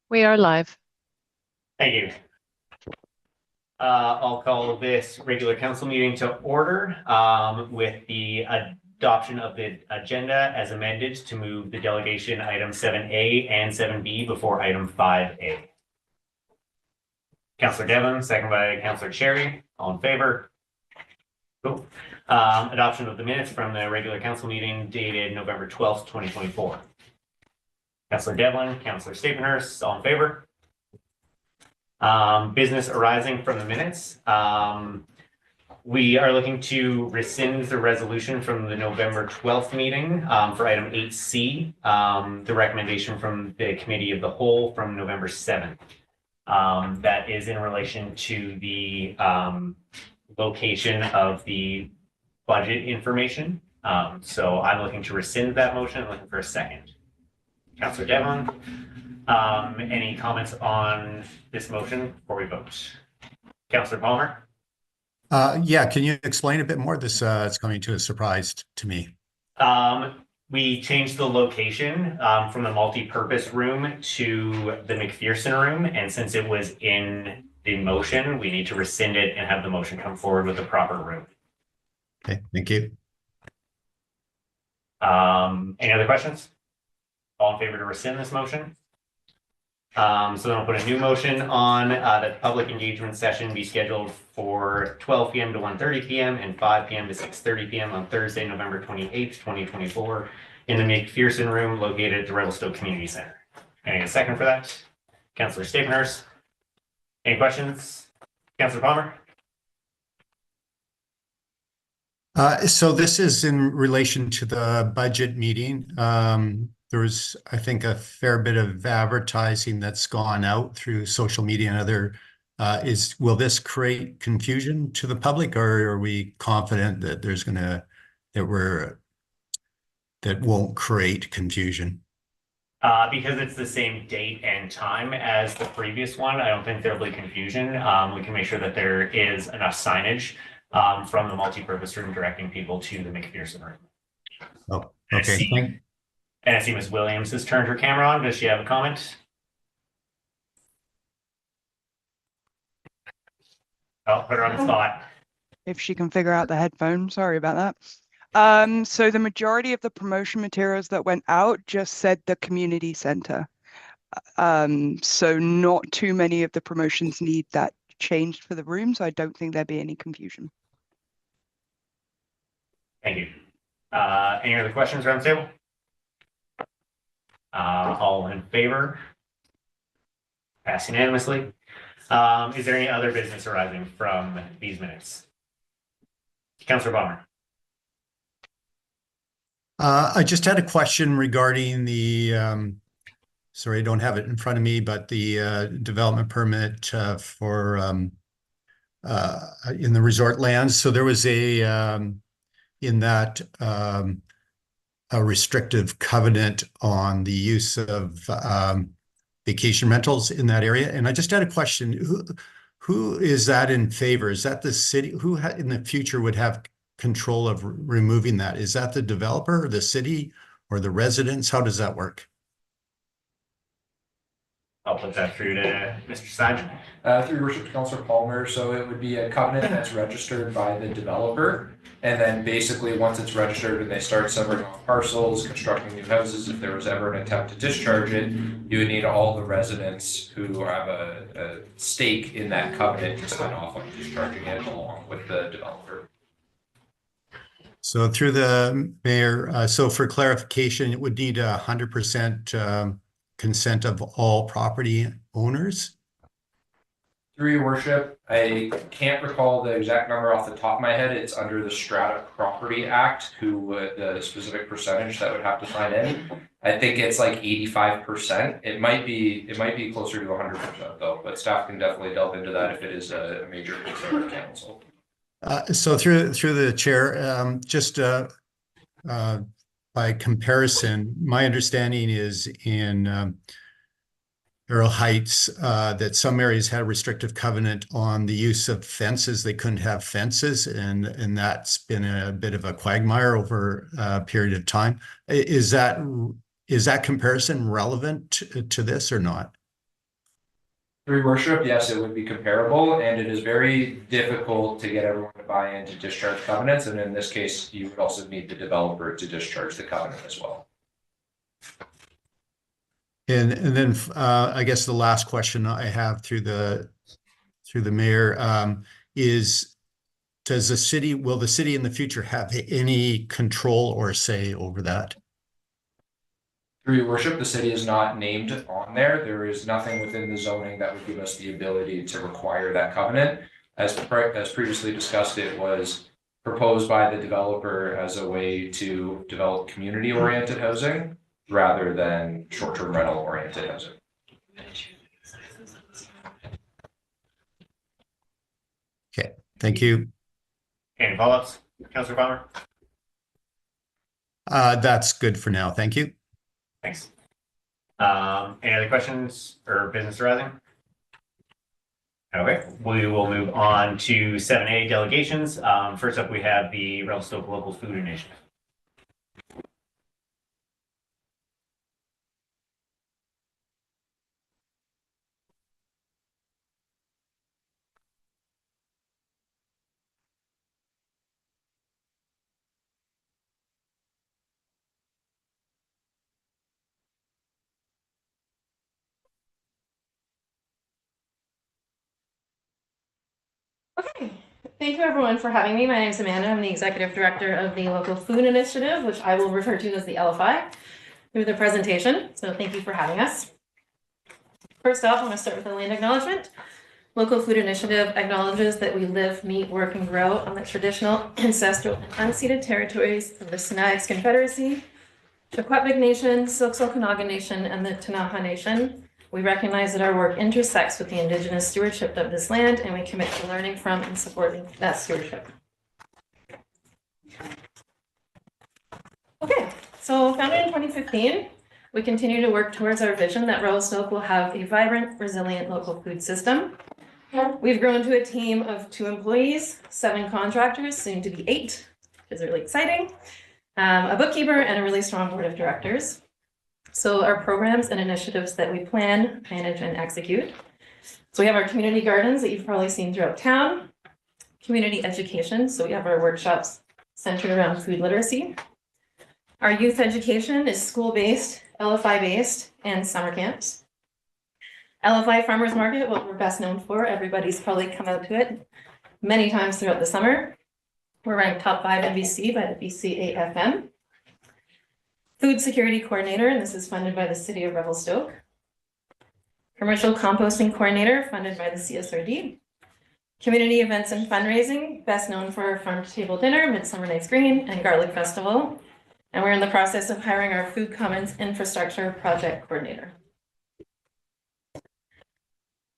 We are live. Thank you. I'll call this regular council meeting to order with the adoption of the agenda as amended to move the delegation item 7A and 7B before item 5A. Councillor Devon, second by Councillor Cherry. All in favor? Cool. Adoption of the minutes from the regular council meeting dated November 12th, 2024. Councillor Devlin, Councillor Stapenhurst, all in favor? Business arising from the minutes. We are looking to rescind the resolution from the November 12th meeting for item 8C, the recommendation from the committee of the whole from November 7th. That is in relation to the location of the budget information. So I'm looking to rescind that motion. I'm looking for a second. Councillor Devon, any comments on this motion before we vote? Councillor Palmer? Yeah, can you explain a bit more? This it's coming to a surprise to me. We changed the location from the multi-purpose room to the McPherson room, and since it was in the motion, we need to rescind it and have the motion come forward with the proper room. Okay, thank you. Any other questions? All in favor to rescind this motion? So then I'll put a new motion on that public engagement session be scheduled for 12 p.m. to 1:30 p.m. and 5 p.m. to 6:30 p.m. on Thursday, November 28th, 2024 in the McPherson room located at the Revelstoke Community Center. Any a second for that? Councillor Stapenhurst. Any questions? Councillor Palmer? So this is in relation to the budget meeting. There was, I think, a fair bit of advertising that's gone out through social media and other. Will this create confusion to the public, or are we confident that that won't create confusion? Because it's the same date and time as the previous one, I don't think there'll be confusion. We can make sure that there is enough signage from the multi-purpose room directing people to the McPherson room. Oh, okay. And I see Ms. Williams has turned her camera on. Does she have a comment? Oh, put her on the spot. If she can figure out the headphone, sorry about that. So the majority of the promotion materials that went out just said the community center. So not too many of the promotions need that changed for the room, so I don't think there'd be any confusion. Thank you. Any other questions around the table? All in favor? Passed unanimously. Is there any other business arising from these minutes? Councillor Palmer. I just had a question regarding the, sorry, I don't have it in front of me, but the development permit for in the resort lands. So there was in that a restrictive covenant on the use of vacation rentals in that area. And I just had a question. Who is that in favor? Is that the city? Who in the future would have control of removing that? Is that the developer or the city or the residents? How does that work? I'll put that through to Mr. Simon. Through your worship, Councillor Palmer. So it would be a covenant that's registered by the developer. And then basically once it's registered and they start severing off parcels, constructing new houses, if there was ever an attempt to discharge it, you would need all the residents who have a stake in that covenant to sign off on discharging it along with the developer. So through the mayor, so for clarification, it would need 100% consent of all property owners? Through your worship, I can't recall the exact number off the top of my head. It's under the Strata Property Act, the specific percentage that would have to sign in. I think it's like 85%. It might be closer to 100% though, but staff can definitely delve into that if it is a major concern of council. So through the chair, just by comparison, my understanding is in Earl Heights that some areas had a restrictive covenant on the use of fences. They couldn't have fences, and that's been a bit of a quagmire over a period of time. Is that comparison relevant to this or not? Through your worship, yes, it would be comparable, and it is very difficult to get everyone to buy into discharge covenants, and in this case, you would also need the developer to discharge the covenant as well. And then I guess the last question I have through the mayor is, will the city in the future have any control or say over that? Through your worship, the city is not named on there. There is nothing within the zoning that would give us the ability to require that covenant. As previously discussed, it was proposed by the developer as a way to develop community-oriented housing rather than short-term rental-oriented housing. Okay, thank you. Any follow-ups, Councillor Palmer? That's good for now. Thank you. Thanks. Any other questions or business arising? Okay, we will move on to 7A delegations. First up, we have the Revelstoke Local Food Initiative. Okay, thank you everyone for having me. My name is Amanda. I'm the Executive Director of the Local Food Initiative, which I will refer to as the LFI through the presentation. So thank you for having us. First off, I want to start with the land acknowledgement. Local Food Initiative acknowledges that we live, meet, work, and grow on the traditional, ancestral, and unceded territories of the Sinixt Confederacy, the Quebec Nation, Silks Okanagan Nation, and the Ktunaxa Nation. We recognize that our work intersects with the Indigenous stewardship of this land, and we commit to learning from and supporting that stewardship. Okay, so founded in 2015, we continue to work towards our vision that Revelstoke will have a vibrant, resilient local food system. We've grown to a team of 2 employees, 7 contractors, soon to be 8, which is really exciting, a bookkeeper, and a really strong board of directors. So our programs and initiatives that we plan, manage, and execute. So we have our community gardens that you've probably seen throughout town, community education. So we have our workshops centered around food literacy. Our youth education is school-based, LFI-based, and summer camps. LFI Farmers Market, what we're best known for, everybody's probably come out to it many times throughout the summer. We're ranked top 5 in BC by the BC AFM. Food Security Coordinator, and this is funded by the City of Revelstoke. Commercial Composting Coordinator, funded by the CSRD. Community Events and Fundraising, best known for our Farm to Table Dinner, Midsummer Night's Green, and Garlic Festival. And we're in the process of hiring our Food Commons Infrastructure Project Coordinator. A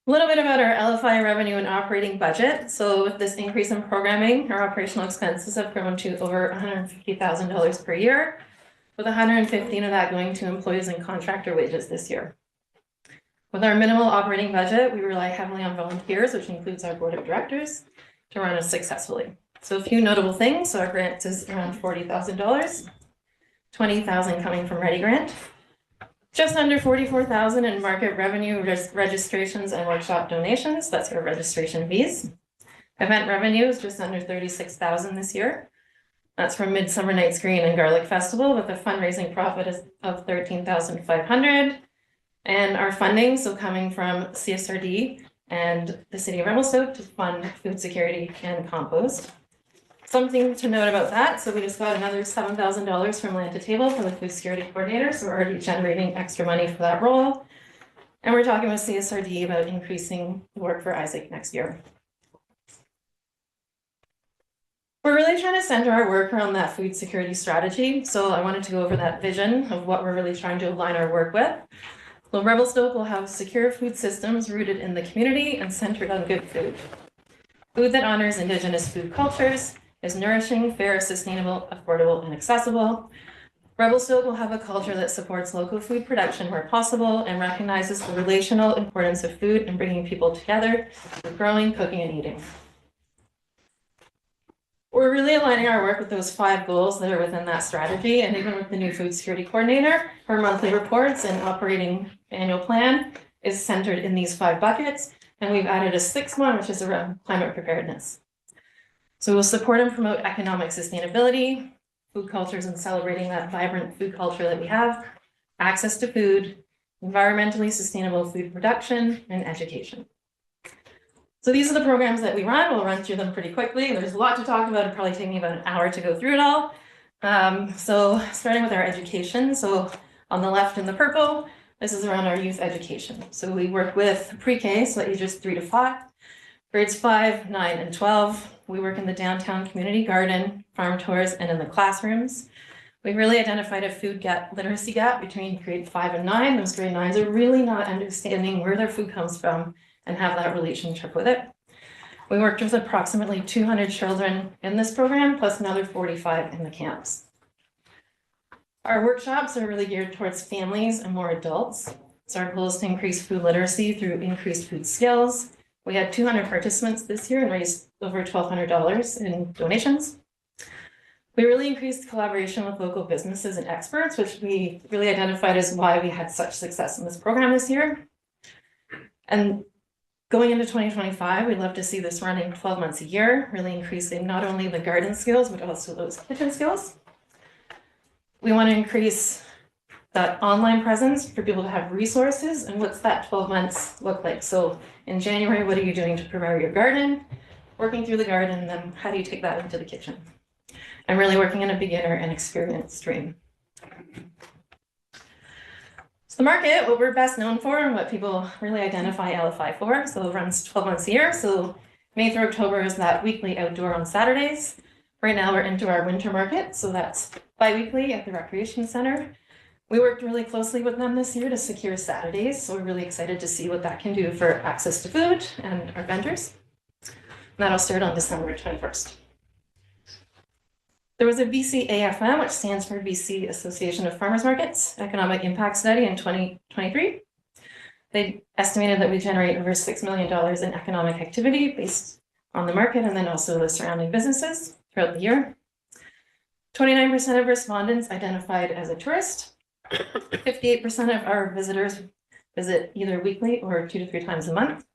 little bit about our LFI revenue and operating budget. So with this increase in programming, our operational expenses have grown to over $150,000 per year, with 115 of that going to employees and contractor wages this year. With our minimal operating budget, we rely heavily on volunteers, which includes our board of directors, to run us successfully. So a few notable things. So our grant is around $40,000, $20,000 coming from Ready Grant, just under $44,000 in market revenue registrations and workshop donations. That's our registration fees. Event revenue is just under $36,000 this year. That's from Midsummer Night's Green and Garlic Festival, with a fundraising profit of $13,500. And our funding, so coming from CSRD and the City of Revelstoke to fund food security and compost. Something to note about that, so we just got another $7,000 from Land to Table for the food security coordinator, so we're already generating extra money for that role. And we're talking with CSRD about increasing the work for Isaac next year. We're really trying to center our work around that food security strategy. So I wanted to go over that vision of what we're really trying to align our work with. Well, Revelstoke will have secure food systems rooted in the community and centered on good food. Food that honors Indigenous food cultures, is nourishing, fair, sustainable, affordable, and accessible. Revelstoke will have a culture that supports local food production where possible and recognizes the relational importance of food in bringing people together through growing, cooking, and eating. We're really aligning our work with those 5 goals that are within that strategy, and even with the new food security coordinator, her monthly reports and operating annual plan is centered in these 5 buckets, and we've added a 6th one, which is around climate preparedness. So we'll support and promote economic sustainability, food cultures and celebrating that vibrant food culture that we have, access to food, environmentally sustainable food production, and education. So these are the programs that we run. We'll run through them pretty quickly. There's a lot to talk about. It'll probably take me about an hour to go through it all. So starting with our education. So on the left in the purple, this is around our youth education. So we work with pre-K, so ages 3 to 5, grades 5, 9, and 12. We work in the downtown community garden, farm tours, and in the classrooms. We really identified a food literacy gap between grade 5 and 9. Those grade 9s are really not understanding where their food comes from and have that relationship with it. We worked with approximately 200 children in this program, plus another 45 in the camps. Our workshops are really geared towards families and more adults. So our goal is to increase food literacy through increased food skills. We had 200 participants this year and raised over $1,200 in donations. We really increased collaboration with local businesses and experts, which we really identified as why we had such success in this program this year. And going into 2025, we'd love to see this running 12 months a year, really increasing not only the garden skills, but also those kitchen skills. We want to increase that online presence for people to have resources. And what's that 12 months look like? So in January, what are you doing to prepare your garden? Working through the garden, and then how do you take that into the kitchen? I'm really working in a beginner and experienced stream. So the market, what we're best known for and what people really identify LFI for, so it runs 12 months a year. So May through October is that weekly outdoor on Saturdays. Right now we're into our winter market, so that's bi-weekly at the Recreation Center. We worked really closely with them this year to secure Saturdays, so we're really excited to see what that can do for access to food and our vendors. And that'll start on December 21st. There was a BC AFM, which stands for BC Association of Farmers Markets, economic impact study in 2023. They estimated that we generate over $6 million in economic activity based on the market and then also the surrounding businesses throughout the year. 29% of respondents identified as a tourist. 58% of our visitors visit either weekly or 2 to 3 times a month.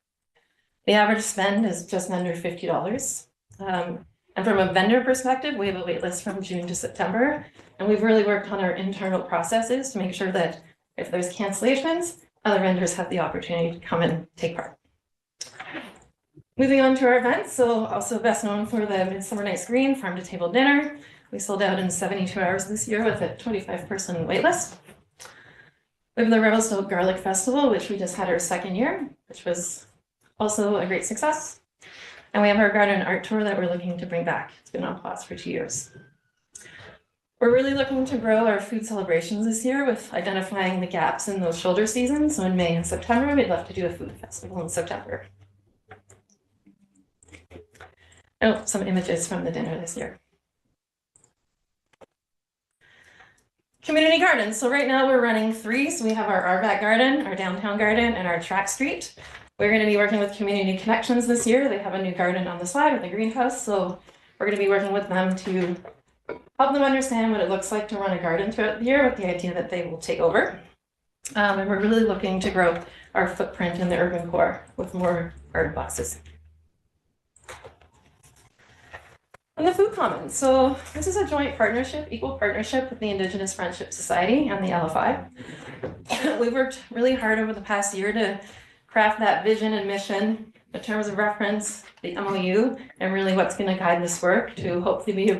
The average spend is just under $50. And from a vendor perspective, we have a wait list from June to September, and we've really worked on our internal processes to make sure that if there's cancellations, other vendors have the opportunity to come and take part. Moving on to our events, so also best known for the Midsummer Night's Green Farm to Table Dinner. We sold out in 72 hours this year with a 25-person wait list. We have the Revelstoke Garlic Festival, which we just had our 2nd year, which was also a great success. And we have our garden art tour that we're looking to bring back. It's been on pause for 2 years. We're really looking to grow our food celebrations this year with identifying the gaps in those shoulder seasons. So in May and September, we'd love to do a food festival in September. Oh, some images from the dinner this year. Community gardens. So right now we're running 3. So we have our RVAC garden, our downtown garden, and our track street. We're going to be working with Community Connections this year. They have a new garden on the side with a greenhouse. So we're going to be working with them to help them understand what it looks like to run a garden throughout the year with the idea that they will take over. And we're really looking to grow our footprint in the urban core with more garden boxes. And the Food Commons. So this is a joint partnership, equal partnership with the Indigenous Friendship Society and the LFI. We've worked really hard over the past year to craft that vision and mission in terms of reference, the MOU, and really what's going to guide this work to hopefully be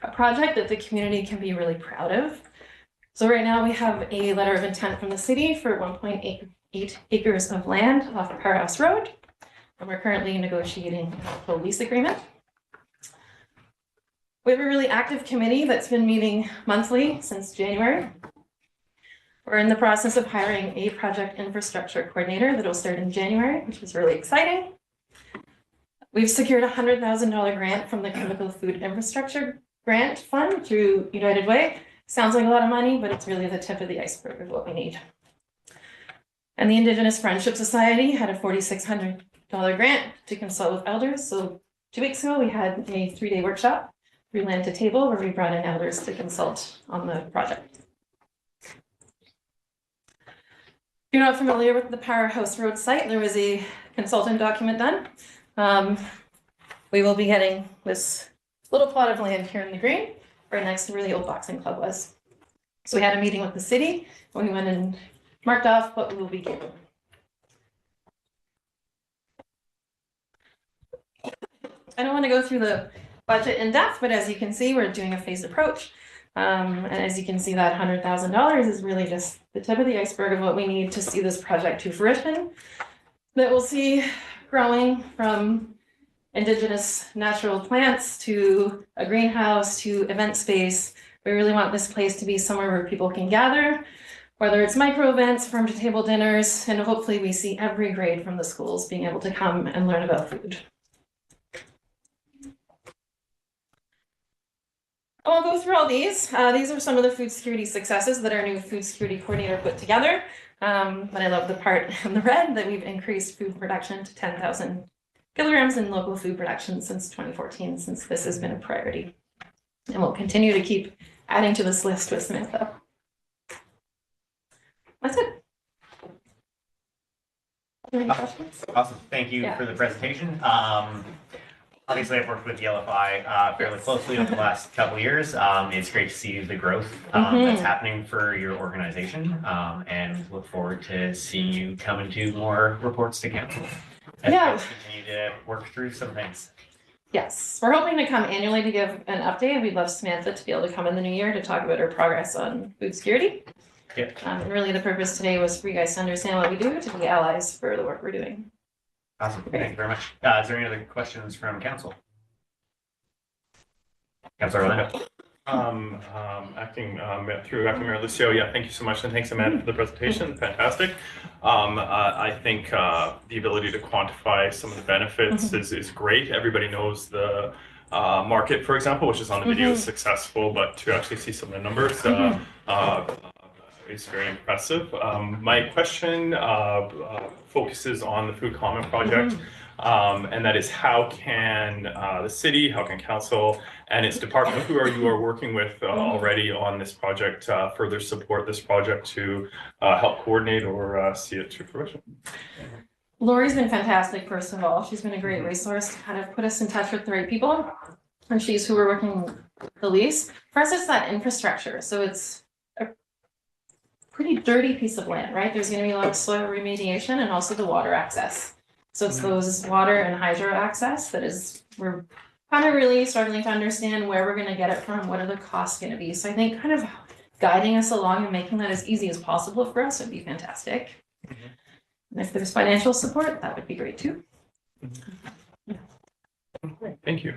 a project that the community can be really proud of. So right now we have a letter of intent from the city for 1.8 acres of land off of Powerhouse Road, and we're currently negotiating a lease agreement. We have a really active committee that's been meeting monthly since January. We're in the process of hiring a project infrastructure coordinator that will start in January, which is really exciting. We've secured a $100,000 grant from the Critical Food Infrastructure Grant Fund through United Way. Sounds like a lot of money, but it's really the tip of the iceberg of what we need. And the Indigenous Friendship Society had a $4,600 grant to consult with elders. So 2 weeks ago, we had a 3-day workshop through Land to Table where we brought in elders to consult on the project. you're not familiar with the Powerhouse Road site, there was a consultant document done. We will be getting this little plot of land here in the green, right next to where the old boxing club was. So we had a meeting with the city, and we went and marked off what we will be doing. I don't want to go through the budget in depth, but as you can see, we're doing a phased approach. And as you can see, that $100,000 is really just the tip of the iceberg of what we need to see this project to fruition. That we'll see growing from indigenous natural plants to a greenhouse to event space. We really want this place to be somewhere where people can gather, whether it's micro events, farm to table dinners, and hopefully we see every grade from the schools being able to come and learn about food. I'll go through all these. These are some of the food security successes that our new food security coordinator put together. But I love the part in the red that we've increased food production to 10,000 kilograms in local food production since 2014, since this has been a priority. And we'll continue to keep adding to this list with Samantha. That's it. Are there any questions? Awesome. Thank you Yeah. for the presentation. Obviously, I've worked with Yellowfi fairly closely over the last couple of years. It's great to see the growth that's happening for your organization, and look forward to seeing you come into more reports to council. As you guys continue to work through some things. Yes, we're hoping to come annually to give an update. We'd love Samantha to be able to come in the new year to talk about her progress on food security. Yep. And really the purpose today was for you guys to understand what we do to be allies for the work we're doing. Awesome. Thank you very much. Is there any other questions from council? Councilor Orlando. Acting Mayor Lucio, yeah, thank you so much, and thanks Amanda for the presentation. Fantastic. I think the ability to quantify some of the benefits is great. Everybody knows the market, for example, which is on the video is successful, but to actually see some of the numbers is very impressive. My question focuses on the Food Common project, and that is how can the city, how can council and its department, who you are working with already on this project, further support this project to help coordinate or see it to fruition? Lori's been fantastic, first of all. She's been a great resource to kind of put us in touch with the right people. And she's who we're working the least. For us, it's that infrastructure. So it's a pretty dirty piece of land, right? There's going to be a lot of soil remediation and also the water access. So it's those water and hydro access that is, we're kind of really struggling to understand where we're going to get it from, what are the costs going to be. So I think kind of guiding us along and making that as easy as possible for us would be fantastic. And if there's financial support, that would be great too. Great, thank you.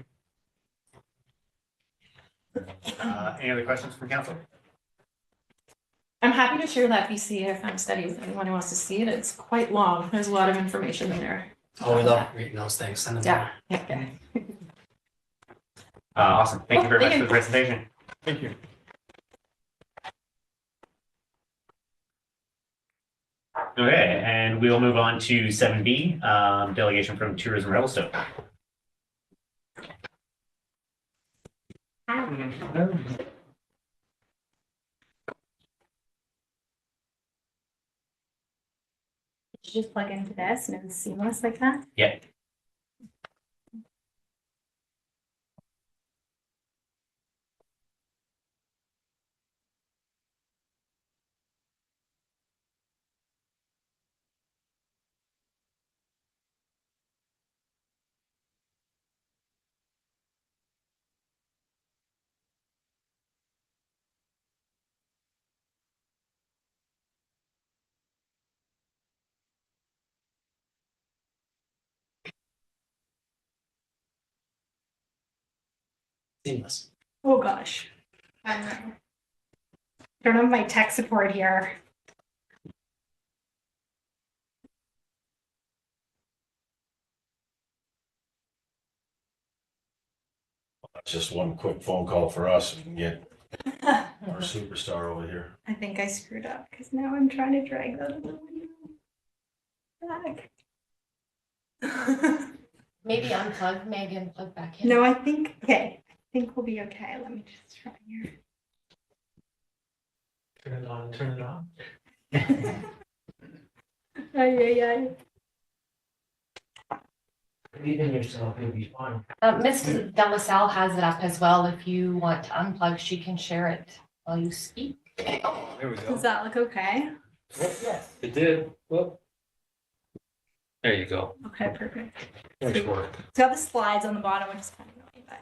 Any other questions from council? I'm happy to share that BCAFM study with anyone who wants to see it. It's quite long. There's a lot of information in there. Oh, we love reading those things. Send them Yeah. Okay. Awesome. Thank you very much Thank for the presentation. Thank you. Okay, and we'll move on to 7B, delegation from Tourism Revelstoke. Did you just plug into this and it's seamless like that? Yeah. seamless. Oh, gosh. Don't have my tech support here. That's just one quick phone call for us and get our superstar over here. I think I screwed up because now I'm trying to drag that other window back. Maybe unplug back in. No, I think, okay, I think we'll be okay. Let me just try here. Turn it on, turn it off. Ay. Leaving yourself will be fun. Ms. Delassalle has it up as well. If you want to unplug, she can share it while you speak. There we Does that look okay? Yes. It did. Well. There you go. Okay, perfect. Nice work. It's got the slides on the bottom, which is kind of annoying, but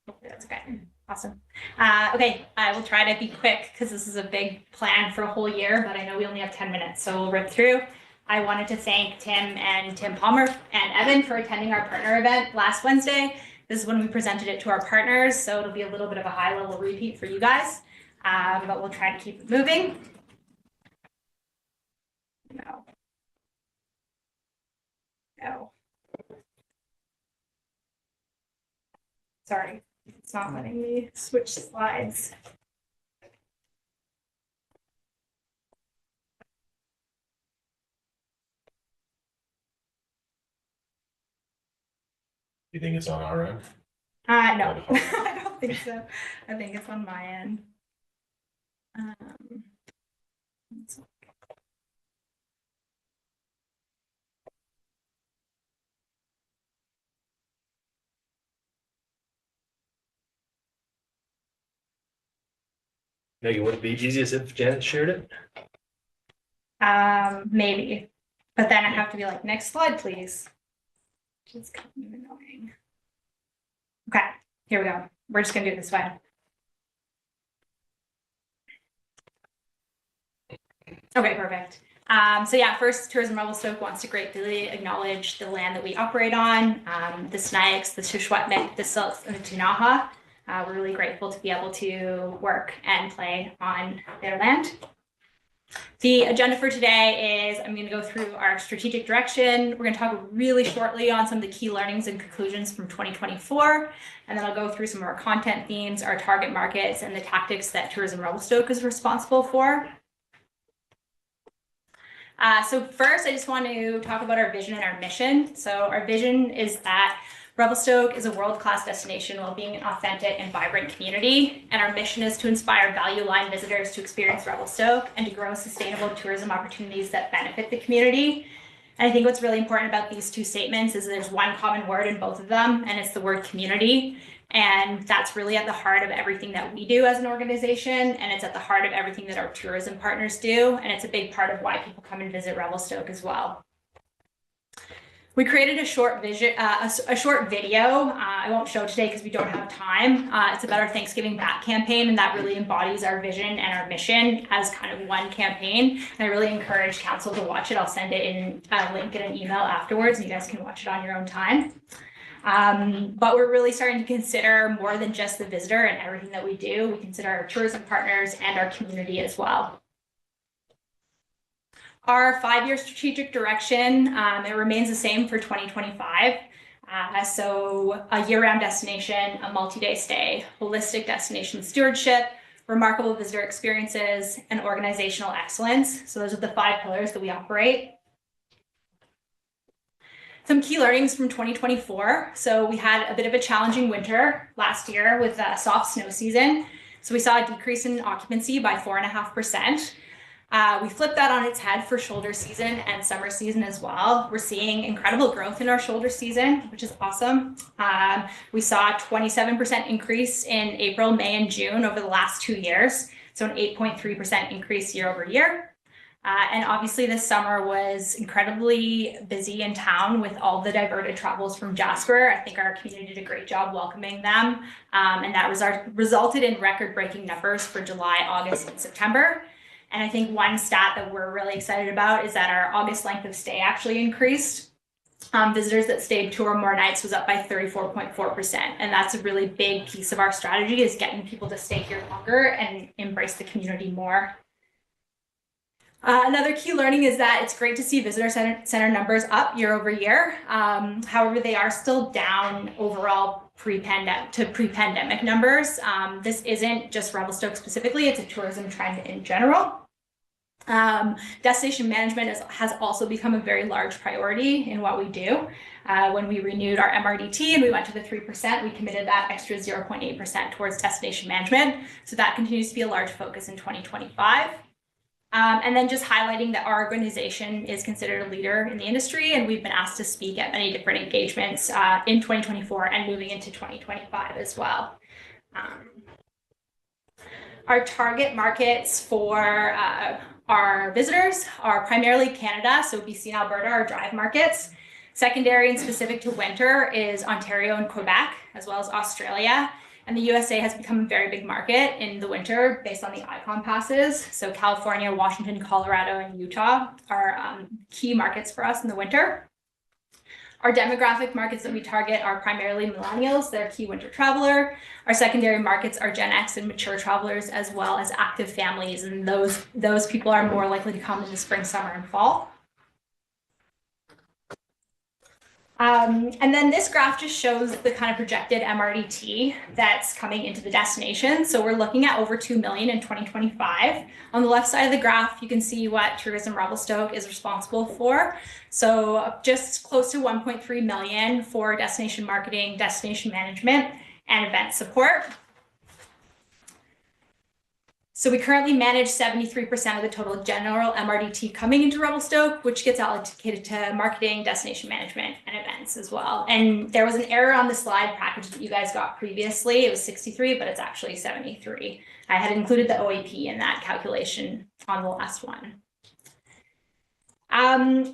hopefully that's okay. Awesome. Okay, I will try to be quick because this is a big plan for a whole year, but I know we only have 10 minutes, so we'll rip through. I wanted to thank Tim and Tim Palmer and Evan for attending our partner event last Wednesday. This is when we presented it to our partners, so it'll be a little bit of a high level repeat for you guys, but we'll try to keep it moving. No. Sorry, it's not letting me switch slides. You think it's on our end? No, I don't think so. I think it's on my end. Megan, would it be easiest if Janet shared it? Maybe, but then I have to be like, next slide, please. Which is kind of annoying. Okay, here we go. We're just gonna do it this way. Okay, perfect. So yeah, first, Tourism Revelstoke wants to gratefully acknowledge the land that we operate on, the Snayaks, the Shuswapmik, the Silts, and the Tunaha. We're really grateful to be able to work and play on their land. The agenda for today is I'm going to go through our strategic direction. We're going to talk really shortly on some of the key learnings and conclusions from 2024. And then I'll go through some of our content themes, our target markets, and the tactics that Tourism Revelstoke is responsible for. So first, I just want to talk about our vision and our mission. So our vision is that Revelstoke is a world-class destination while being an authentic and vibrant community. And our mission is to inspire Value Line visitors to experience Revelstoke and to grow sustainable tourism opportunities that benefit the community. And I think what's really important about these two statements is there's one common word in both of them, and it's the word community. And that's really at the heart of everything that we do as an organization, and it's at the heart of everything that our tourism partners do, and it's a big part of why people come and visit Revelstoke as well. We created a short video. I won't show today because we don't have time. It's about our Thanksgiving Back campaign, and that really embodies our vision and our mission as kind of one campaign. And I really encourage council to watch it. I'll send it in a link in an email afterwards, and you guys can watch it on your own time. But we're really starting to consider more than just the visitor and everything that we do. We consider our tourism partners and our community as well. Our 5-year strategic direction, it remains the same for 2025. So a year-round destination, a multi-day stay, holistic destination stewardship, remarkable visitor experiences, and organizational excellence. So those are the 5 pillars that we operate. Some key learnings from 2024. So we had a bit of a challenging winter last year with a soft snow season. So we saw a decrease in occupancy by 4.5%. We flipped that on its head for shoulder season and summer season as well. We're seeing incredible growth in our shoulder season, which is awesome. We saw a 27% increase in April, May, and June over the last 2 years. So an 8.3% increase year over year. And obviously this summer was incredibly busy in town with all the diverted travels from Jasper. I think our community did a great job welcoming them. And that resulted in record-breaking numbers for July, August, and September. And I think one stat that we're really excited about is that our August length of stay actually increased. Visitors that stayed 2 or more nights was up by 34.4%. And that's a really big piece of our strategy, is getting people to stay here longer and embrace the community more. Another key learning is that it's great to see visitor center numbers up year over year. However, they are still down overall pre-pandemic numbers. This isn't just Revelstoke specifically, it's a tourism trend in general. Destination management has also become a very large priority in what we do. When we renewed our MRDT and we went to the 3%, we committed that extra 0.8% towards destination management. So that continues to be a large focus in 2025. And then just highlighting that our organization is considered a leader in the industry, and we've been asked to speak at many different engagements in 2024 and moving into 2025 as well. Our target markets for our visitors are primarily Canada, so BC and Alberta are drive markets. Secondary and specific to winter is Ontario and Quebec, as well as Australia. And the USA has become a very big market in the winter based on the ICON passes. So California, Washington, Colorado, and Utah are key markets for us in the winter. Our demographic markets that we target are primarily millennials. They're a key winter traveler. Our secondary markets are Gen X and mature travelers, as well as active families. And those people are more likely to come in the spring, summer, and fall. And then this graph just shows the kind of projected MRDT that's coming into the destination. So we're looking at over 2 million in 2025. On the left side of the graph, you can see what Tourism Revelstoke is responsible for. So just close to 1.3 million for destination marketing, destination management, and event support. So we currently manage 73% of the total general MRDT coming into Revelstoke, which gets allocated to marketing, destination management, and events as well. And there was an error on the slide package that you guys got previously. It was 63, but it's actually 73. I had included the OAP in that calculation on the last one.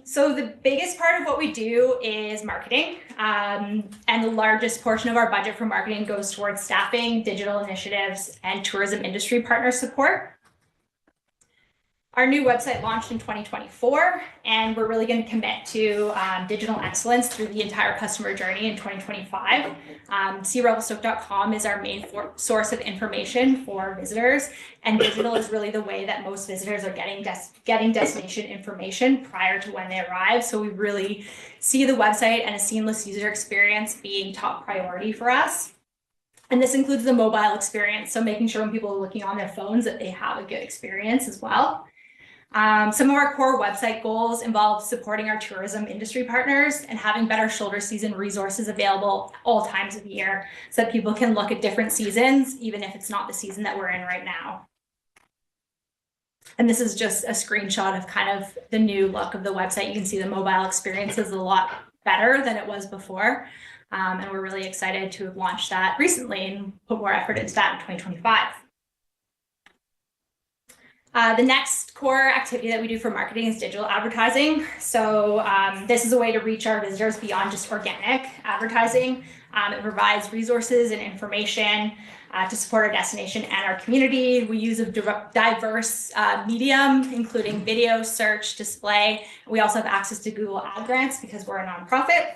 So the biggest part of what we do is marketing, and the largest portion of our budget for marketing goes towards staffing, digital initiatives, and tourism industry partner support. Our new website launched in 2024, and we're really going to commit to digital excellence through the entire customer journey in 2025. SeeRevelstoke.com is our main source of information for visitors, and digital is really the way that most visitors are getting destination information prior to when they arrive. So we really see the website and a seamless user experience being top priority for us. And this includes the mobile experience, so making sure when people are looking on their phones that they have a good experience as well. Some of our core website goals involve supporting our tourism industry partners and having better shoulder season resources available all times of year so that people can look at different seasons, even if it's not the season that we're in right now. And this is just a screenshot of kind of the new look of the website. You can see the mobile experience is a lot better than it was before. And we're really excited to have launched that recently and put more effort into that in 2025. The next core activity that we do for marketing is digital advertising. So this is a way to reach our visitors beyond just organic advertising. It provides resources and information to support our destination and our community. We use a diverse medium, including video, search, display. We also have access to Google Ad Grants because we're a nonprofit.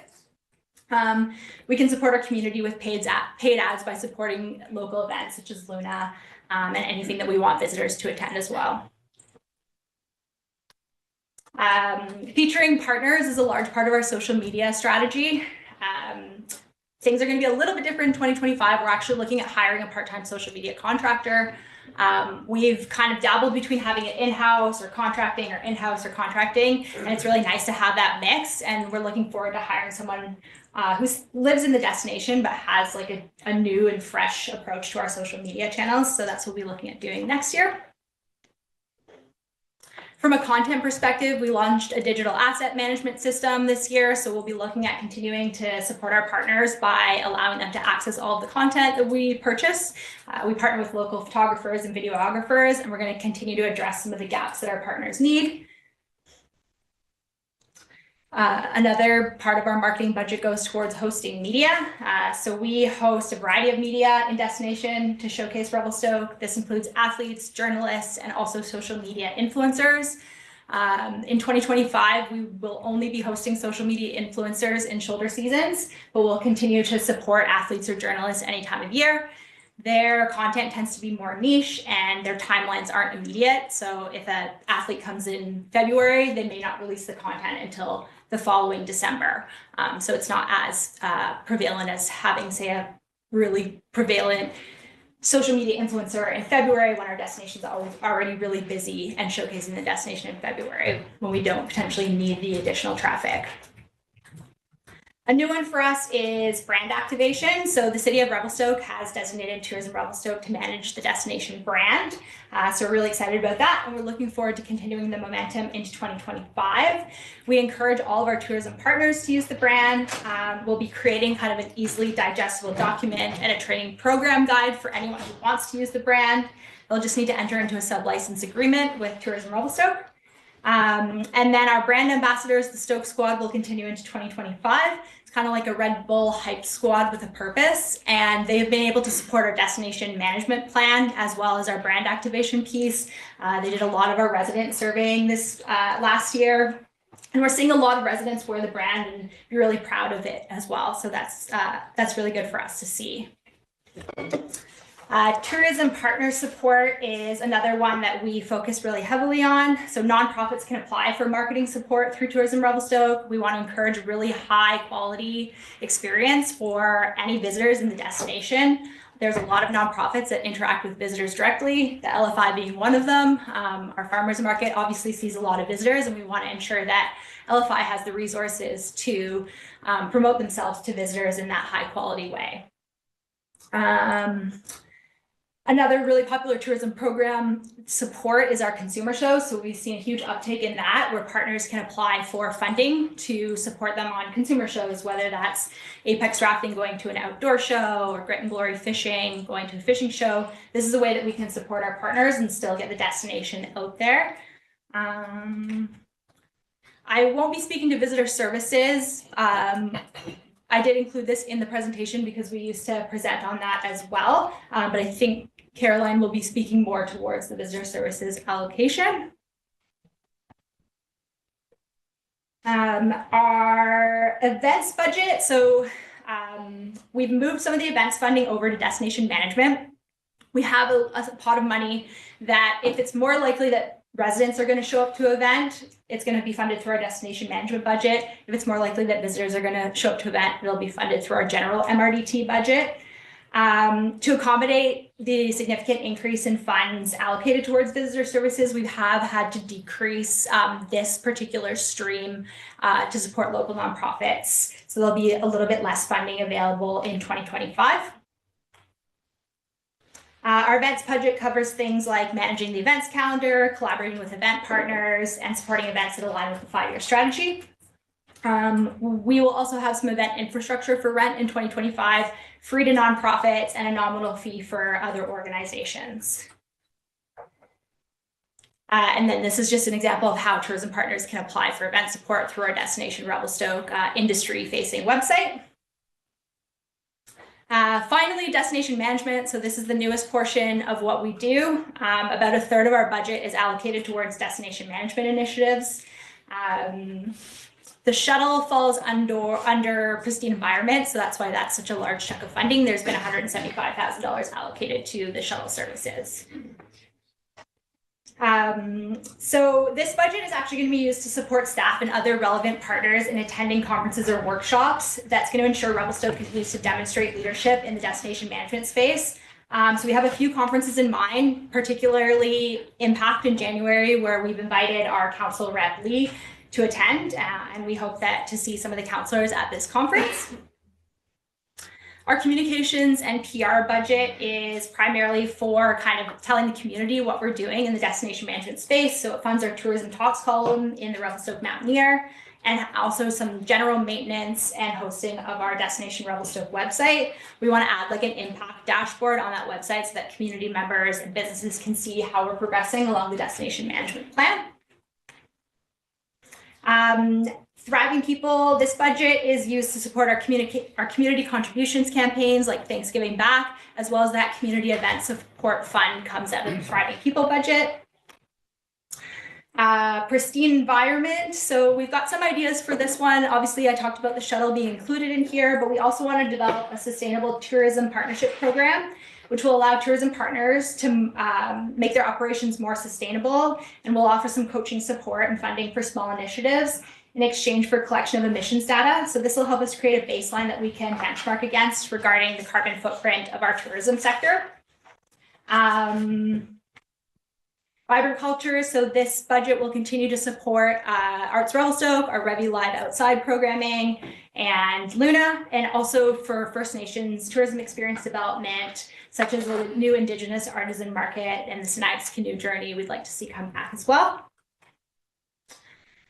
We can support our community with paid ads by supporting local events such as Luna, and anything that we want visitors to attend as well. Featuring partners is a large part of our social media strategy. Things are going to be a little bit different in 2025. We're actually looking at hiring a part-time social media contractor. We've kind of dabbled between having it in-house or contracting, and it's really nice to have that mix. And we're looking forward to hiring someone who lives in the destination but has like a new and fresh approach to our social media channels. So that's what we'll be looking at doing next year. From a content perspective, we launched a digital asset management system this year. So we'll be looking at continuing to support our partners by allowing them to access all of the content that we purchase. We partner with local photographers and videographers, and we're going to continue to address some of the gaps that our partners need. Another part of our marketing budget goes towards hosting media. So we host a variety of media in destination to showcase Revelstoke. This includes athletes, journalists, and also social media influencers. In 2025, we will only be hosting social media influencers in shoulder seasons, but we'll continue to support athletes or journalists any time of year. Their content tends to be more niche and their timelines aren't immediate. So if an athlete comes in February, they may not release the content until the following December. So it's not as prevalent as having, say, a really prevalent social media influencer in February when our destination is already really busy and showcasing the destination in February when we don't potentially need the additional traffic. A new one for us is brand activation. So the city of Revelstoke has designated Tourism Revelstoke to manage the destination brand. So we're really excited about that, and we're looking forward to continuing the momentum into 2025. We encourage all of our tourism partners to use the brand. We'll be creating kind of an easily digestible document and a training program guide for anyone who wants to use the brand. They'll just need to enter into a sub-license agreement with Tourism Revelstoke. And then our brand ambassadors, the Stoke Squad, will continue into 2025. It's kind of like a Red Bull hype squad with a purpose, and they've been able to support our destination management plan as well as our brand activation piece. They did a lot of our resident surveying this last year, and we're seeing a lot of residents wear the brand and be really proud of it as well. So that's really good for us to see. Tourism partner support is another one that we focus really heavily on. So nonprofits can apply for marketing support through Tourism Revelstoke. We want to encourage a really high quality experience for any visitors in the destination. There's a lot of nonprofits that interact with visitors directly, the LFI being one of them. Our farmers market obviously sees a lot of visitors, and we want to ensure that LFI has the resources to promote themselves to visitors in that high quality way. Another really popular tourism program support is our consumer shows. So we've seen a huge uptake in that, where partners can apply for funding to support them on consumer shows, whether that's Apex Rafting going to an outdoor show or Grit and Glory Fishing going to a fishing show. This is a way that we can support our partners and still get the destination out there. I won't be speaking to visitor services. I did include this in the presentation because we used to present on that as well, but I think Caroline will be speaking more towards the visitor services allocation. Our events budget, so we've moved some of the events funding over to destination management. We have a pot of money that if it's more likely that residents are going to show up to an event, it's going to be funded through our destination management budget. If it's more likely that visitors are going to show up to an event, it'll be funded through our general MRDT budget. To accommodate the significant increase in funds allocated towards visitor services, we have had to decrease this particular stream to support local nonprofits. So there'll be a little bit less funding available in 2025. Our events budget covers things like managing the events calendar, collaborating with event partners, and supporting events that align with the 5-year strategy. We will also have some event infrastructure for rent in 2025, free to nonprofits, and a nominal fee for other organizations. And then this is just an example of how tourism partners can apply for event support through our Destination Revelstoke industry-facing website. Finally, destination management. So this is the newest portion of what we do. About a third of our budget is allocated towards destination management initiatives. The shuttle falls under pristine environment, so that's why that's such a large chunk of funding. There's been $175,000 allocated to the shuttle services. So this budget is actually going to be used to support staff and other relevant partners in attending conferences or workshops. That's going to ensure Revelstoke continues to demonstrate leadership in the destination management space. So we have a few conferences in mind, particularly Impact in January, where we've invited our council rep Lee to attend, and we hope that to see some of the councillors at this conference. Our communications and PR budget is primarily for kind of telling the community what we're doing in the destination management space. So it funds our tourism talks column in the Revelstoke Mountaineer, and also some general maintenance and hosting of our Destination Revelstoke website. We want to add like an impact dashboard on that website so that community members and businesses can see how we're progressing along the destination management plan. Thriving People, this budget is used to support our community contributions campaigns like Thanksgiving Back, as well as that community event support fund comes out of the Thriving People budget. Pristine environment. So we've got some ideas for this one. Obviously, I talked about the shuttle being included in here, but we also want to develop a sustainable tourism partnership program, which will allow tourism partners to make their operations more sustainable, and will offer some coaching support and funding for small initiatives in exchange for collection of emissions data. So this will help us create a baseline that we can benchmark against regarding the carbon footprint of our tourism sector. vibrant culture. So this budget will continue to support Arts Revelstoke, our Revi Live Outside programming, and Luna, and also for First Nations tourism experience development, such as a new Indigenous artisan market and the Sinixt Canoe Journey we'd like to see come back as well.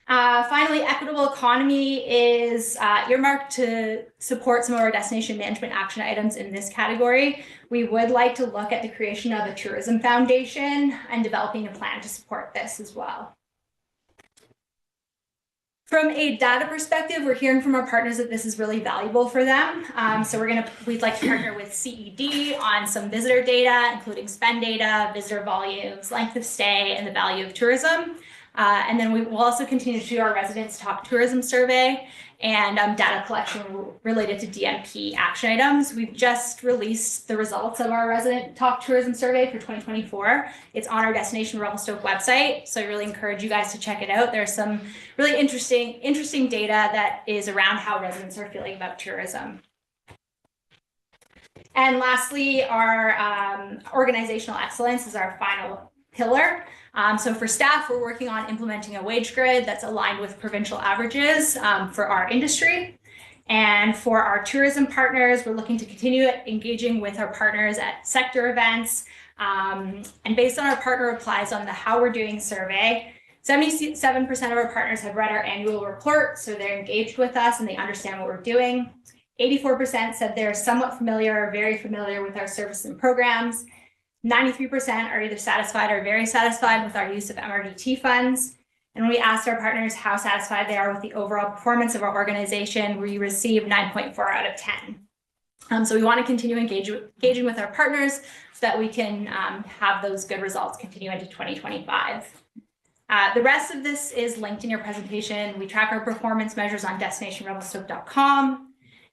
Finally, equitable economy is earmarked to support some of our destination management action items in this category. We would like to look at the creation of a tourism foundation and developing a plan to support this as well. From a data perspective, we're hearing from our partners that this is really valuable for them. So we'd like to partner with CED on some visitor data, including spend data, visitor volumes, length of stay, and the value of tourism. And then we will also continue to do our Residents Talk Tourism Survey and data collection related to DMP action items. We've just released the results of our Resident Talk Tourism Survey for 2024. It's on our Destination Revelstoke website, so I really encourage you guys to check it out. There's some really interesting data that is around how residents are feeling about tourism. And lastly, our organizational excellence is our final pillar. So for staff, we're working on implementing a wage grid that's aligned with provincial averages for our industry. And for our tourism partners, we're looking to continue engaging with our partners at sector events. And based on our partner replies on the How We're Doing survey, 77% of our partners have read our annual report, so they're engaged with us and they understand what we're doing. 84% said they're somewhat familiar or very familiar with our services and programs. 93% are either satisfied or very satisfied with our use of MRDT funds. And when we asked our partners how satisfied they are with the overall performance of our organization, we received 9.4 out of 10. So we want to continue engaging with our partners so that we can have those good results continue into 2025. The rest of this is linked in your presentation. We track our performance measures on destinationrevelstoke.com.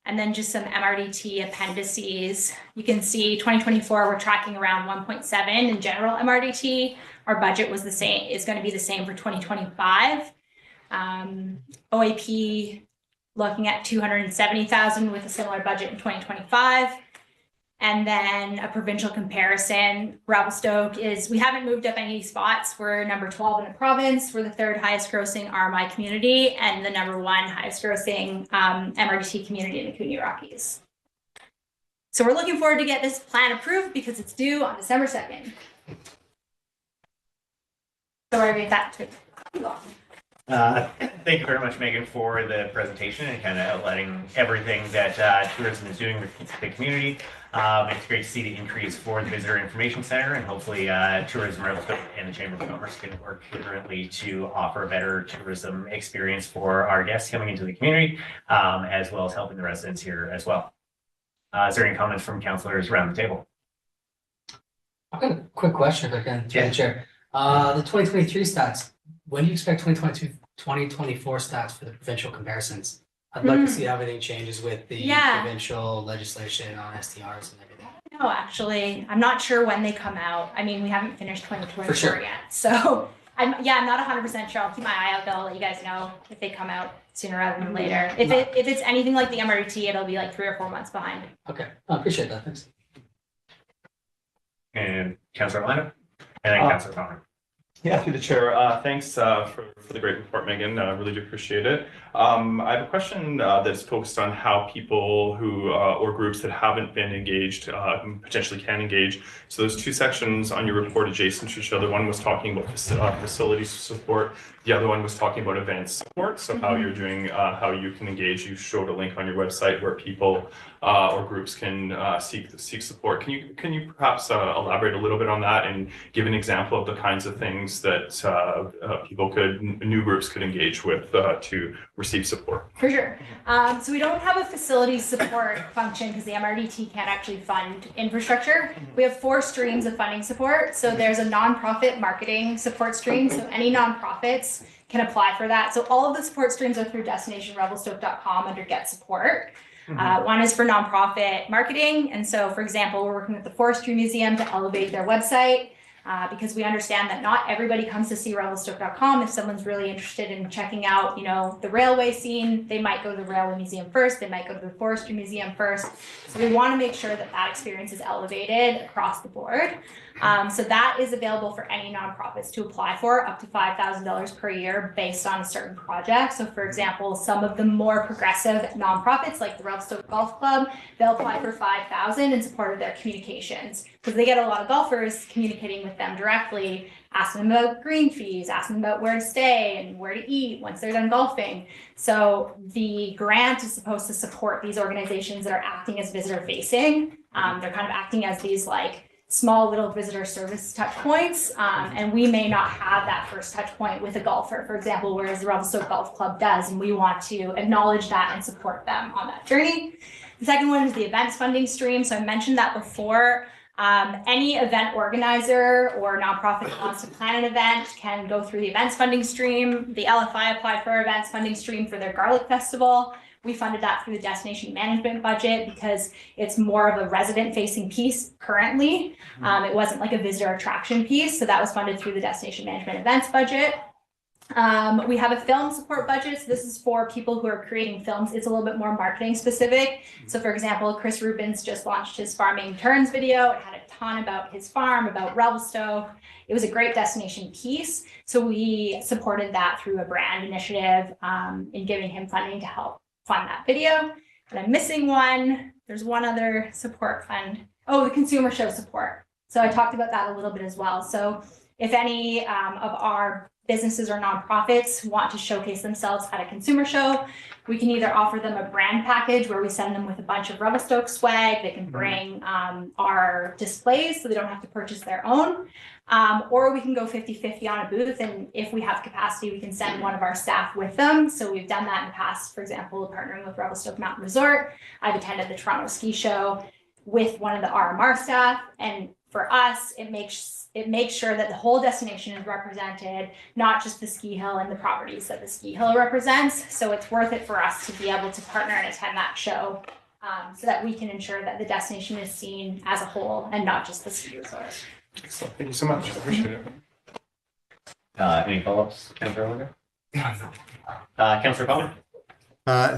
And then just some MRDT appendices. You can see 2024, we're tracking around 1.7 in general MRDT. Our budget was is going to be the same for 2025. OAP looking at 270,000 with a similar budget in 2025. And then a provincial comparison, Revelstoke we haven't moved up any spots. We're number 12 in the province. We're the third highest grossing RMI community and the number 1 highest grossing MRDT community in the Kootenay Rockies. So we're looking forward to get this plan approved because it's due on December 2nd. So we're going to too long. Thank you very much, Megan, for the presentation and kind of outlining everything that tourism is doing with the community. It's great to see the increase for the Visitor Information Center, and hopefully Tourism Revelstoke and the Chamber of Commerce can work concurrently to offer a better tourism experience for our guests coming into the community, as well as helping the residents here as well. Is there any comments from councillors around the table? I've got a quick question if I can, Chair. The 2023 stats. When do you expect 2024 stats for the provincial comparisons? I'd like to see how everything changes with the provincial legislation on STRs and everything. No, actually, I'm not sure when they come out. I mean, we haven't finished 2024 yet. So I'm not 100% sure. I'll keep my eye out though. I'll let you guys know if they come out sooner rather than later. If it's anything like the MRDT, it'll be like 3 or 4 months behind. Okay, I appreciate that. Thanks. And Councillor Orlando, and then Councillor Connor. Yeah, through the chair. Thanks for the great report, Megan. I really do appreciate it. I have a question that's focused on how people who or groups that haven't been engaged potentially can engage. So there's 2 sections on your report adjacent to each other. One was talking about facilities support. The other one was talking about events support. So how you're doing, how you can engage. You showed a link on your website where people or groups can seek support. Can you perhaps elaborate a little bit on that and give an example of the kinds of things that new groups could engage with to receive support? For sure. So we don't have a facilities support function because the MRDT can't actually fund infrastructure. We have 4 streams of funding support. So there's a nonprofit marketing support stream. So any nonprofits can apply for that. So all of the support streams are through destinationrevelstoke.com under Get Support. One is for nonprofit marketing. And so, for example, we're working with the Forestry Museum to elevate their website. because we understand that not everybody comes to see revelstoke.com. If someone's really interested in checking out, the railway scene, they might go to the Railway Museum first, they might go to the Forestry Museum first. So we want to make sure that that experience is elevated across the board. So that is available for any nonprofits to apply for, up to $5,000 per year based on a certain project. So for example, some of the more progressive nonprofits like the Revelstoke Golf Club, they'll apply for $5,000 in support of their communications because they get a lot of golfers communicating with them directly, asking them about green fees, asking them about where to stay and where to eat once they're done golfing. So the grant is supposed to support these organizations that are acting as visitor facing. They're kind of acting as these small little visitor service touch points. And we may not have that first touch point with a golfer, for example, whereas the Revelstoke Golf Club does, and we want to acknowledge that and support them on that journey. The second one is the events funding stream. So I mentioned that before. Any event organizer or nonprofit that wants to plan an event can go through the events funding stream. The LFI applied for our events funding stream for their Garlic Festival. We funded that through the destination management budget because it's more of a resident facing piece currently. It wasn't like a visitor attraction piece. So that was funded through the destination management events budget. We have a film support budget. So this is for people who are creating films. It's a little bit more marketing specific. So for example, Chris Rubens just launched his Farming Turns video. It had a ton about his farm, about Revelstoke. It was a great destination piece. So we supported that through a brand initiative in giving him funding to help fund that video. And I'm missing one. There's one other support fund. Oh, the consumer show support. So I talked about that a little bit as well. So if any of our businesses or nonprofits want to showcase themselves at a consumer show, we can either offer them a brand package where we send them with a bunch of Revelstoke swag. They can bring our displays so they don't have to purchase their own. Or we can go 50-50 on a booth. And if we have capacity, we can send one of our staff with them. So we've done that in the past, for example, partnering with Revelstoke Mountain Resort. I've attended the Toronto Ski Show with one of the RMR staff. And for us, it makes sure that the whole destination is represented, not just the ski hill and the properties that the ski hill represents. So it's worth it for us to be able to partner and attend that show so that we can ensure that the destination is seen as a whole and not just the ski resort. Excellent. Thank you so much. I appreciate it. Any follow-ups, Councilor Lunger? Councilor Palmer?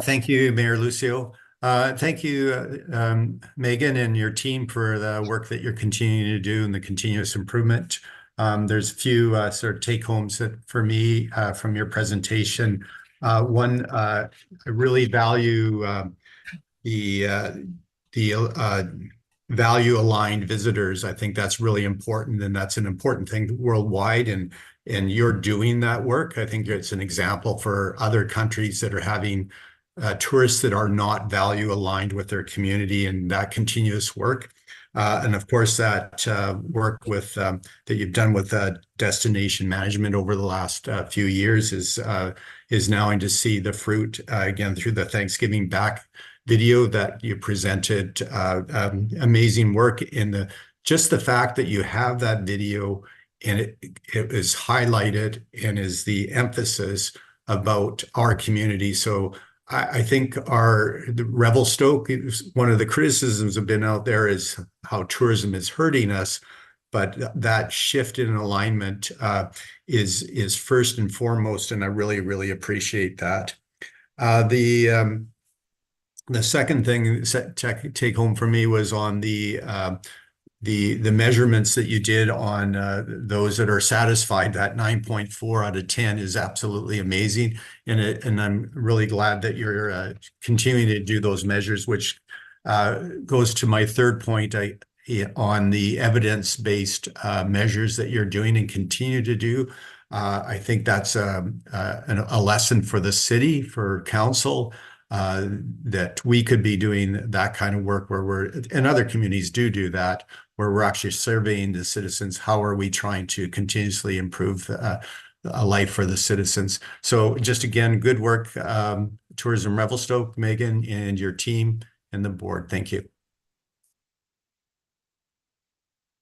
Thank you, Mayor Lucio. Thank you, Megan and your team for the work that you're continuing to do and the continuous improvement. There's a few sort of take-homes that for me from your presentation. One, I really value the value-aligned visitors. I think that's really important, and that's an important thing worldwide. And you're doing that work. I think it's an example for other countries that are having tourists that are not value aligned with their community, and that continuous work. And of course, that work with that you've done with destination management over the last few years is now going to see the fruit again through the Thanksgiving Back video that you presented. Amazing work in just the fact that you have that video and it is highlighted and is the emphasis about our community. So I think the Revelstoke, one of the criticisms have been out there is how tourism is hurting us, but that shift in alignment is first and foremost, and I really, really appreciate that. The second thing take home for me was on the measurements that you did on those that are satisfied. That 9.4 out of 10 is absolutely amazing. And I'm really glad that you're continuing to do those measures, which goes to my third point on the evidence-based measures that you're doing and continue to do. I think that's a lesson for the city, for council, that we could be doing that kind of work where and other communities do that, where we're actually surveying the citizens. How are we trying to continuously improve a life for the citizens? So just again, good work, Tourism Revelstoke, Megan, and your team and the board. Thank you.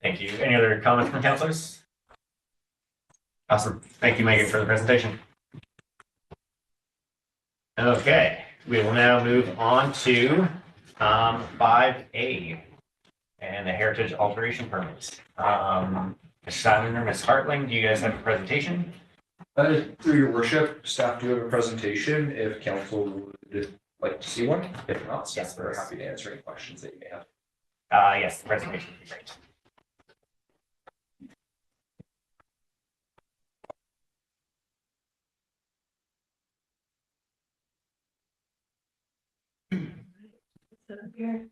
Thank you. Any other comments from councilors? Awesome. Thank you, Megan, for the presentation. Okay, we will now move on to 5A and the heritage alteration permits. Ms. Simon or Ms. Hartling, do you guys have a presentation? Through your worship, staff do have a presentation if council would like to see one. If not, staff are happy to answer any questions that you may have. Yes, the presentation would be great. Set up here.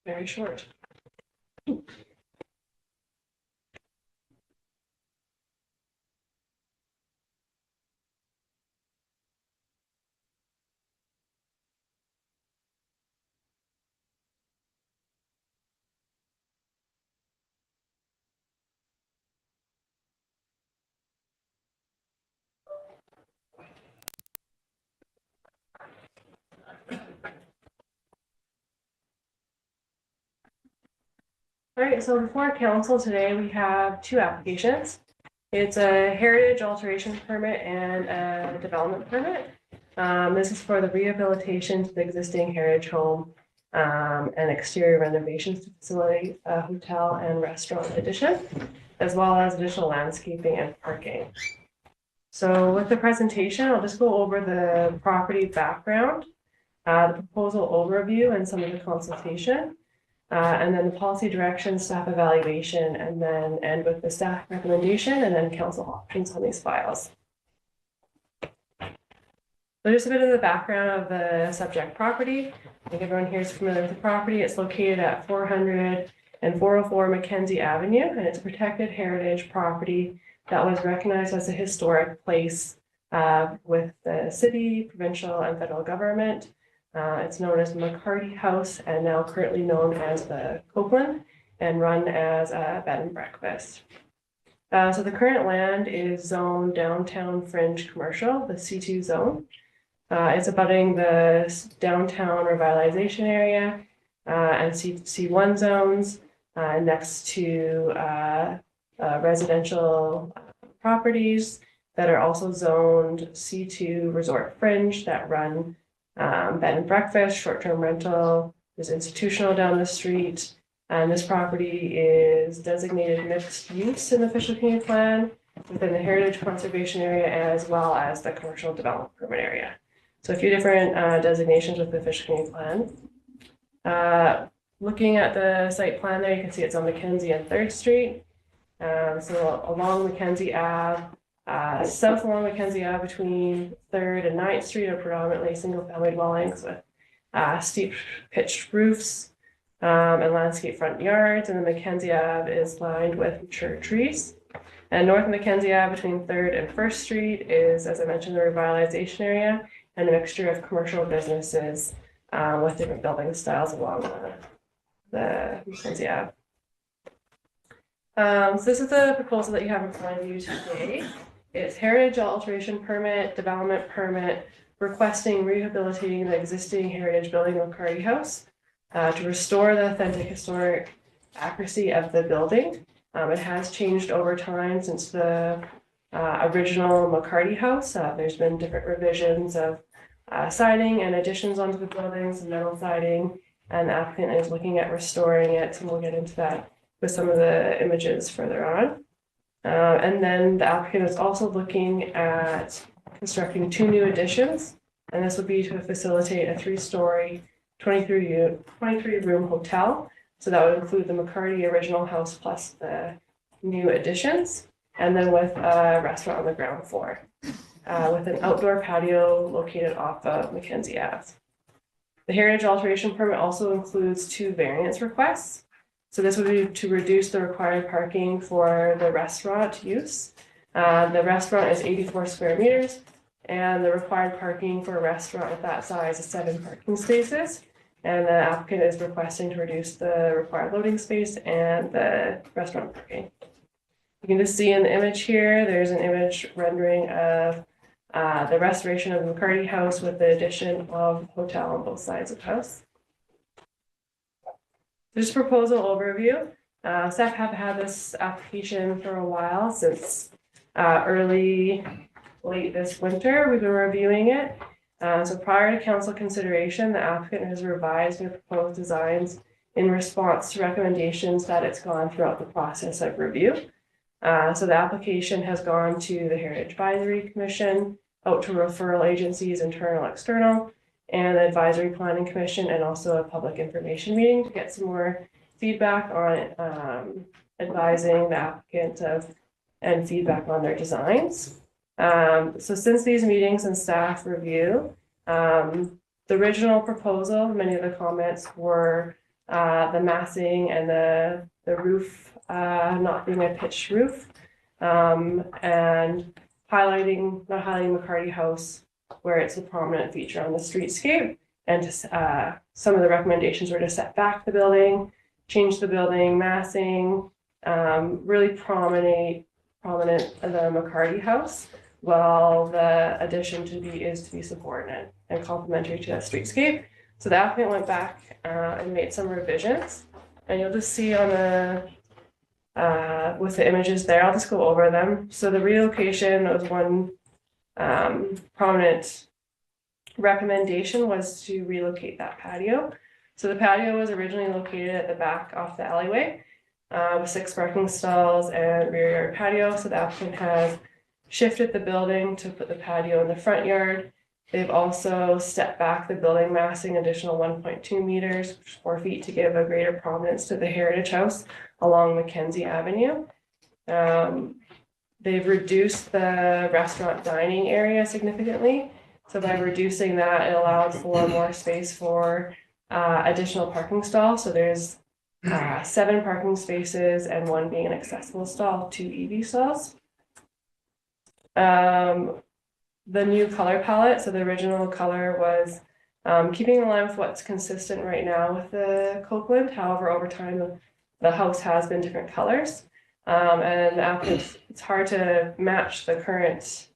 Very short. All right, so before council today, we have two applications. It's a heritage alteration permit and a development permit. This is for the rehabilitation to the existing heritage home and exterior renovations to facilitate a hotel and restaurant addition, as well as additional landscaping and parking. So with the presentation, I'll just go over the property background, the proposal overview and some of the consultation. And then the policy direction, staff evaluation, and then end with the staff recommendation and then council options on these files. So just a bit of the background of the subject property. I think everyone here is familiar with the property. It's located at 400 and 404 Mackenzie Avenue, and it's a protected heritage property that was recognized as a historic place with the city, provincial, and federal government. It's known as McCarty House and now currently known as the Copeland and run as a bed and breakfast. So the current land is zoned downtown fringe commercial, the C2 zone. It's abutting the downtown revitalization area and C1 zones next to residential properties that are also zoned C2 resort fringe that run bed and breakfast, short-term rental, there's institutional down the street, and this property is designated mixed use in the official community plan within the heritage conservation area as well as the commercial development permit area. So a few different designations with the official community plan. Looking at the site plan there, you can see it's on Mackenzie and 3rd Street. So along Mackenzie Ave, south along Mackenzie Ave between 3rd and 9th Street are predominantly single-family dwellings with steep pitched roofs and landscape front yards. And the Mackenzie Ave is lined with mature trees. And north of Mackenzie Ave between 3rd and 1st Street is, as I mentioned, the revitalization area and a mixture of commercial businesses with different building styles along the Mackenzie Ave. So this is the proposal that you have in front of you today. It's heritage alteration permit, development permit, requesting rehabilitating the existing heritage building McCarty House to restore the authentic historic accuracy of the building. It has changed over time since the original McCarty House. There's been different revisions of siding and additions onto the buildings, metal siding, and the applicant is looking at restoring it, and we'll get into that with some of the images further on. And then the applicant is also looking at constructing 2 new additions, and this would be to facilitate a 3-story, 23-room hotel. So that would include the McCarty original house plus the new additions, and then with a restaurant on the ground floor, with an outdoor patio located off of Mackenzie Ave. The heritage alteration permit also includes 2 variance requests. So this would be to reduce the required parking for the restaurant use. The restaurant is 84 square meters, and the required parking for a restaurant of that size is 7 parking spaces. And the applicant is requesting to reduce the required loading space and the restaurant parking. You can just see in the image here, there's an image rendering of the restoration of the McCarty House with the addition of hotel on both sides of the house. This proposal overview. Staff have had this application for a while, since late this winter. We've been reviewing it. So prior to council consideration, the applicant has revised their proposed designs in response to recommendations that it's gone throughout the process of review. So the application has gone to the Heritage Advisory Commission, out to referral agencies, internal, external, and the Advisory Planning Commission, and also a public information meeting to get some more feedback on advising the applicant and feedback on their designs. So since these meetings and staff review, the original proposal, many of the comments were the massing and the roof not being a pitched roof, and not highlighting McCarty House where it's a prominent feature on the streetscape. And some of the recommendations were to set back the building, change the building massing, really prominent the McCarty House, while the addition is to be subordinate and complementary to that streetscape. So the applicant went back and made some revisions, and you'll just see on the with the images there, I'll just go over them. So the relocation was one prominent recommendation, was to relocate that patio. So the patio was originally located at the back off the alleyway with 6 parking stalls and rear yard patio. So the applicant has shifted the building to put the patio in the front yard. They've also stepped back the building massing additional 1.2 meters, 4 feet, to give a greater prominence to the Heritage House along Mackenzie Avenue. They've reduced the restaurant dining area significantly. So by reducing that, it allowed for more space for additional parking stalls. So there's 7 parking spaces and 1 being an accessible stall, 2 EV stalls. The new color palette, so the original color was keeping in line with what's consistent right now with the Copeland. However, over time, the house has been different colors. And after it's hard to match the current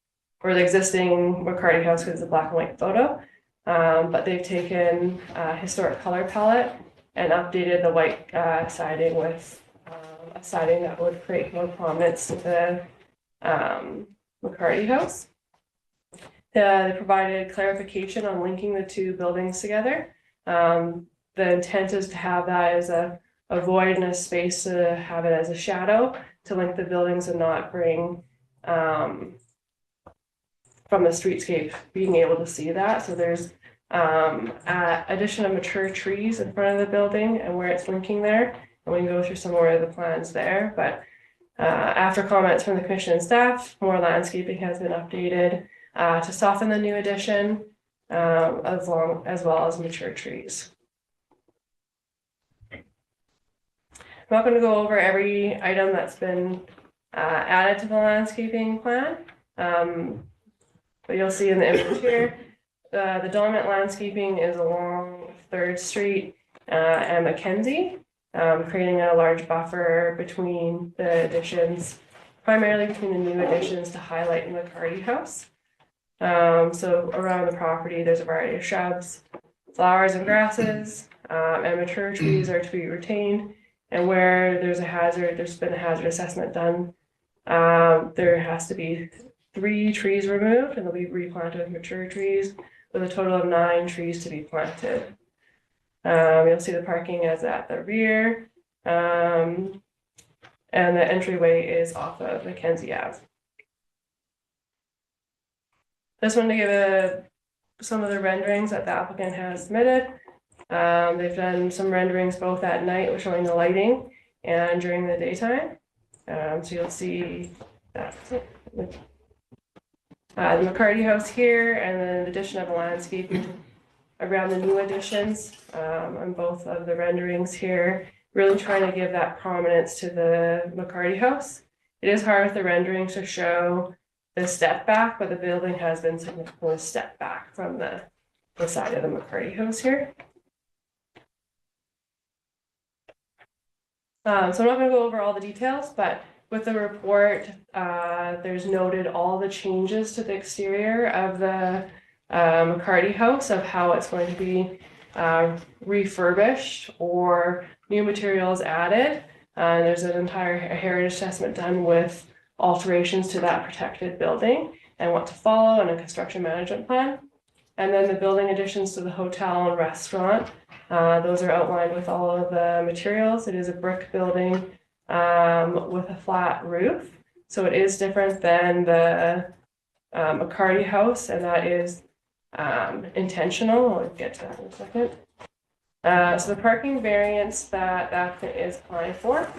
or the existing McCarty House because it's a black and white photo. But they've taken a historic color palette and updated the white siding with a siding that would create more prominence to the McCarty House. They provided clarification on linking the 2 buildings together. The intent is to have that as a void and a space to have it as a shadow to link the buildings and not bring from the streetscape being able to see that. So there's addition of mature trees in front of the building and where it's linking there. And we can go through some more of the plans there. But after comments from the commission and staff, more landscaping has been updated to soften the new addition, as well as mature trees. I'm not going to go over every item that's been added to the landscaping plan, but you'll see in the image here, the dominant landscaping is along 3rd Street and Mackenzie, creating a large buffer between the additions, primarily between the new additions to highlight the McCarty House. So around the property, there's a variety of shrubs, flowers and grasses, and mature trees are to be retained. And where there's been a hazard assessment done, there has to be 3 trees removed and they'll be replanted with mature trees, with a total of 9 trees to be planted. You'll see the parking is at the rear, and the entryway is off of Mackenzie Ave. Just wanted to give some of the renderings that the applicant has submitted. They've done some renderings both at night, showing the lighting, and during the daytime. So you'll see that the McCarty House here, and then the addition of a landscaping around the new additions on both of the renderings here, really trying to give that prominence to the McCarty House. It is hard with the renderings to show the step back, but the building has been significantly stepped back from the side of the McCarty House here. So I'm not going to go over all the details, but with the report, there's noted all the changes to the exterior of the McCarty House, of how it's going to be refurbished or new materials added. And there's an entire heritage assessment done with alterations to that protected building and what to follow and a construction management plan. And then the building additions to the hotel and restaurant, those are outlined with all of the materials. It is a brick building with a flat roof. So it is different than the McCarty House, and that is intentional. I'll get to that in a second. So the parking variance that the applicant is applying for,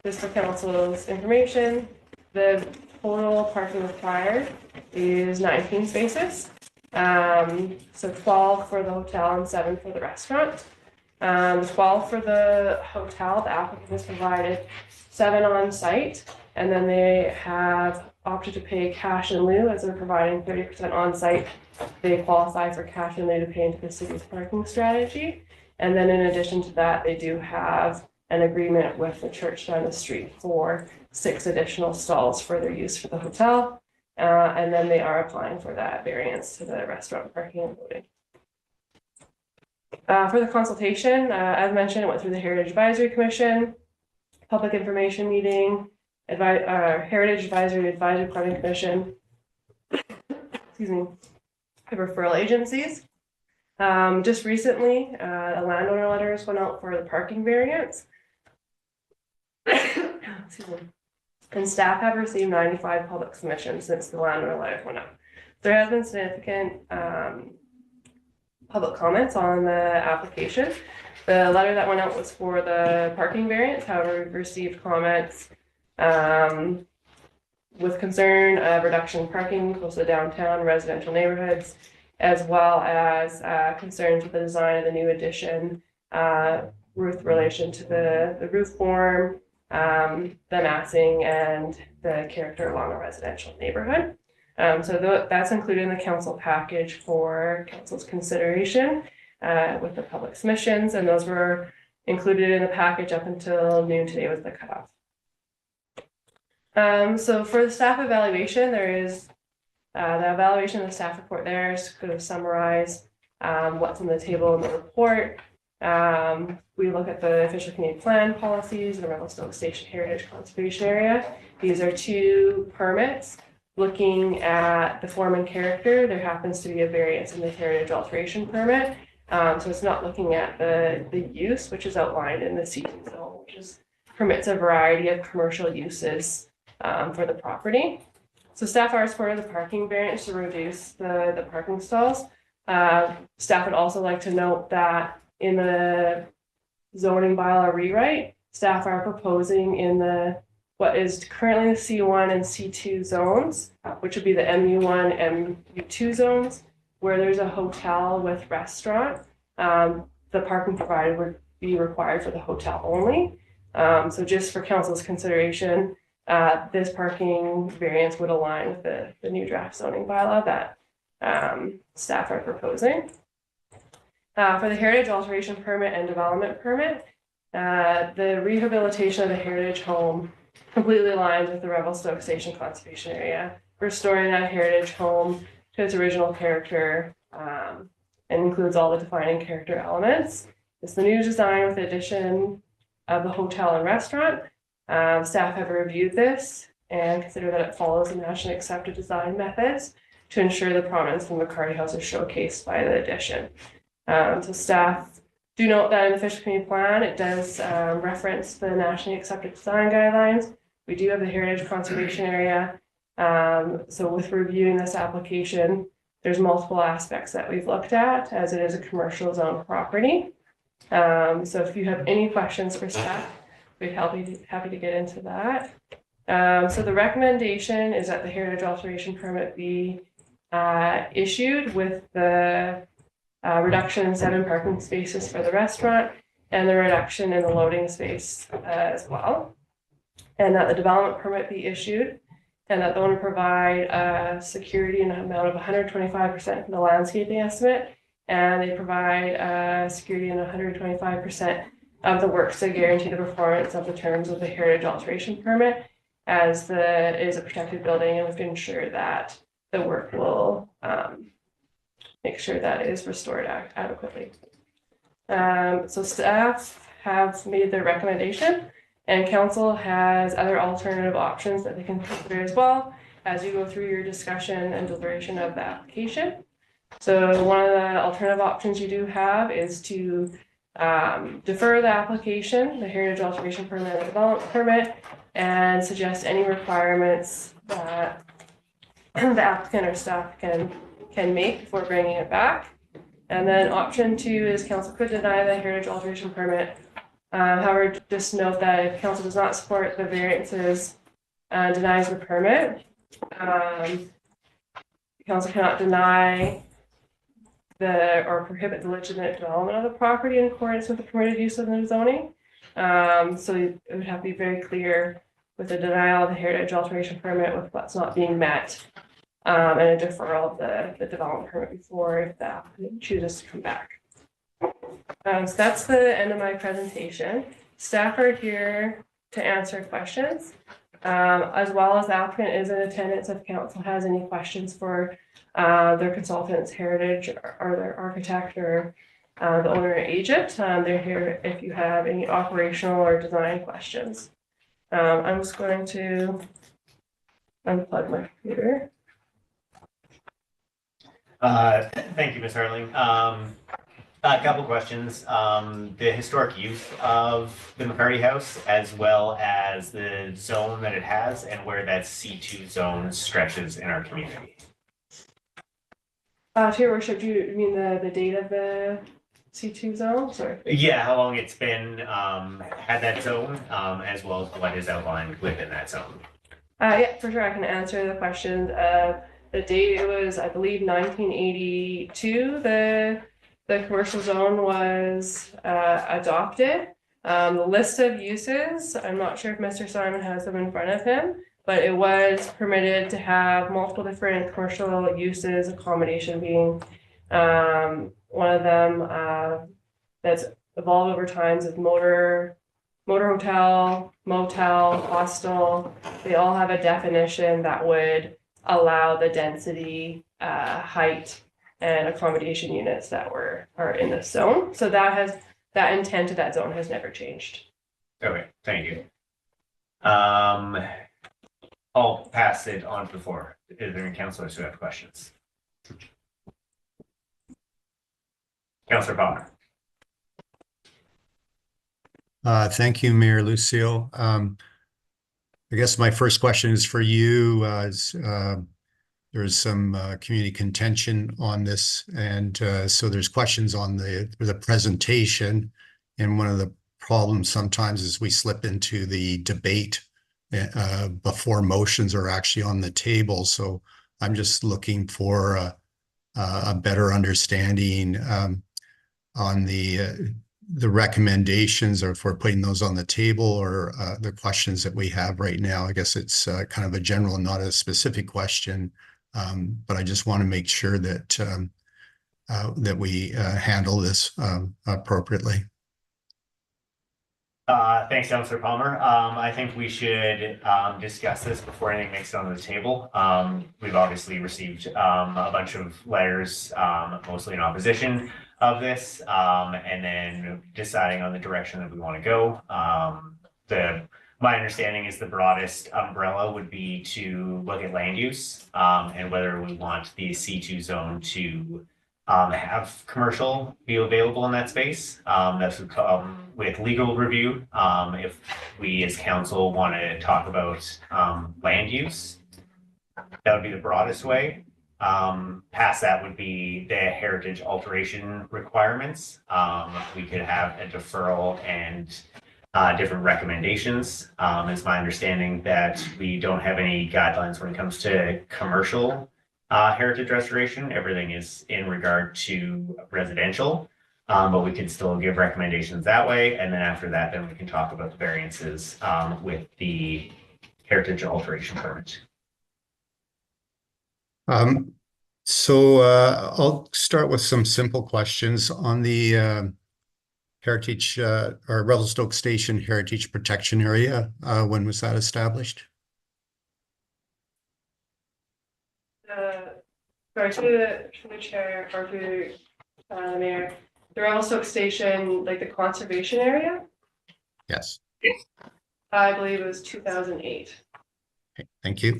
just for council's information, the total parking required is 19 spaces. So 12 for the hotel and 7 for the restaurant. 12 for the hotel, the applicant has provided 7 on site, and then they have opted to pay cash in lieu as they're providing 30% on site. They qualify for cash in lieu to pay into the city's parking strategy. And then in addition to that, they do have an agreement with the church down the street for 6 additional stalls for their use for the hotel. And then they are applying for that variance to the restaurant parking and loading. For the consultation, as mentioned, it went through the Heritage Advisory Commission, Public Information Meeting, Heritage Advisory Planning Commission, excuse me, referral agencies. Just recently, the landowner letters went out for the parking variance. Excuse me. And staff have received 95 public submissions since the landowner letters went out. There has been significant public comments on the application. The letter that went out was for the parking variance. However, we've received comments with concern of reduction in parking close to downtown residential neighborhoods, as well as concerns with the design of the new addition, with relation to the roof form, the massing, and the character along a residential neighborhood. So that's included in the council package for council's consideration with the public submissions, and those were included in the package up until noon today was the cutoff. So for the staff evaluation, there is the evaluation of the staff report there is to summarize what's on the table in the report. We look at the official community plan policies and the Revelstoke Station Heritage Conservation Area. These are 2 permits. Looking at the form and character, there happens to be a variance in the heritage alteration permit. So it's not looking at the use, which is outlined in the C2 zone, which permits a variety of commercial uses for the property. So staff are supporting the parking variance to reduce the parking stalls. Staff would also like to note that in the zoning bylaw rewrite, staff are proposing in what is currently the C1 and C2 zones, which would be the MU1, MU2 zones, where there's a hotel with restaurant. The parking provided would be required for the hotel only. So just for council's consideration, this parking variance would align with the new draft zoning bylaw that staff are proposing. For the heritage alteration permit and development permit, the rehabilitation of the heritage home completely aligns with the Revelstoke Station Conservation Area, restoring that heritage home to its original character and includes all the defining character elements. It's the new design with the addition of the hotel and restaurant. Staff have reviewed this and consider that it follows the nationally accepted design methods to ensure the prominence of the McCarty House is showcased by the addition. So staff do note that in the official community plan, it does reference the nationally accepted design guidelines. We do have the heritage conservation area. So with reviewing this application, there's multiple aspects that we've looked at as it is a commercial zone property. So if you have any questions for staff, we'd be happy to get into that. So the recommendation is that the heritage alteration permit be issued with the reduction in 7 parking spaces for the restaurant and the reduction in the loading space as well. And that the development permit be issued and that the owner provide security in an amount of 125% for the landscaping estimate, and they provide security in 125% of the works to guarantee the performance of the terms of the heritage alteration permit, as it is a protected building, and we can ensure that the work will make sure that it is restored adequately. So staff have made their recommendation, And council has other alternative options that they can consider as well as you go through your discussion and deliberation of the application. So one of the alternative options you do have is to defer the application, the heritage alteration permit, the development permit, and suggest any requirements that the applicant or staff can make before bringing it back. And then option 2 is council could deny the heritage alteration permit. However, just note that if council does not support the variances and denies the permit, council cannot deny or prohibit the legitimate development of the property in accordance with the permitted use of the zoning. So it would have to be very clear with the denial of the heritage alteration permit with what's not being met, and a deferral of the development permit before if the applicant chooses to come back. So that's the end of my presentation. Staff are here to answer questions, as well as the applicant is in attendance if council has any questions for their consultants, heritage, or their architect, or the owner or agent. They're here if you have any operational or design questions. I'm just going to unplug my computer. Thank you, Ms. Harling. A couple questions. The historic use of the McCarty House, as well as the zone that it has and where that C2 zone stretches in our community. To your worship, do you mean the date of the C2 zone? Sorry. Yeah, how long it's been had that zone, as well as what is outlined within that zone. Yeah, for sure. I can answer the questions. The date, it was, I believe, 1982. The commercial zone was adopted. The list of uses, I'm not sure if Mr. Simon has them in front of him, but it was permitted to have multiple different commercial uses, accommodation being one of them that's evolved over times is motor hotel, motel, hostel. They all have a definition that would allow the density, height, and accommodation units that are in this zone. So that intent of that zone has never changed. Okay, thank you. I'll pass it on to the floor. Is there any councilors who have questions? Councilor Palmer. Thank you, Mayor Lucille. I guess my first question is for you. There's some community contention on this, and so there's questions on the presentation. And one of the problems sometimes is we slip into the debate before motions are actually on the table. So I'm just looking for a better understanding on the recommendations, or if we're putting those on the table, or the questions that we have right now. I guess it's kind of a general, not a specific question, but I just want to make sure that that we handle this appropriately. Thanks, Councilor Palmer. I think we should discuss this before anything makes it onto the table. We've obviously received a bunch of letters, mostly in opposition of this, and then deciding on the direction that we want to go. My understanding is the broadest umbrella would be to look at land use and whether we want the C2 zone to have commercial be available in that space. That's with legal review. If we as council want to talk about land use, that would be the broadest way. Past that would be the heritage alteration requirements. We could have a deferral and different recommendations. It's my understanding that we don't have any guidelines when it comes to commercial heritage restoration. Everything is in regard to residential, but we can still give recommendations that way. And then after that, then we can talk about the variances with the heritage alteration permit. So I'll start with some simple questions on the heritage or Revelstoke Station Heritage Protection Area. When was that established? Sorry, to the chair or to the mayor, the Revelstoke Station, like the conservation area? Yes. I believe it was 2008. Okay, thank you.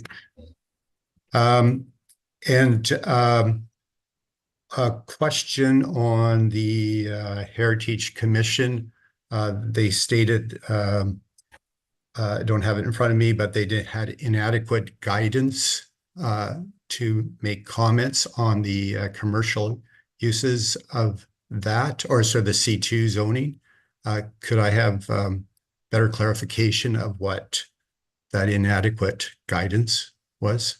And a question on the Heritage Commission. They stated, I don't have it in front of me, but they had inadequate guidance to make comments on the commercial uses of that, or so the C2 zoning. Could I have better clarification of what that inadequate guidance was?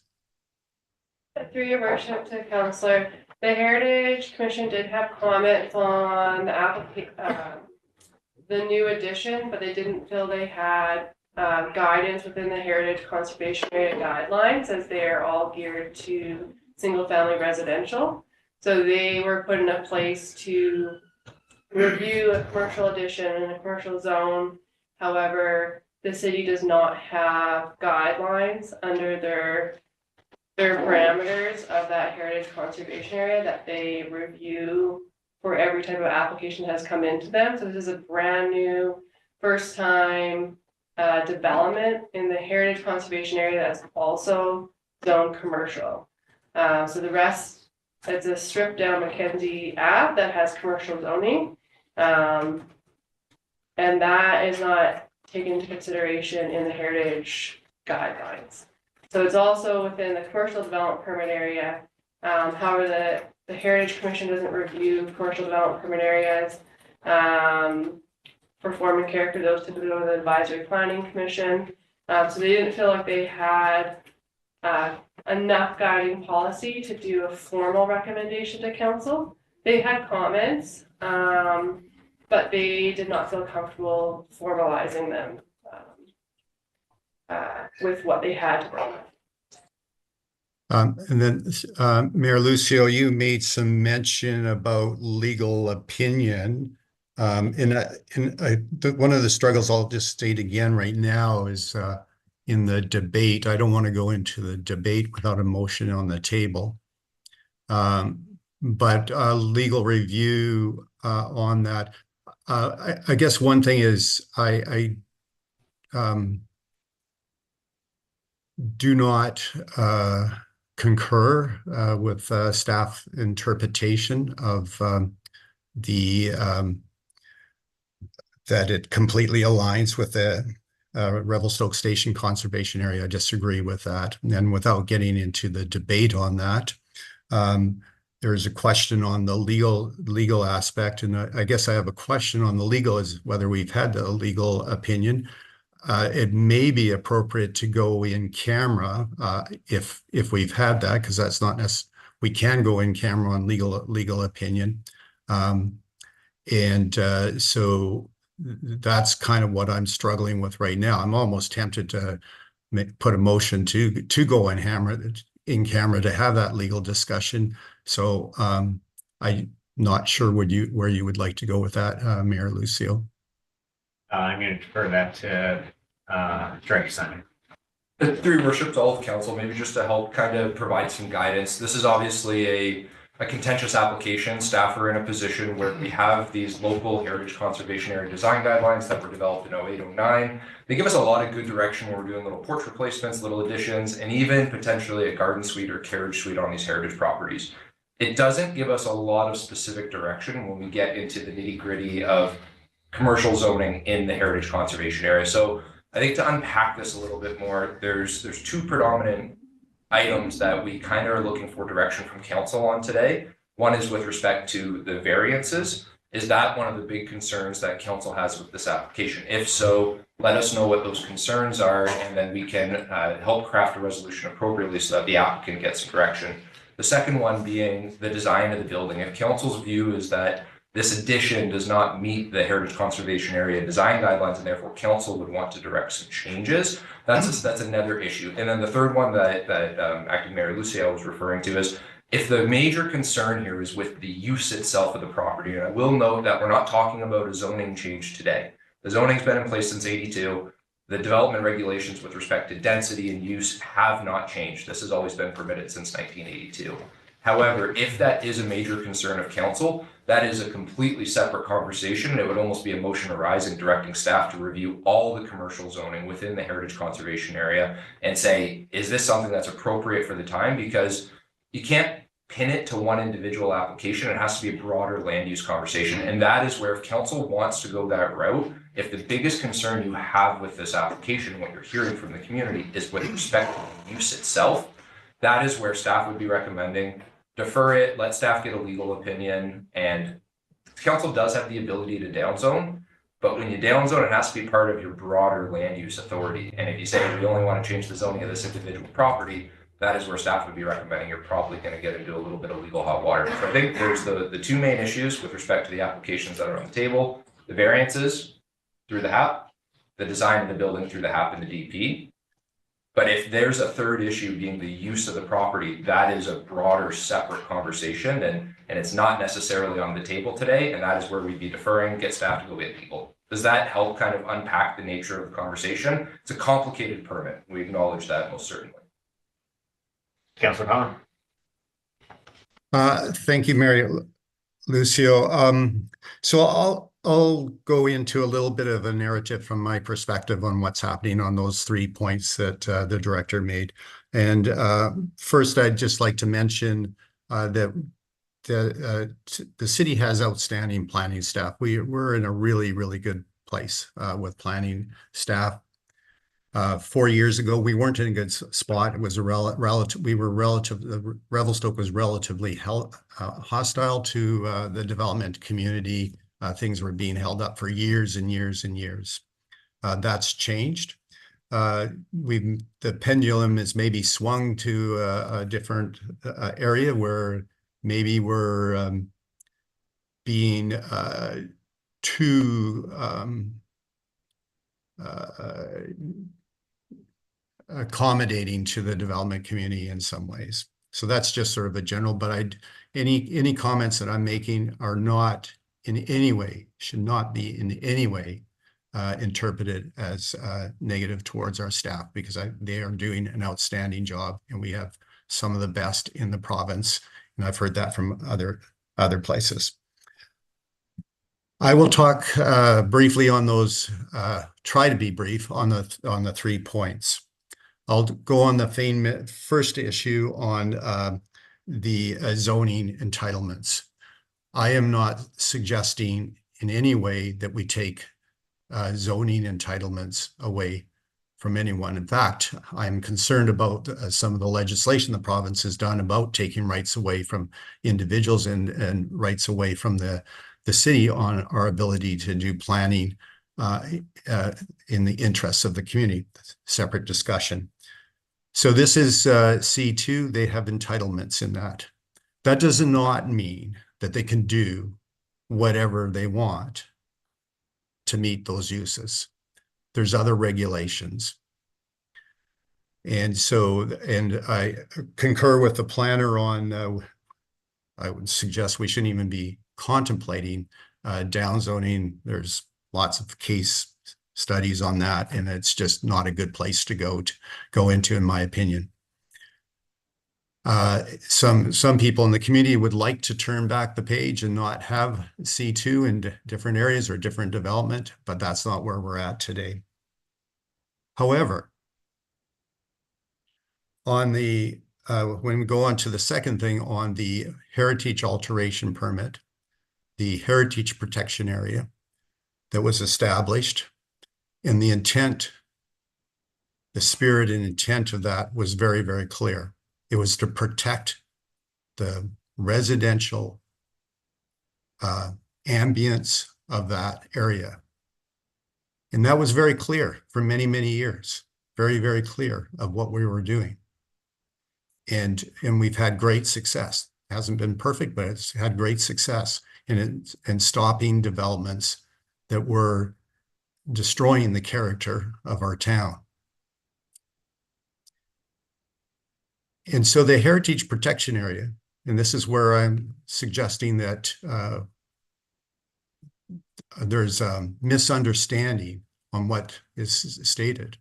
Through your worship to Councillor, the Heritage Commission did have comments on the new addition, but they didn't feel they had guidance within the Heritage Conservation Area guidelines, as they are all geared to single-family residential. So they were put in a place to review a commercial addition in a commercial zone. However, the city does not have guidelines under their parameters of that Heritage Conservation Area that they review for every type of application that has come into them. So this is a brand new, first time development in the Heritage Conservation Area that's also zoned commercial. So the rest, it's a stripped down Mackenzie Ave that has commercial zoning. And that is not taken into consideration in the Heritage guidelines. So it's also within the commercial development permit area. However, the Heritage Commission doesn't review commercial development permit areas for form and character. Those typically go to the Advisory Planning Commission. So they didn't feel like they had enough guiding policy to do a formal recommendation to council. They had comments, but they did not feel comfortable formalizing them with what they had to bring. And then, Mayor Lucio, you made some mention about legal opinion. One of the struggles I'll just state again right now is in the debate. I don't want to go into the debate without a motion on the table. But legal review on that. I guess one thing is I do not concur with staff interpretation of that it completely aligns with the Revelstoke Station Conservation Area. I disagree with that. And without getting into the debate on that, there's a question on the legal aspect, and I guess I have a question on the legal, is whether we've had the legal opinion. It may be appropriate to go in camera if we've had that, because that's not necessary. We can go in camera on legal opinion, so that's kind of what I'm struggling with right now. I'm almost tempted to put a motion to go in camera to have that legal discussion. So I'm not sure where you would like to go with that, Mayor Lucio. I'm going to defer that to Director Simon. Through your worship to all of council, maybe just to help kind of provide some guidance. This is obviously a contentious application. Staff are in a position where we have these local heritage conservation area design guidelines that were developed in 08-09. They give us a lot of good direction when we're doing little porch replacements, little additions, and even potentially a garden suite or carriage suite on these heritage properties. It doesn't give us a lot of specific direction when we get into the nitty-gritty of commercial zoning in the heritage conservation area. So I think to unpack this a little bit more, there's two predominant items that we kind of are looking for direction from council on today. One is with respect to the variances. Is that one of the big concerns that council has with this application? If so, let us know what those concerns are, and then we can help craft a resolution appropriately so that the applicant gets direction. The second one being the design of the building. If council's view is that this addition does not meet the Heritage Conservation Area design guidelines, and therefore council would want to direct some changes, that's another issue. And then the third one that Acting Mayor Lucio was referring to is, if the major concern here is with the use itself of the property, and I will note that we're not talking about a zoning change today. The zoning's been in place since '82. The development regulations with respect to density and use have not changed. This has always been permitted since 1982. However, if that is a major concern of council, that is a completely separate conversation, and it would almost be a motion arising directing staff to review all the commercial zoning within the heritage conservation area and say, is this something that's appropriate for the time? Because you can't pin it to one individual application. It has to be a broader land use conversation. And that is where, if council wants to go that route, if the biggest concern you have with this application, what you're hearing from the community, is with respect to the use itself, that is where staff would be recommending defer it, let staff get a legal opinion, and council does have the ability to downzone, but when you downzone, it has to be part of your broader land use authority. And if you say we only want to change the zoning of this individual property, that is where staff would be recommending you're probably going to get into a little bit of legal hot water. So I think there's the two main issues with respect to the applications that are on the table: the variances through the HAP, the design of the building through the HAP and the DP. But if there's a third issue being the use of the property, that is a broader, separate conversation, and it's not necessarily on the table today, and that is where we'd be deferring, get staff to go get legal. Does that help kind of unpack the nature of the conversation? It's a complicated permit. We acknowledge that most certainly. Councillor Khan. Thank you, Mary Lucio. So I'll go into a little bit of a narrative from my perspective on what's happening on those 3 points that the director made. And first, I'd just like to mention that the city has outstanding planning staff. We're in a really, really good place with planning staff. 4 years ago, we weren't in a good spot. It was a Revelstoke was relatively hostile to the development community. Things were being held up for years and years and years. That's changed. The pendulum is maybe swung to a different area where maybe we're being too accommodating to the development community in some ways. So that's just sort of a general, but any comments that I'm making are not in any way, should not be in any way interpreted as negative towards our staff, because they are doing an outstanding job, and we have some of the best in the province, and I've heard that from other places. I will talk briefly on those, try to be brief on the 3 points. I'll go on the first issue on the zoning entitlements. I am not suggesting in any way that we take zoning entitlements away from anyone. In fact, I'm concerned about some of the legislation the province has done about taking rights away from individuals and rights away from the city on our ability to do planning in the interests of the community. Separate discussion. So this is C2. They have entitlements in that. That does not mean that they can do whatever they want to meet those uses. There's other regulations. And so, and I concur with the planner on, I would suggest we shouldn't even be contemplating downzoning. There's lots of case studies on that, and it's just not a good place to go into, in my opinion. Some people in the community would like to turn back the page and not have C2 in different areas or different development, but that's not where we're at today. However, on the when we go on to the second thing, on the heritage alteration permit, the heritage protection area that was established, and the intent, the spirit and intent of that was very, very clear. It was to protect the residential ambience of that area. And that was very clear for many, many years, very, very clear of what we were doing. And we've had great success. It hasn't been perfect, but it's had great success in stopping developments that were destroying the character of our town. And so the heritage protection area, and this is where I'm suggesting that there's a misunderstanding on what is stated.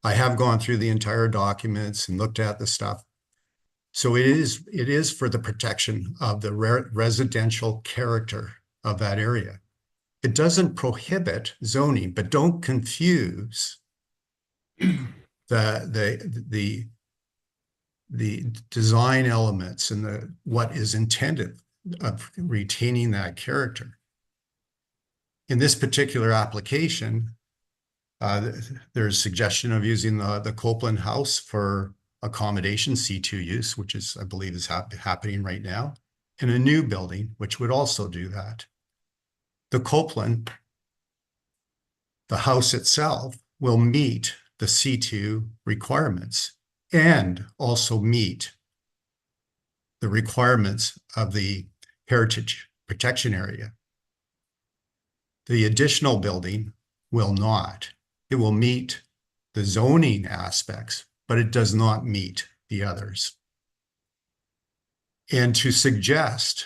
I have gone through the entire documents and looked at the stuff. So it is for the protection of the residential character of that area. It doesn't prohibit zoning, but don't confuse the design elements and what is intended of retaining that character. In this particular application, there's suggestion of using the Copeland House for accommodation C2 use, which is, I believe, is happening right now, and a new building, which would also do that. The Copeland, the house itself, will meet the C2 requirements and also meet the requirements of the heritage protection area. The additional building will not. It will meet the zoning aspects, but it does not meet the others. And to suggest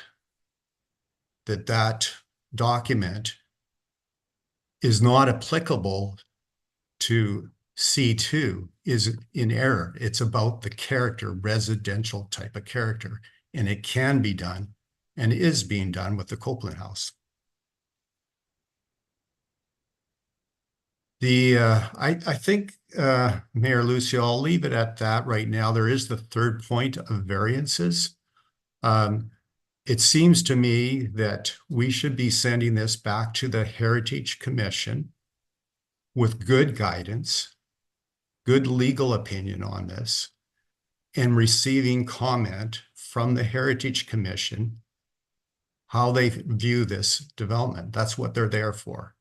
that that document is not applicable to C2 is in error. It's about the character, residential type of character, and it can be done and is being done with the Copeland House. I think, Mayor Lucio, I'll leave it at that right now. There is the third point of variances. It seems to me that we should be sending this back to the Heritage Commission with good guidance, good legal opinion on this, and receiving comment from the Heritage Commission, how they view this development. That's what they're there for.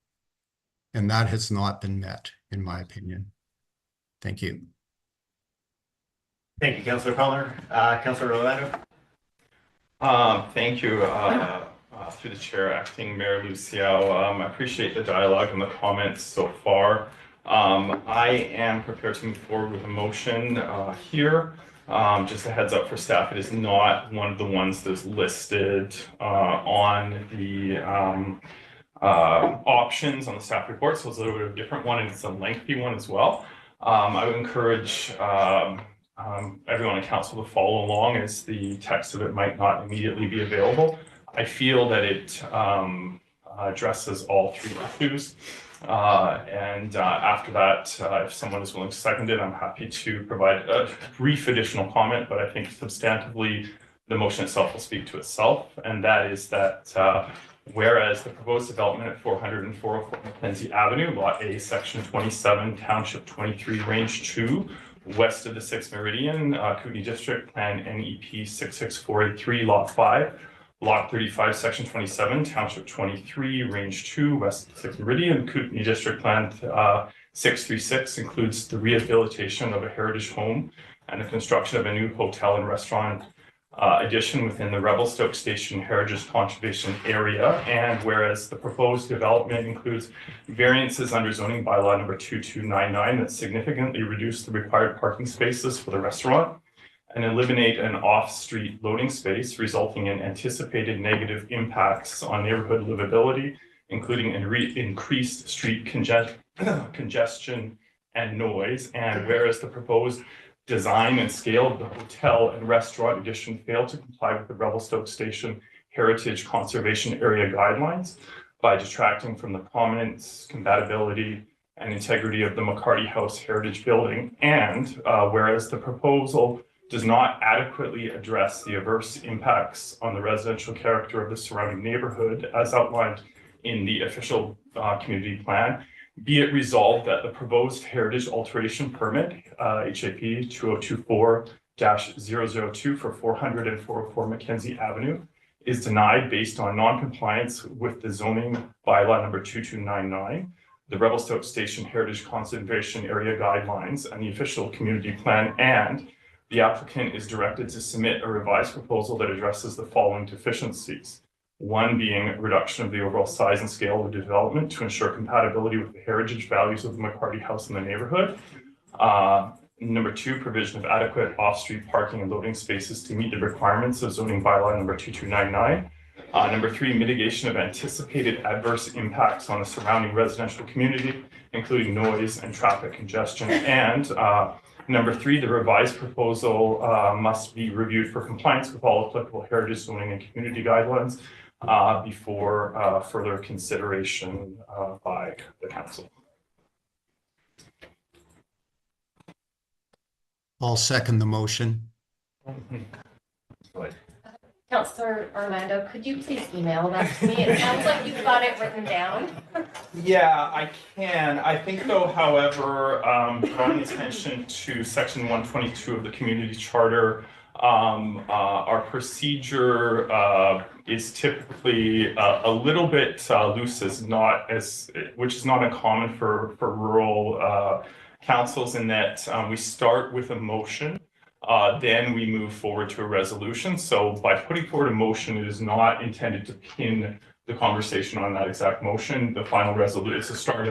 And that has not been met, in my opinion. Thank you. Thank you, Councillor Palmer. Councillor Rolando. Thank you, through the chair, Acting Mayor Lucio. I appreciate the dialogue and the comments so far. I am prepared to move forward with a motion here. Just a heads up for staff, it is not one of the ones that's listed on the options on the staff report, so it's a little bit of a different one, and it's a lengthy one as well. I would encourage everyone on council to follow along, as the text of it might not immediately be available. I feel that it addresses all three issues. After that, if someone is willing to second it, I'm happy to provide a brief additional comment, but I think substantively the motion itself will speak to itself, and that is that whereas the proposed development at 400 and 404 Mackenzie Avenue, Lot A, Section 27, Township 23, Range 2, west of the 6th Meridian, Kootenay District, Plan NEP 66483, Lot 5, Lot 35, Section 27, Township 23, Range 2, west of the 6th Meridian, Kootenay District Plan 636 includes the rehabilitation of a heritage home and the construction of a new hotel and restaurant addition within the Revelstoke Station Heritage Conservation Area. And whereas the proposed development includes variances under zoning bylaw number 2299 that significantly reduce the required parking spaces for the restaurant and eliminate an off-street loading space, resulting in anticipated negative impacts on neighborhood livability, including increased street congestion and noise. And whereas the proposed design and scale of the hotel and restaurant addition failed to comply with the Revelstoke Station Heritage Conservation Area guidelines by detracting from the prominence, compatibility, and integrity of the McCarty House Heritage Building. And whereas the proposal does not adequately address the adverse impacts on the residential character of the surrounding neighborhood as outlined in the official community plan, be it resolved that the proposed heritage alteration permit, HAP 2024-002 for 400 and 404 Mackenzie Avenue, is denied based on non-compliance with the zoning bylaw number 2299, the Revelstoke Station Heritage Conservation Area guidelines, and the official community plan, and the applicant is directed to submit a revised proposal that addresses the following deficiencies. One being a reduction of the overall size and scale of the development to ensure compatibility with the heritage values of the McCarty House in the neighborhood. Number two, provision of adequate off-street parking and loading spaces to meet the requirements of zoning bylaw number 2299. Number three, mitigation of anticipated adverse impacts on the surrounding residential community, including noise and traffic congestion. And Number 3, the revised proposal must be reviewed for compliance with all applicable heritage zoning and community guidelines before further consideration by the council. I'll second the motion. Councillor Orlando, could you please email that to me? It sounds like you've got it written down. Yeah, I can. I think though, however, drawing attention to section 122 of the community charter, our procedure is typically a little bit loose, which is not uncommon for rural councils, in that we start with a motion. Then we move forward to a resolution. So by putting forward a motion, it is not intended to pin the conversation on that exact motion. The final resolution is a start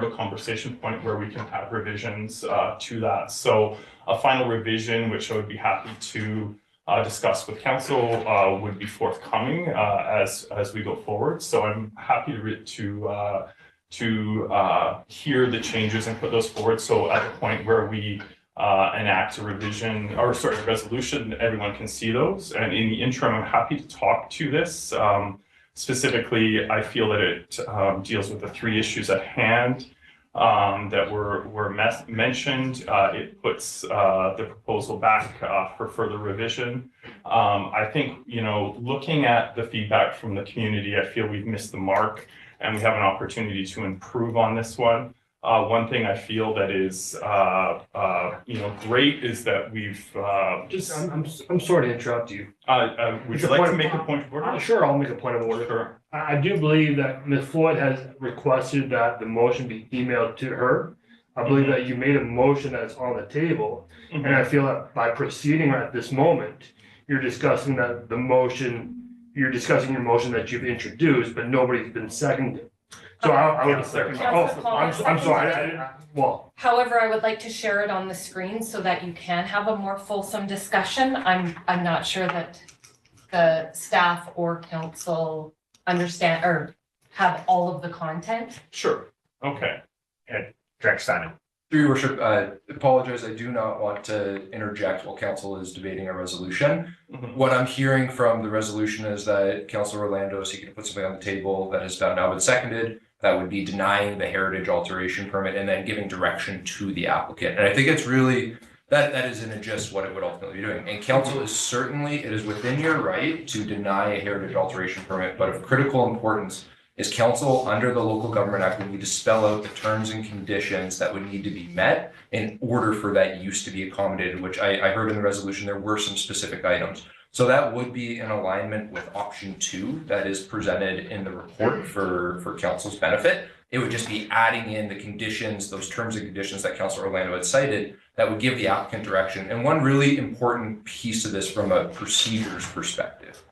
of a conversation point where we can have revisions to that. So a final revision, which I would be happy to discuss with council, would be forthcoming as we go forward. So I'm happy to hear the changes and put those forward. So at the point where we enact a resolution, everyone can see those. And in the interim, I'm happy to talk to this. Specifically, I feel that it deals with the 3 issues at hand that were mentioned. It puts the proposal back for further revision. I think, looking at the feedback from the community, I feel we've missed the mark and we have an opportunity to improve on this one. One thing I feel that is, great is that we've. I'm sorry to interrupt you. Would you like to make a point of order? Sure, I'll make a point of order. Sure. I do believe that Ms. Floyd has requested that the motion be emailed to her. I believe that you made a motion that's on the table, and I feel that by proceeding at this moment, you're discussing your motion that you've introduced, but nobody's been seconded. So I would second. I'm sorry. However, I would like to share it on the screen so that you can have a more fulsome discussion. I'm not sure that the staff or council understand or have all of the content. Sure. Okay. Director Simon. Through your worship, apologize, I do not want to interject while council is debating a resolution. What I'm hearing from the resolution is that Councilor Orlando is seeking to put something on the table that has now been seconded. That would be denying the heritage alteration permit and then giving direction to the applicant. And I think it's really, that is in a gist what it would ultimately be doing. And council is certainly, it is within your right to deny a heritage alteration permit, but of critical importance is council under the Local Government Act would need to spell out the terms and conditions that would need to be met in order for that use to be accommodated, which I heard in the resolution, there were some specific items. So that would be in alignment with option 2 that is presented in the report for council's benefit. It would just be adding in the conditions, those terms and conditions that Councilor Orlando had cited that would give the applicant direction. And one really important piece of this from a procedures perspective,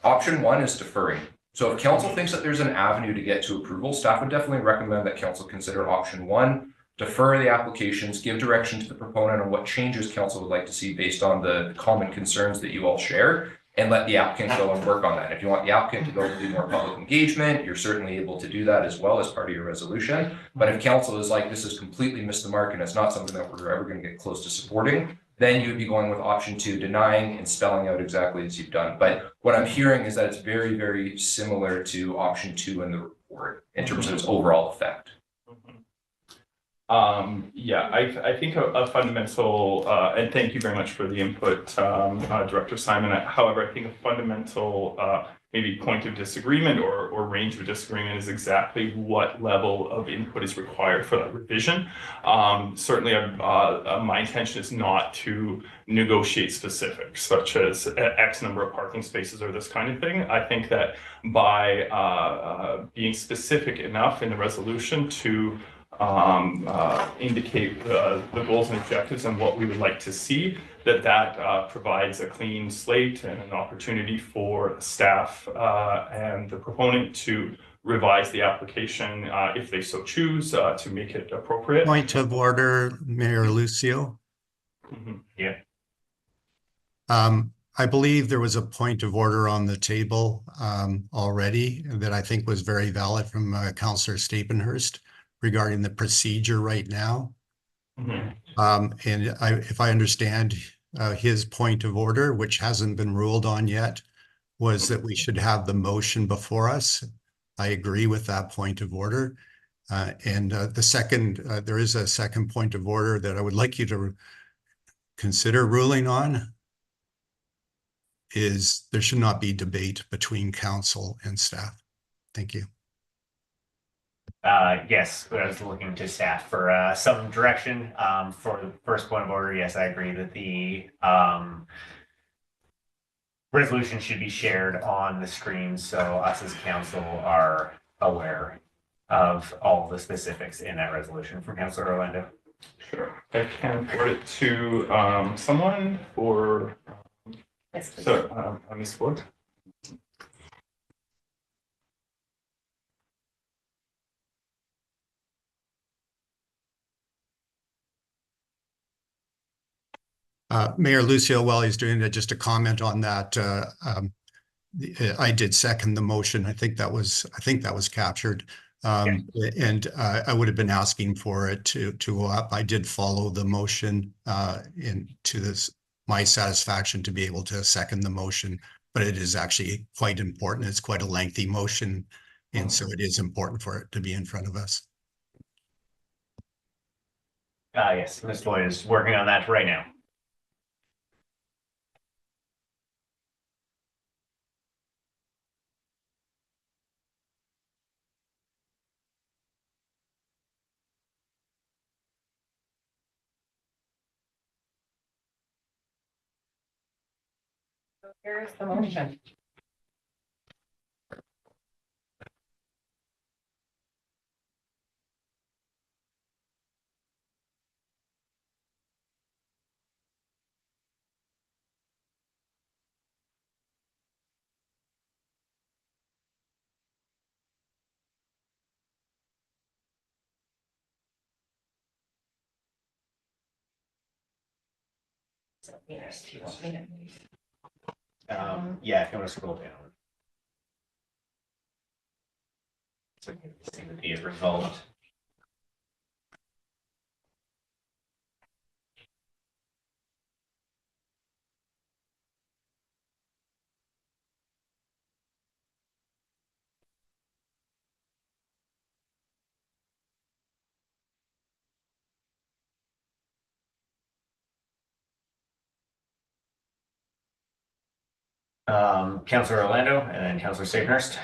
option 1 is deferring. So if council thinks that there's an avenue to get to approval, staff would definitely recommend that council consider option 1, defer the applications, give direction to the proponent on what changes council would like to see based on the common concerns that you all share, and let the applicant go and work on that. If you want the applicant to go and do more public engagement, you're certainly able to do that as well as part of your resolution. But if council is like, this has completely missed the mark and it's not something that we're ever going to get close to supporting, then you would be going with option 2, denying and spelling out exactly as you've done. But what I'm hearing is that it's very, very similar to option 2 in the report in terms of its overall effect. I think a fundamental, and thank you very much for the input, Director Simon. However, I think a fundamental maybe point of disagreement or range of disagreement is exactly what level of input is required for that revision. Certainly, my intention is not to negotiate specifics, such as X number of parking spaces or this kind of thing. I think that by being specific enough in the resolution to indicate the goals and objectives and what we would like to see, that provides a clean slate and an opportunity for staff and the proponent to revise the application if they so choose to make it appropriate. Point of order, Mayor Lucio. Yeah. I believe there was a point of order on the table already that I think was very valid from Councillor Stapenhurst regarding the procedure right now. Mhm. And if I understand his point of order, which hasn't been ruled on yet, was that we should have the motion before us. I agree with that point of order. And the second, there is a second point of order that I would like you to consider ruling on, is there should not be debate between council and staff. Thank you. Yes, I was looking to staff for some direction. For the first point of order, yes, I agree that the resolution should be shared on the screen so us as council are aware of all the specifics in that resolution from Councilor Orlando. Sure. I can forward it to someone or so Ms. Ford. Mayor Lucio, while he's doing that, just a comment on that. I did second the motion. I think that was captured. And I would have been asking for it to go up. I did follow the motion to this my satisfaction to be able to second the motion, but it is actually quite important. It's quite a lengthy motion, and so it is important for it to be in front of us. Yes, Ms. Lloyd is working on that right now. Here's the motion. Yes, do you want me to? Yeah, if you want to scroll down. So you can see the result. Councilor Orlando and then Councilor Sagenhurst.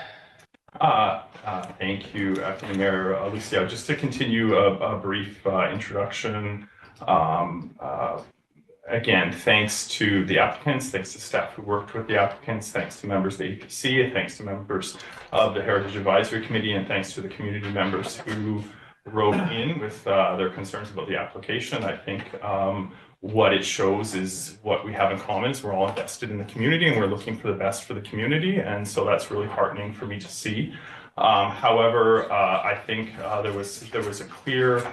Thank you, Acting Mayor Lucio. Just to continue a brief introduction. Again, thanks to the applicants, thanks to staff who worked with the applicants, thanks to members of the APC, and thanks to members of the Heritage Advisory Committee, and thanks to the community members who wrote in with their concerns about the application. I think what it shows is what we have in common is we're all invested in the community and we're looking for the best for the community. And so that's really heartening for me to see. However, I think there was a clear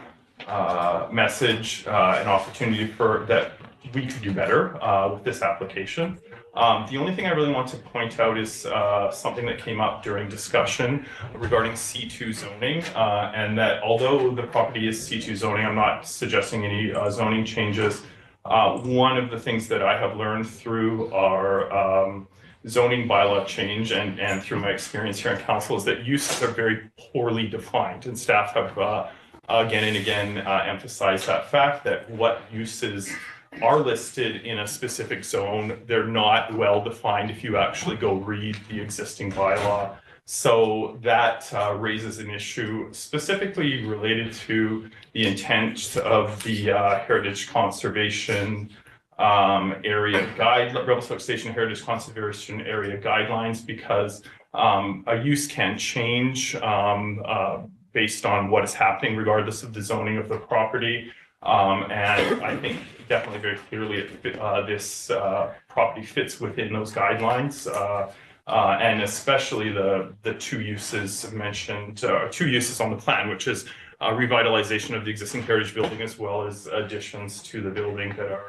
message and opportunity for that we could do better with this application. The only thing I really want to point out is something that came up during discussion regarding C2 zoning, and that although the property is C2 zoning, I'm not suggesting any zoning changes. One of the things that I have learned through our zoning bylaw change and through my experience here in council is that uses are very poorly defined, and staff have again and again emphasized that fact that what uses are listed in a specific zone, they're not well defined if you actually go read the existing bylaw. So that raises an issue specifically related to the intent of the Heritage Conservation Area Guide, Revelstoke Station Heritage Conservation Area Guidelines, because a use can change based on what is happening regardless of the zoning of the property. And I think definitely very clearly this property fits within those guidelines. And especially the two uses mentioned, two uses on the plan, which is revitalization of the existing heritage building as well as additions to the building that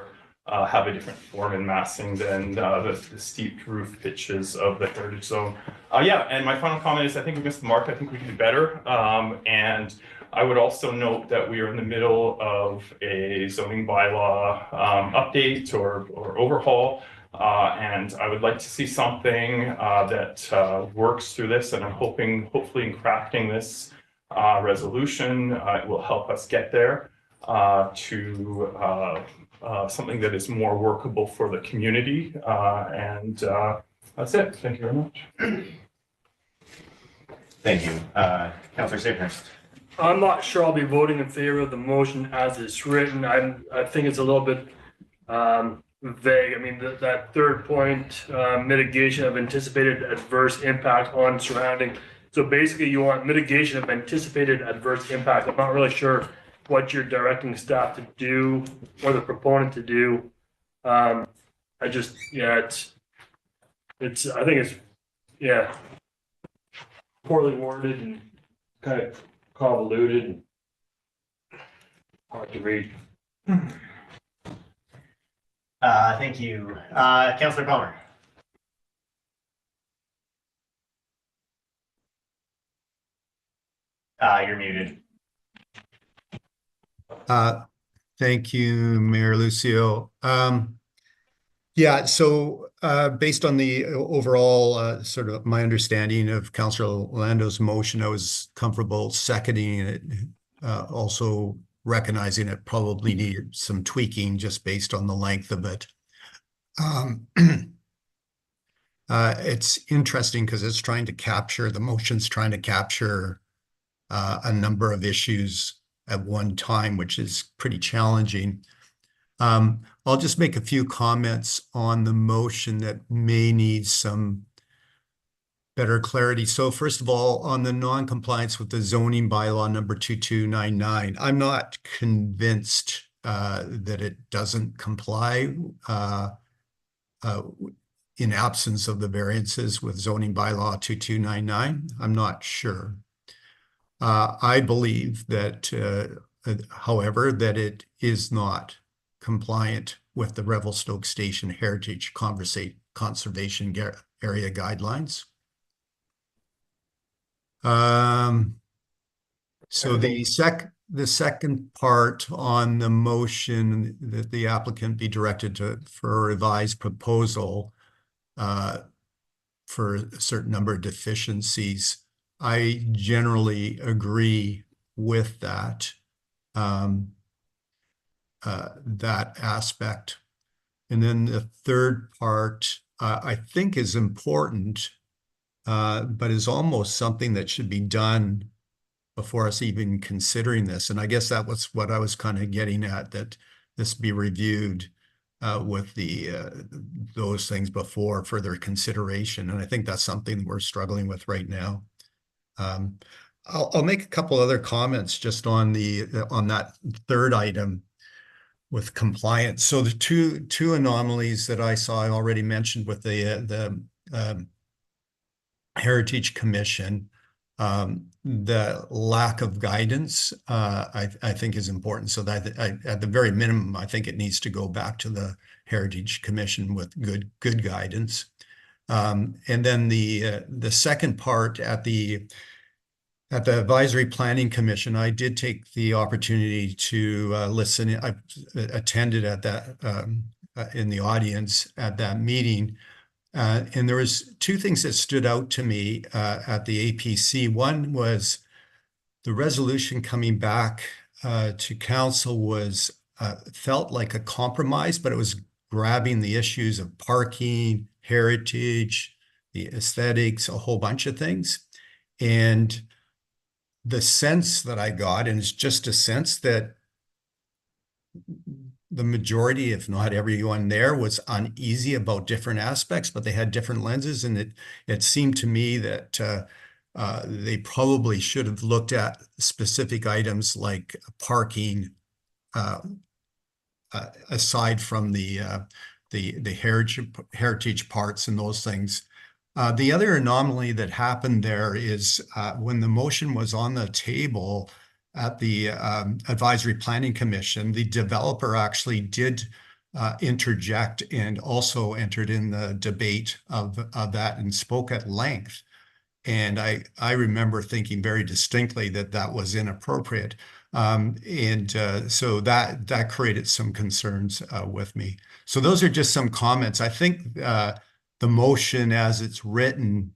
have a different form and massing than the steep roof pitches of the heritage zone. Yeah, and my final comment is I think we missed the mark. I think we can do better. And I would also note that we are in the middle of a zoning bylaw update or overhaul. And I would like to see something that works through this. And I'm hopefully in crafting this resolution, it will help us get there to something that is more workable for the community. And that's it. Thank you very much. Thank you. Councillor Stapehurst. I'm not sure I'll be voting in favor of the motion as it's written. I think it's a little bit vague. I mean, that third point, mitigation of anticipated adverse impact on surrounding. So basically you want mitigation of anticipated adverse impact. I'm not really sure what you're directing staff to do or the proponent to do. I think it's poorly worded and kind of convoluted and hard to read. Thank you. Councillor Palmer. You're muted. Thank you, Mayor Lucio. Yeah, so based on the overall sort of my understanding of Councillor Lando's motion, I was comfortable seconding it, also recognizing it probably needed some tweaking just based on the length of it. It's interesting because it's trying to capture, the motion's trying to capture a number of issues at one time, which is pretty challenging. I'll just make a few comments on the motion that may need some better clarity. So first of all, on the non-compliance with the zoning bylaw number 2299, I'm not convinced that it doesn't comply in absence of the variances with zoning bylaw 2299. I'm not sure. I believe that, however, that it is not compliant with the Revelstoke Station Heritage Conservation Area Guidelines. So the second part on the motion that the applicant be directed for a revised proposal for a certain number of deficiencies, I generally agree with that. That aspect. And then the third part, I think is important, but is almost something that should be done before us even considering this. And I guess that was what I was kind of getting at, that this be reviewed with those things before further consideration. And I think that's something we're struggling with right now. I'll make a couple other comments just on that third item with compliance. So the two anomalies that I saw, I already mentioned with the Heritage Commission, the lack of guidance, I think is important. So that at the very minimum, I think it needs to go back to the Heritage Commission with good guidance. And then the second part at the Advisory Planning Commission, I did take the opportunity to listen. I attended at that in the audience at that meeting, and there was two things that stood out to me at the APC. One was the resolution coming back to council was felt like a compromise, but it was grabbing the issues of parking, heritage, the aesthetics, a whole bunch of things. And the sense that I got, and it's just a sense, that the majority, if not everyone there, was uneasy about different aspects, but they had different lenses. And it seemed to me that they probably should have looked at specific items like parking, aside from the heritage parts and those things. The other anomaly that happened there is when the motion was on the table at the Advisory Planning Commission, the developer actually did interject and also entered in the debate of that and spoke at length. And I remember thinking very distinctly that that was inappropriate. So that created some concerns with me. So those are just some comments. I think the motion as it's written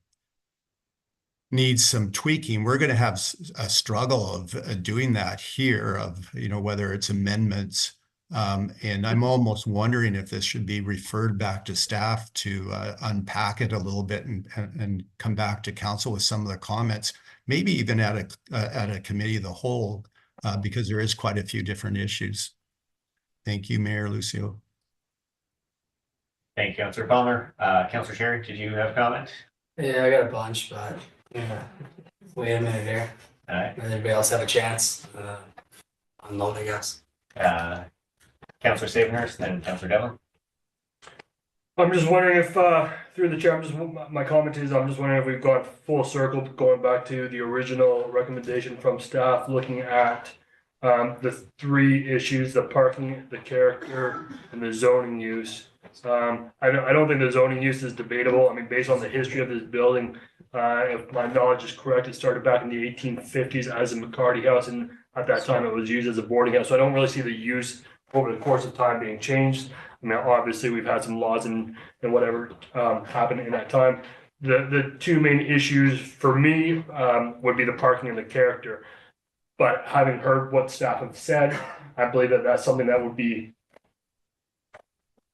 needs some tweaking. We're going to have a struggle of doing that here, of, you know, whether it's amendments. And I'm almost wondering if this should be referred back to staff to unpack it a little bit and come back to council with some of the comments, maybe even at a committee of the whole, because there is quite a few different issues. Thank you, Mayor Lucio. Thank you, Councillor Palmer. Councillor Sherry, did you have a comment? Yeah, I got a bunch, but yeah. Wait a minute here. All right. Does anybody else have a chance? Unload, I guess. Councillor Savenhurst, then Councillor Devlin. I'm just wondering if, through the chair, my comment is, I'm just wondering if we've gone full circle, going back to the original recommendation from staff, looking at the three issues: the parking, the character, and the zoning use. I don't think the zoning use is debatable. I mean, based on the history of this building, if my knowledge is correct, it started back in the 1850s as a McCarty house, and at that time it was used as a boarding house. So I don't really see the use over the course of time being changed. I mean, obviously we've had some laws and whatever happened in that time. The two main issues for me would be the parking and the character. But having heard what staff have said, I believe that that's something that would be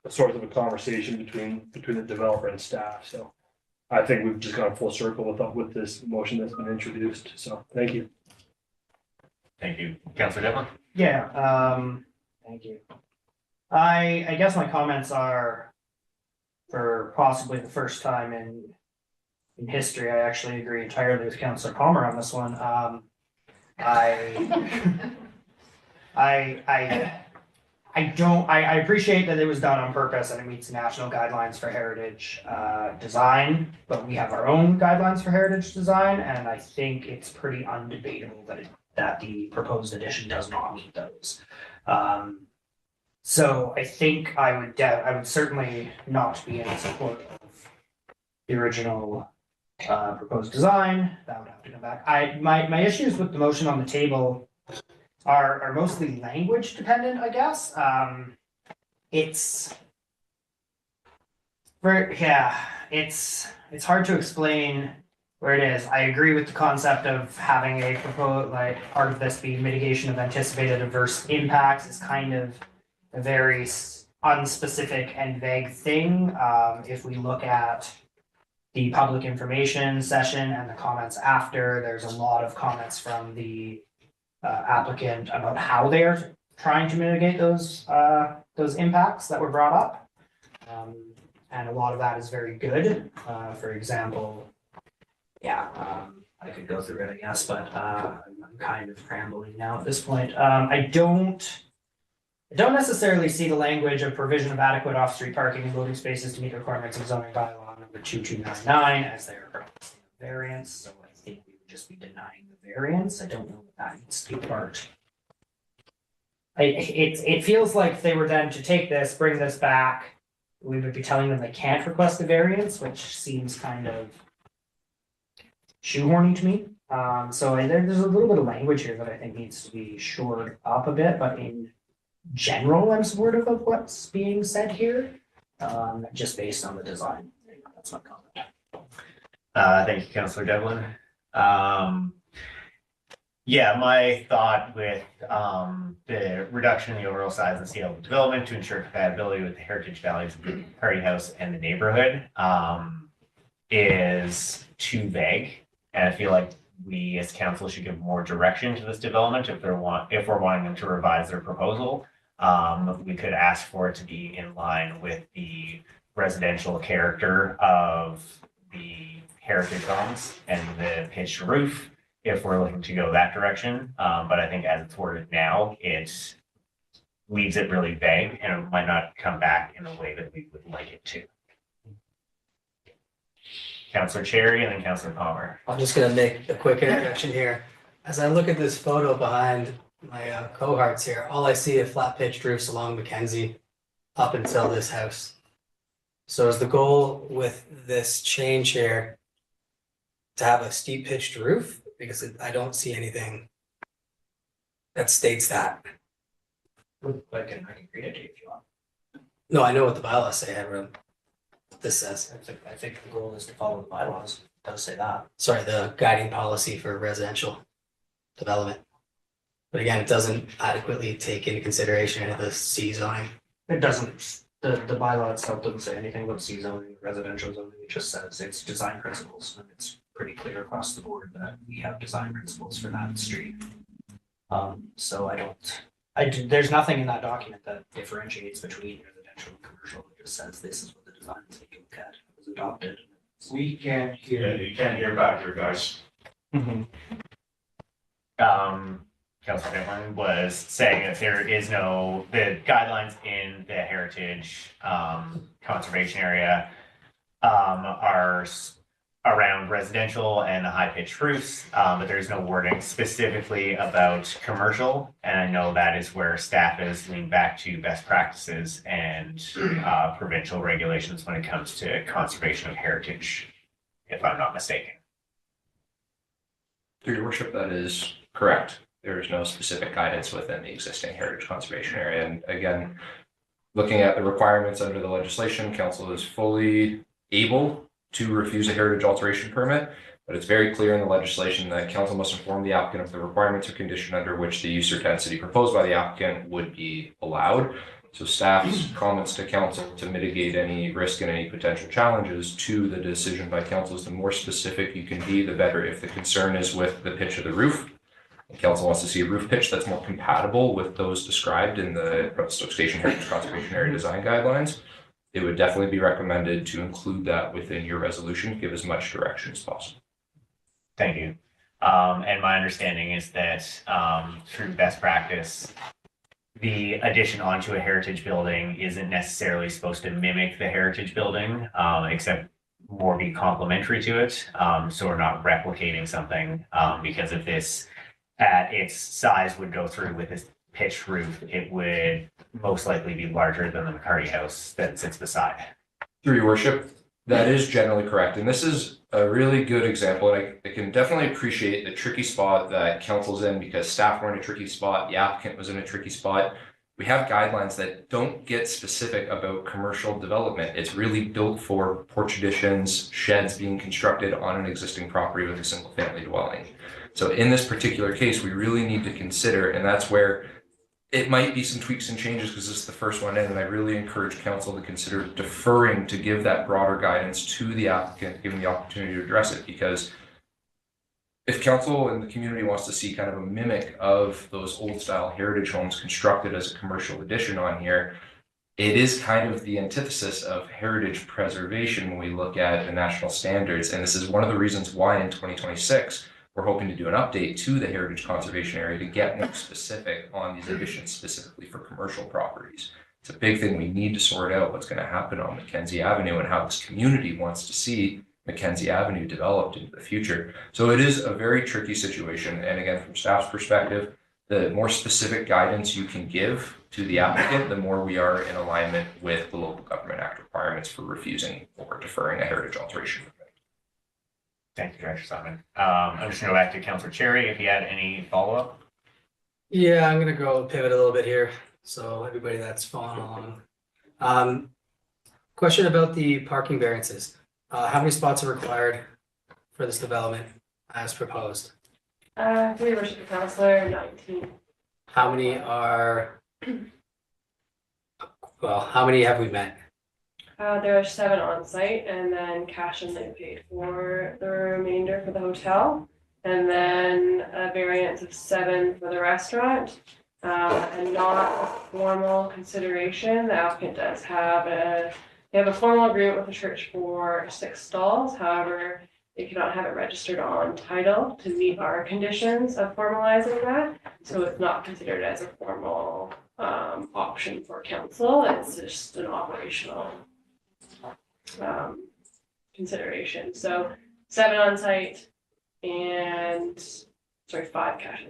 a source of a conversation between the developer and staff. So I think we've just gone full circle with this motion that's been introduced. So thank you. Thank you. Councillor Devlin? Yeah, thank you. I guess my comments are, for possibly the first time in history, I actually agree entirely with Councillor Palmer on this one. I appreciate that it was done on purpose and it meets national guidelines for heritage design, but we have our own guidelines for heritage design, and I think it's pretty undebatable that the proposed addition does not meet those. So I think I would certainly not be in support of the original proposed design. That would have to come back. My issues with the motion on the table are mostly language dependent, I guess. It's hard to explain where it is. I agree with the concept of having a proposed, like, part of this be mitigation of anticipated adverse impacts is kind of a very unspecific and vague thing. If we look at the public information session and the comments after, there's a lot of comments from the applicant about how they're trying to mitigate those impacts that were brought up. And a lot of that is very good. For example, I could go through it, I guess, but I'm kind of rambling now at this point. I don't necessarily see the language of provision of adequate off-street parking and loading spaces to meet the requirements of zoning bylaw number 2299 as their variance. So I think we would just be denying the variance. I don't know if that needs to be part. It feels like if they were then to take this, bring this back, we would be telling them they can't request a variance, which seems kind of shoehorny to me. So there's a little bit of language here that I think needs to be shored up a bit, but in general, I'm supportive of what's being said here, just based on the design. That's my comment. Thank you, Councillor Devlin. My thought with the reduction in the overall size and scale of development to ensure compatibility with the heritage values of the Party House and the neighborhood is too vague. And I feel like we as council should give more direction to this development if we're wanting them to revise their proposal. We could ask for it to be in line with the residential character of the heritage homes and the pitched roof if we're looking to go that direction. But I think as it's worded now, it leaves it really vague and it might not come back in a way that we would like it to. Councillor Cherry and then Councillor Palmer. I'm just gonna make a quick interjection here. As I look at this photo behind my cohorts here, all I see are flat pitched roofs along Mackenzie. up until this house. So is the goal with this change here to have a steep pitched roof? Because I don't see anything that states that. I can read it if you want. No, I know what the bylaws say, I wrote. This says, I think the goal is to follow the bylaws. It does say that. sorry, the guiding policy for residential development. But again, it doesn't adequately take into consideration any of the C zoning. It doesn't, the bylaw itself doesn't say anything about C zoning, residential zoning, it just says it's design principles, and it's pretty clear across the board that we have design principles for that street. So there's nothing in that document that differentiates between residential and commercial, it just says this is what the design is taken look at, it was adopted. We can't hear, you can't hear back here, guys. Councilor Finland was saying that there is no, the guidelines in the heritage conservation area are around residential and the high-pitched roofs, but there's no wording specifically about commercial. And I know that is where staff is leaning back to best practices and provincial regulations when it comes to conservation of heritage, if I'm not mistaken. Through your worship, that is correct. There is no specific guidance within the existing heritage conservation area. And again, looking at the requirements under the legislation, council is fully able to refuse a heritage alteration permit, but it's very clear in the legislation that council must inform the applicant of the requirements or condition under which the use or density proposed by the applicant would be allowed. So staff's comments to council to mitigate any risk and any potential challenges to the decision by council is the more specific you can be, the better. If the concern is with the pitch of the roof, and council wants to see a roof pitch that's more compatible with those described in the Revelstoke Station Heritage Conservation Area Design Guidelines, it would definitely be recommended to include that within your resolution, give as much direction as possible. Thank you. And my understanding is that through best practice, the addition onto a heritage building isn't necessarily supposed to mimic the heritage building, except more be complementary to it. So we're not replicating something because if this at its size would go through with this pitched roof, it would most likely be larger than the McCarty house that sits beside. Through your worship, that is generally correct. And this is a really good example. And I can definitely appreciate the tricky spot that council's in because staff were in a tricky spot, the applicant was in a tricky spot. We have guidelines that don't get specific about commercial development. It's really built for porch additions, sheds being constructed on an existing property with a single family dwelling. So in this particular case, we really need to consider, and that's where it might be some tweaks and changes because this is the first one in, and I really encourage council to consider deferring to give that broader guidance to the applicant, given the opportunity to address it. Because if council and the community wants to see kind of a mimic of those old style heritage homes constructed as a commercial addition on here, it is kind of the antithesis of heritage preservation when we look at the national standards. And this is one of the reasons why in 2026, we're hoping to do an update to the heritage conservation area to get more specific on these additions specifically for commercial properties. It's a big thing. We need to sort out what's going to happen on Mackenzie Avenue and how this community wants to see Mackenzie Avenue developed into the future. So it is a very tricky situation. And again, from staff's perspective, the more specific guidance you can give to the applicant, the more we are in alignment with the Local Government Act requirements for refusing or deferring a heritage alteration. Thank you, Director Simon. I'm just going to go back to Councilor Cherry if he had any follow-up. Yeah, I'm gonna go pivot a little bit here. So everybody that's following along. Question about the parking variances. How many spots are required for this development as proposed? Through your worship, Councillor, 19. How many are, well, how many have we met? There are 7 on site, and then Cash and Lynn paid for the remainder for the hotel, and then a variance of 7 for the restaurant. And not a formal consideration. The applicant does have they have a formal agreement with the church for 6 stalls. However, they cannot have it registered on title to meet our conditions of formalizing that. So it's not considered as a formal option for council. It's just an operational consideration. So 7 on site and 5 cash.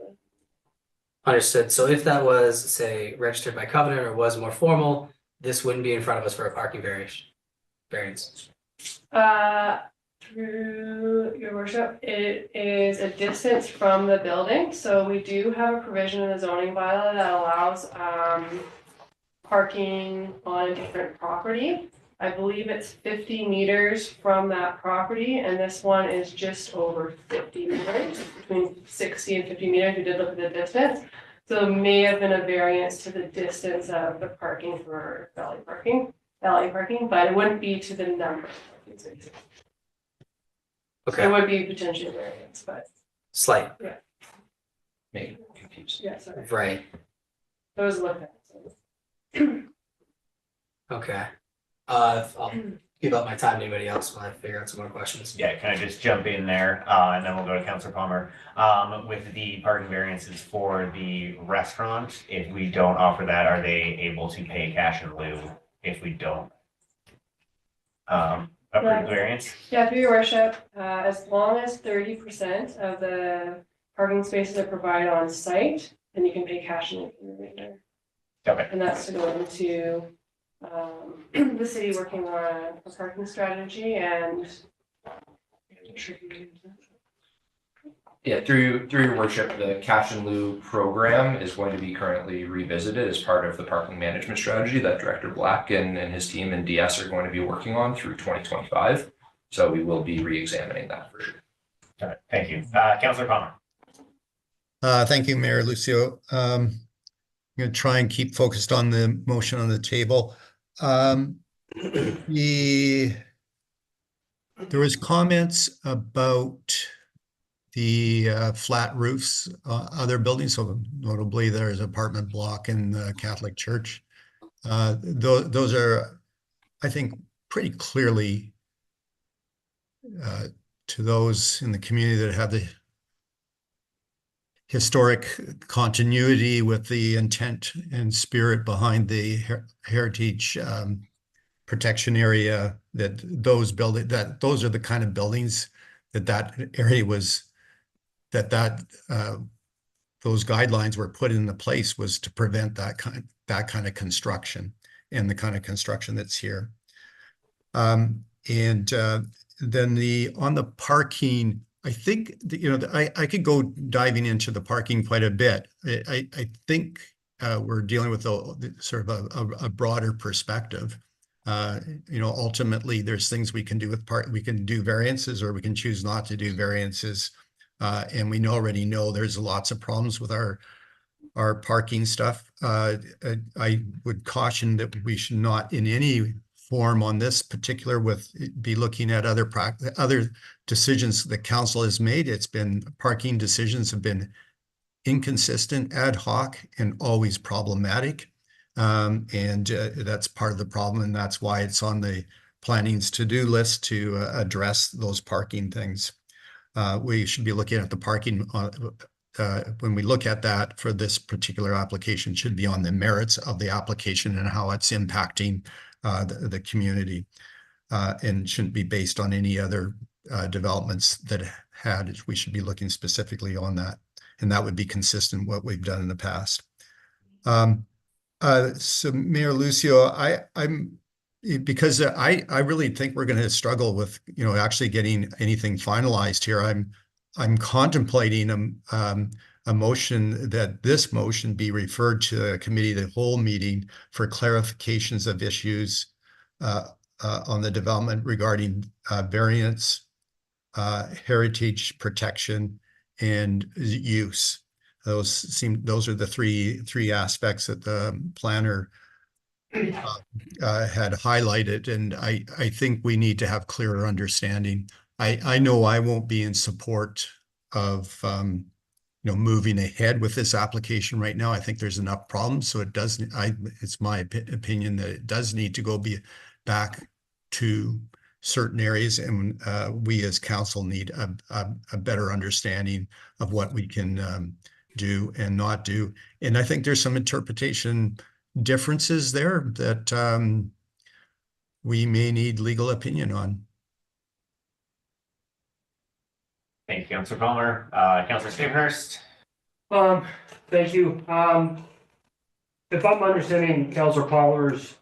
Understood. So if that was, say, registered by covenant or was more formal, this wouldn't be in front of us for a parking variance. Through your worship, it is a distance from the building, so we do have a provision in the zoning bylaw that allows parking on a different property. I believe it's 50 meters from that property, and this one is just over 50 meters, between 60 and 50 meters. We did look at the distance. So it may have been a variance to the distance of the parking for valet parking, but it wouldn't be to the number. Okay. It would be potentially variance, but Slight, Make it confused. yeah, sorry. right, It was looked at. So. okay. I'll give up my time to anybody else while I figure out some more questions. Yeah, can I just jump in there, and then we'll go to Councillor Palmer. With the parking variances for the restaurant, if we don't offer that, are they able to pay cash in lieu if we don't approve the variance? Yeah, through your worship, as long as 30% of the parking spaces are provided on site, then you can pay cash in the remainder. Okay. And that's to go into the city working on a parking strategy and. Yeah, through your worship, the cash in lieu program is going to be currently revisited as part of the parking management strategy that Director Black and his team and DS are going to be working on through 2025. So we will be re-examining that for sure. All right, thank you. Councillor Palmer. Thank you, Mayor Lucio. I'm going to try and keep focused on the motion on the table. There was comments about the flat roofs, other buildings, so notably there's apartment block in the Catholic Church. Those are, I think, pretty clearly to those in the community that have the historic continuity with the intent and spirit behind the heritage protection area, that those are the kind of buildings that area was, those guidelines were put into place was to prevent that kind of construction and the kind of construction that's here. Then on the parking, I think I could go diving into the parking quite a bit. I think we're dealing with sort of a broader perspective. Ultimately, there's things we can do with we can do variances, or we can choose not to do variances. And we already know there's lots of problems with our parking stuff. I would caution that we should not in any form on this particular be looking at other decisions the council has made. It's been parking decisions have been inconsistent, ad hoc, and always problematic. That's part of the problem, and that's why it's on the planning's to-do list to address those parking things. We should be looking at the parking when we look at that for this particular application, should be on the merits of the application and how it's impacting the community, and shouldn't be based on any other developments that we should be looking specifically on that, and that would be consistent with what we've done in the past. So Mayor Lucio, because I really think we're going to struggle with actually getting anything finalized here. I'm contemplating a motion that this motion be referred to a committee of the whole meeting for clarifications of issues on the development regarding variance, heritage protection, and use. Those are the three aspects that the planner had highlighted, and I think we need to have clearer understanding. I know I won't be in support of moving ahead with this application right now. I think there's enough problems, so it's my opinion that it does need to go back to certain areas, and we as council need a better understanding of what we can do and not do. And I think there's some interpretation differences there that we may need legal opinion on. Thank you, Councillor Palmer. Councillor Stapehurst. Thank you. If I'm understanding Councillor Palmer's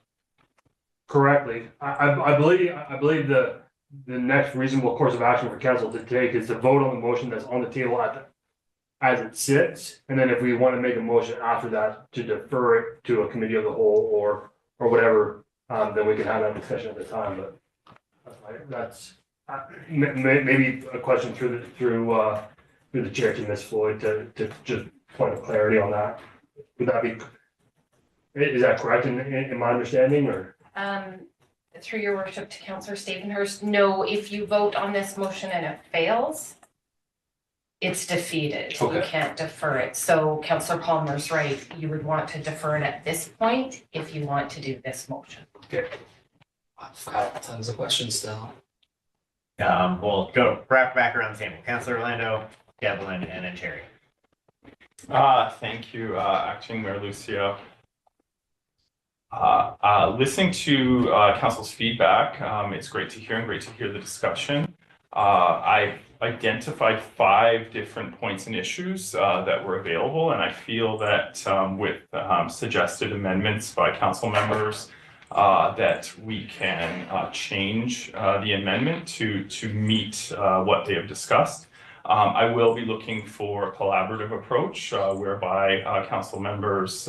correctly, I believe the next reasonable course of action for council to take is to vote on the motion that's on the table as it sits, and then if we want to make a motion after that to defer it to a committee of the whole or whatever, then we can have that discussion at the time, but that's maybe a question through the chair to Ms. Floyd to just point of clarity on that. Would that be, is that correct in my understanding, or? Through your worship to Councillor Stavenhurst, no, if you vote on this motion and it fails, it's defeated. You Okay. can't defer it. So Councillor Palmer's right. You would want to defer it at this point if you want to do this motion. I've got tons of questions still. We'll go back around the table. Councillor Orlando, Devlin, and then Terry. Thank you, Acting Mayor Lucio. Listening to council's feedback, it's great to hear and great to hear the discussion. I've identified 5 different points and issues that were available, and I feel that with suggested amendments by council members, that we can change the amendment to meet what they have discussed. I will be looking for a collaborative approach whereby council members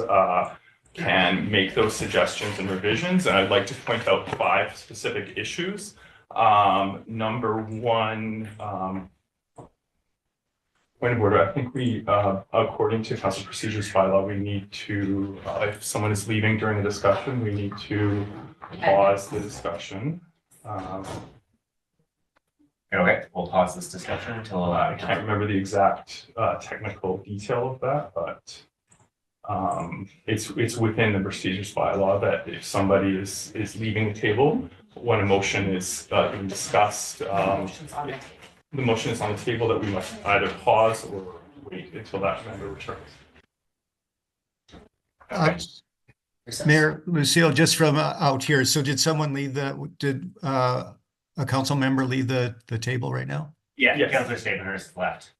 can make those suggestions and revisions, and I'd like to point out 5 specific issues. Number 1, point of order, I think we, according to council procedures bylaw, we need to, if someone is leaving during the discussion, we need to pause the discussion. Okay, we'll pause this discussion until I can't remember the exact technical detail of that, but it's within the procedures bylaw that if somebody is leaving the table when a motion is being discussed, the motion is on the table, that we must either pause or wait until that member returns. Mayor Lucille, just from out here, so did someone leave did a council member leave the table right now? Yeah, Yes. Councillor Stavenhurst left.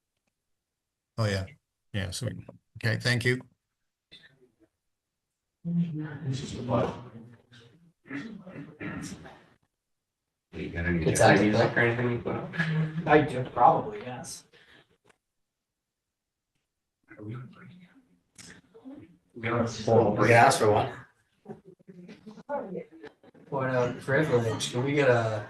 Oh, yeah. Yeah, so, okay, thank you. You got any Good timing, music or anything you put on? I do, probably, yes. We can ask for one. Point of privilege, can we get a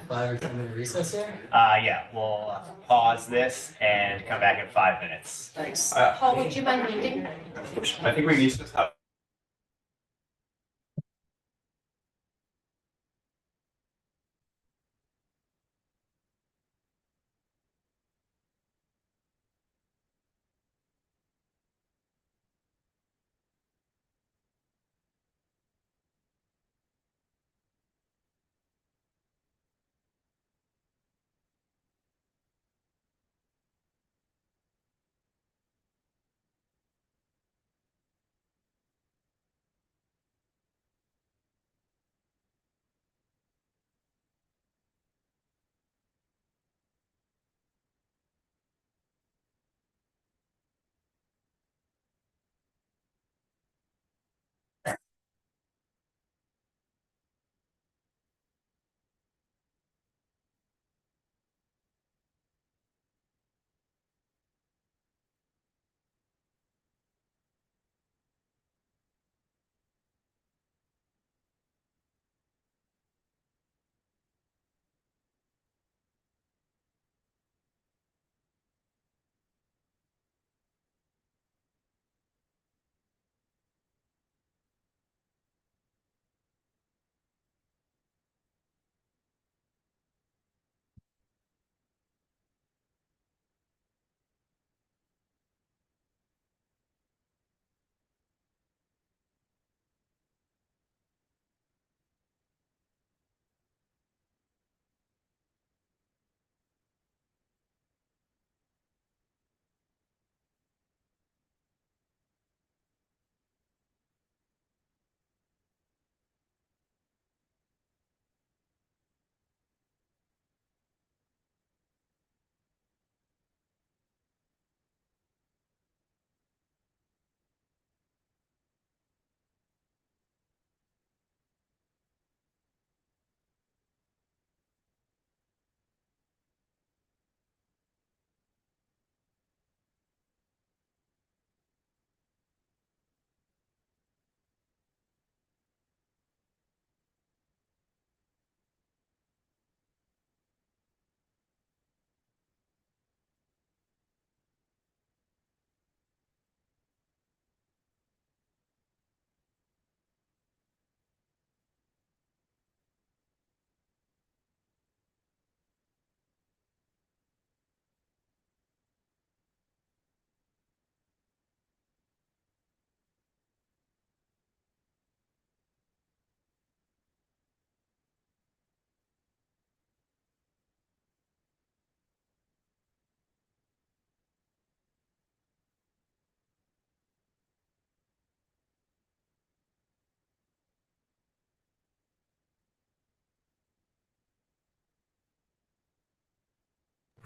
5 or 10 minute recess here? Yeah, we'll pause this and come back in 5 minutes. Thanks. Paul, would you mind leaving? I think we need to have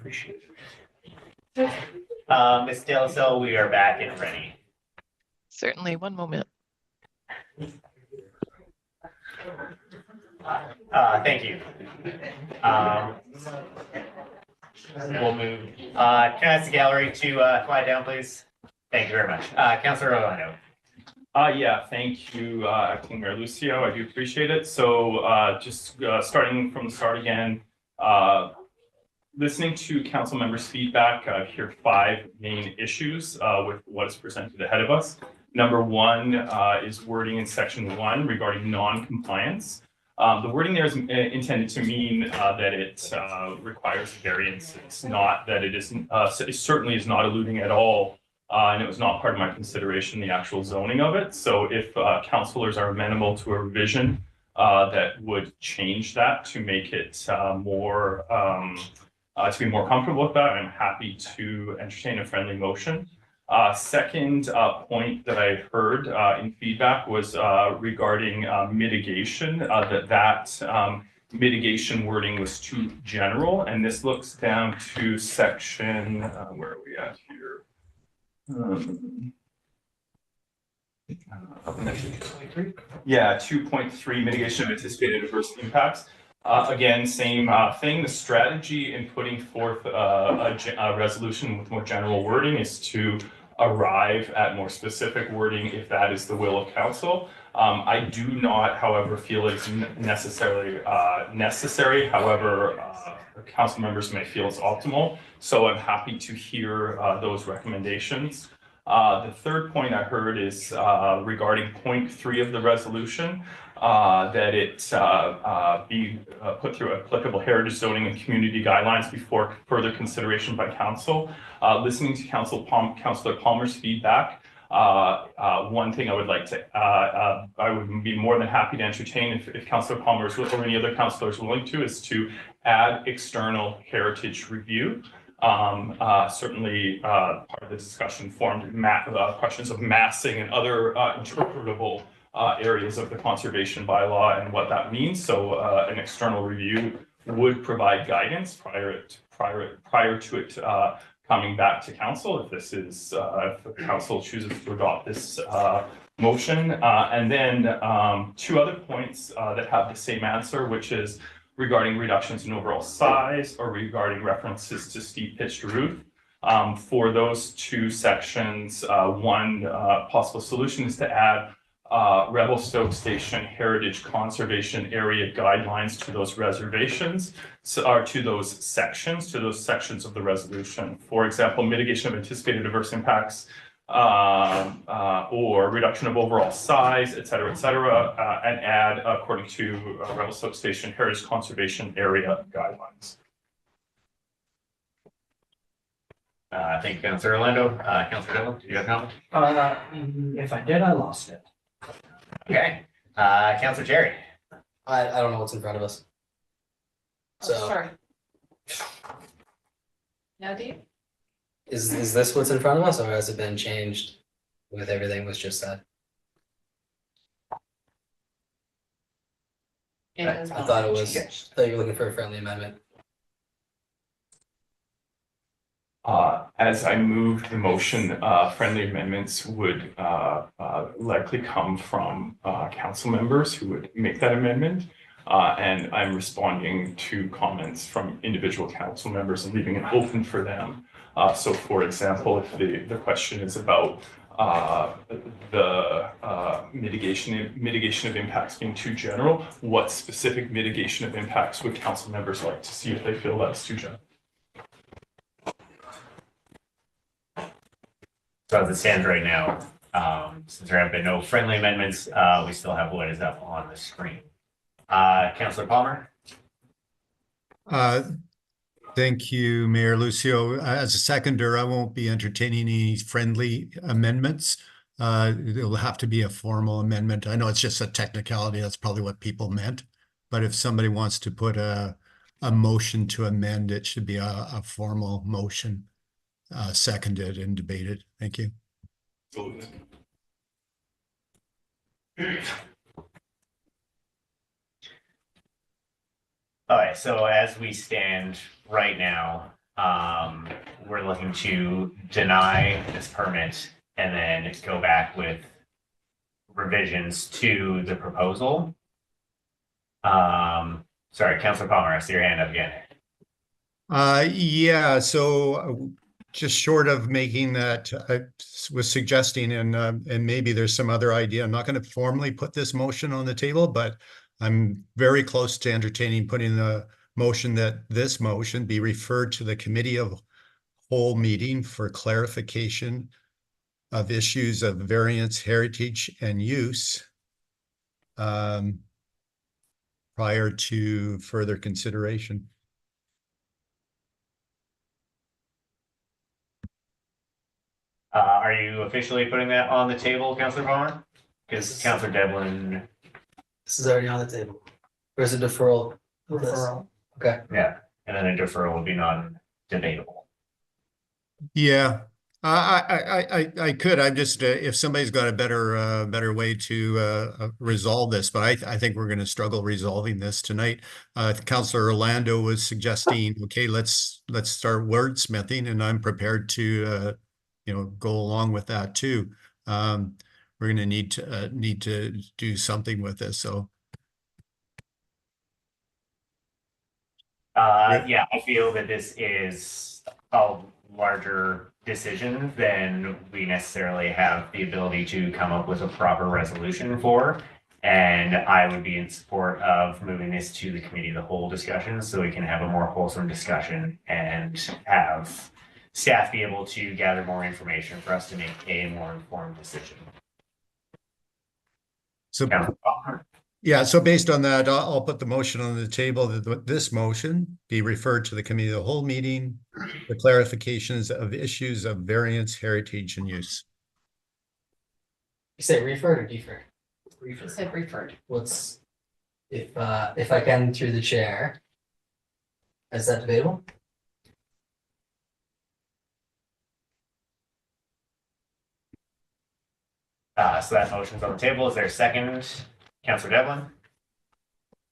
Appreciate it. Ms. Delasel, we are back and ready. Certainly, one moment. Thank you. We'll move, can I ask the gallery to quiet down, please? Thank you very much. Councilor Orlando. Yeah, thank you, Acting Mayor Lucio. I do appreciate it. So just starting from the start again, listening to council members' feedback, I hear 5 main issues with what is presented ahead of us. Number 1 is wording in section 1 regarding non-compliance. The wording there is intended to mean that it requires variance. It's not that it isn't, it certainly is not alluding at all, and it was not part of my consideration, the actual zoning of it. So if councilors are amenable to a revision that would change that to make it more, to be more comfortable with that, I'm happy to entertain a friendly motion. Second point that I heard in feedback was regarding mitigation, that mitigation wording was too general, and this looks down to section, where are we at here? Yeah, 2.3 mitigation of anticipated adverse impacts. Again, same thing. The strategy in putting forth a resolution with more general wording is to arrive at more specific wording if that is the will of council. I do not, however, feel it's necessarily necessary. However, council members may feel it's optimal. So I'm happy to hear those recommendations. The third point I heard is regarding point 3 of the resolution, that it be put through applicable heritage zoning and community guidelines before further consideration by council. Listening to Councillor Palmer's feedback, one thing I would like to, I would be more than happy to entertain if Councillor Palmer or any other councillors willing to, is to add external heritage review. Certainly part of the discussion formed questions of massing and other interpretable areas of the conservation bylaw and what that means. So an external review would provide guidance prior to it coming back to council, if this is if the council chooses to adopt this motion. And then 2 other points that have the same answer, which is regarding reductions in overall size or regarding references to steep pitched roof. For those 2 sections, one possible solution is to add Revelstoke Station Heritage Conservation Area guidelines to those reservations, or to those sections of the resolution. For example, mitigation of anticipated adverse impacts, or reduction of overall size, et cetera, and add according to Revelstoke Station Heritage Conservation Area guidelines. Thank you, Councillor Orlando. Councillor Dillon, do you have a comment? If I did, I lost it. Okay. Councillor Jerry. I don't know what's in front of us. So Sorry. Now, do you? is this what's in front of us, or has it been changed with everything was just said? I thought it was, I thought you were looking for a friendly amendment. As I moved the motion, friendly amendments would likely come from council members who would make that amendment. And I'm responding to comments from individual council members and leaving it open for them. So for example, if the question is about the mitigation of impacts being too general, what specific mitigation of impacts would council members like to see if they feel that's too general? So as it stands right now, since there have been no friendly amendments, we still have what is up on the screen. Councillor Palmer. Thank you, Mayor Lucio. As a seconder, I won't be entertaining any friendly amendments. It'll have to be a formal amendment. I know it's just a technicality. That's probably what people meant. But if somebody wants to put a motion to amend, it should be a formal motion, seconded and debated. Thank you. All right, so as we stand right now, we're looking to deny this permit and then go back with revisions to the proposal. Sorry, Councilor Palmer, I see your hand up again. Yeah, so just short of making that, I was suggesting, and maybe there's some other idea. I'm not going to formally put this motion on the table, but I'm very close to entertaining putting the motion that this motion be referred to the committee of whole meeting for clarification of issues of variance, heritage, and use prior to further consideration. Are you officially putting that on the table, Councilor Palmer? Because Councilor Devlin. This is already on the table. Or is it deferral? Referral. Okay. Yeah, and then a deferral would be non-debatable. Yeah, I could. I'm just if somebody's got a better way to resolve this, but I think we're going to struggle resolving this tonight. Councilor Orlando was suggesting, okay, let's start wordsmithing, and I'm prepared to go along with that too. We're going to need to do something with this. So. Yeah, I feel that this is a larger decision than we necessarily have the ability to come up with a proper resolution for. And I would be in support of moving this to the committee of the whole discussion so we can have a more wholesome discussion and have staff be able to gather more information for us to make a more informed decision. So. Yeah, so based on that, I'll put the motion on the table that this motion be referred to the committee of the whole meeting for clarifications of issues of variance, heritage, and use. You say referred or deferred? Referred. Said referred. What's, if I can through the chair, is that debatable? So that motion's on the table. Is there a second? Councilor Devlin?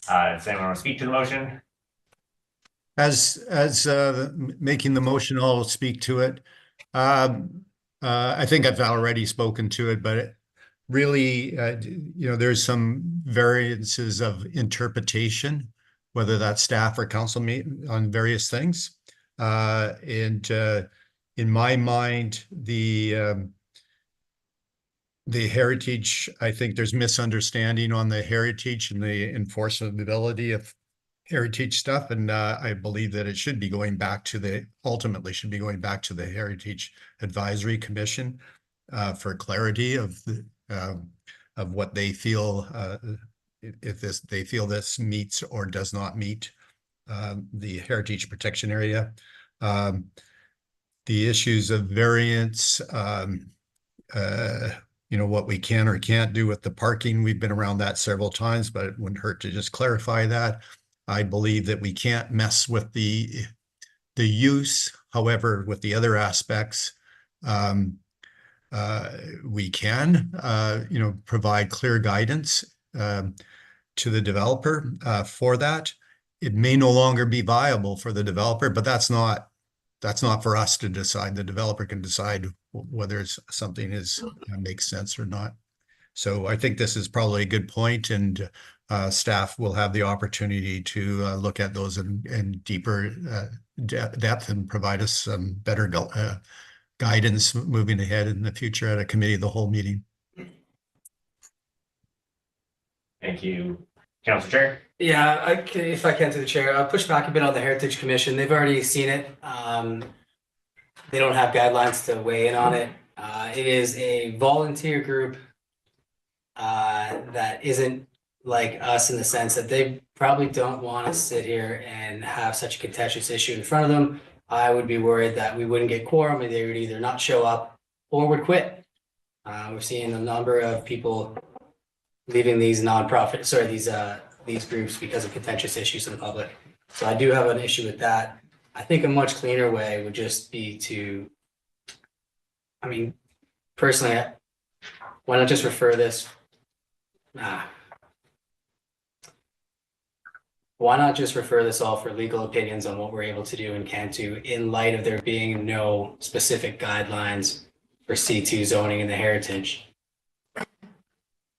Does anyone want to speak to the motion? As making the motion, I'll speak to it. I think I've already spoken to it, but really, there's some variances of interpretation, whether that's staff or council meet on various things. And in my mind, the heritage, I think there's misunderstanding on the heritage and the enforceability of heritage stuff. And I believe that it should be going back to ultimately should be going back to the Heritage Advisory Commission for clarity of what they feel, they feel this meets or does not meet the heritage protection area. The issues of variance, what we can or can't do with the parking. We've been around that several times, but it wouldn't hurt to just clarify that. I believe that we can't mess with the use. However, with the other aspects, we can, provide clear guidance to the developer for that. It may no longer be viable for the developer, but that's not for us to decide. The developer can decide whether something makes sense or not. So I think this is probably a good point, and staff will have the opportunity to look at those in deeper depth and provide us some better guidance moving ahead in the future at a committee of the whole meeting. Thank you. Councilor Chair? Yeah, if I can through the chair, I'll push back a bit on the Heritage Commission. They've already seen it. They don't have guidelines to weigh in on it. It is a volunteer group that isn't like us in the sense that they probably don't want to sit here and have such a contentious issue in front of them. I would be worried that we wouldn't get quorum, and they would either not show up or would quit. We're seeing a number of people leaving these these groups because of contentious issues in the public. So I do have an issue with that. I think a much cleaner way would just be to, personally, why not just refer this? Why why not just refer this all for legal opinions on what we're able to do and can't do in light of there being no specific guidelines for C2 zoning in the heritage?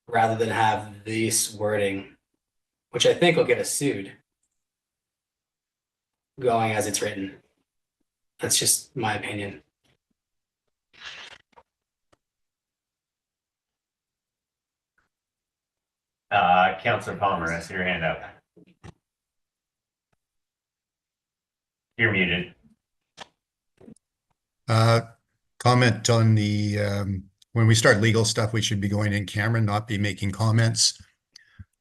Rather than have this wording, which I think will get us sued, going as it's written. That's just my opinion. Councillor Palmer, I see your hand up. You're muted. Comment on the, when we start legal stuff, we should be going in camera, not be making comments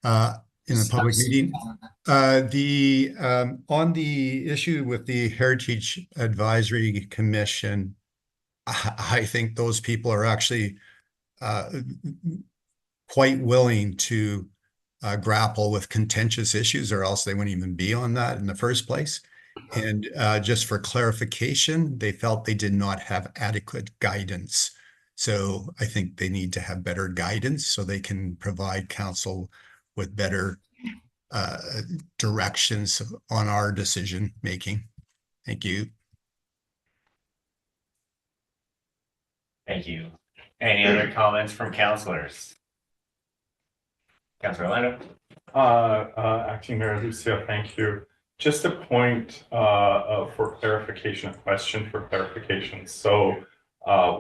in a public meeting. On the issue with the Heritage Advisory Commission, I think those people are actually quite willing to grapple with contentious issues, or else they wouldn't even be on that in the first place. And just for clarification, they felt they did not have adequate guidance. So I think they need to have better guidance so they can provide council with better directions on our decision making. Thank you. Thank you. Any other comments from councillors? Councillor Orlando? Acting Mayor Lucio, thank you. Just a point for clarification, a question for clarification. So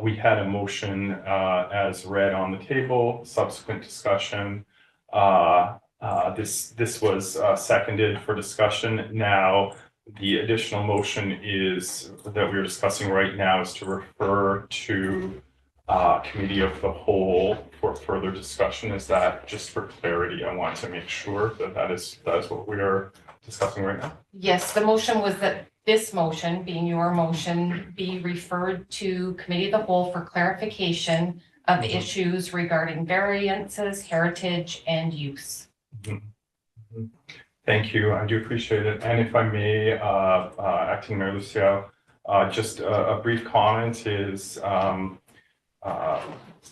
we had a motion as read on the table, subsequent discussion. This was seconded for discussion. Now, the additional motion is that we're discussing right now is to refer to committee of the whole for further discussion. Is that just for clarity? I want to make sure that that is what we are discussing right now. Yes, the motion was that this motion, being your motion, be referred to committee of the whole for clarification of issues regarding variances, heritage, and use. Thank you. I do appreciate it. And if I may, Acting Mayor Lucio, just a brief comment is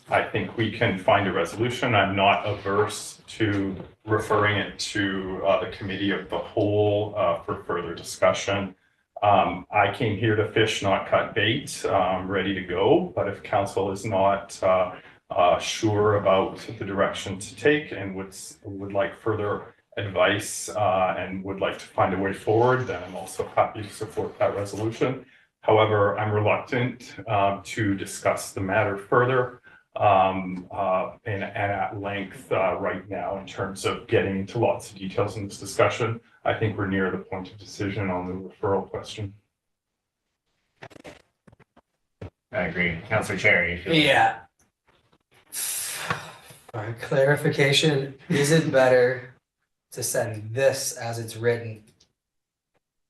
I think we can find a resolution. I'm not averse to referring it to the committee of the whole for further discussion. I came here to fish, not cut bait, ready to go. But if council is not sure about the direction to take and would like further advice and would like to find a way forward, then I'm also happy to support that resolution. However, I'm reluctant to discuss the matter further and at length right now in terms of getting into lots of details in this discussion. I think we're near the point of decision on the referral question. I agree. Councillor Cherry. Yeah. For clarification, is it better to send this as it's written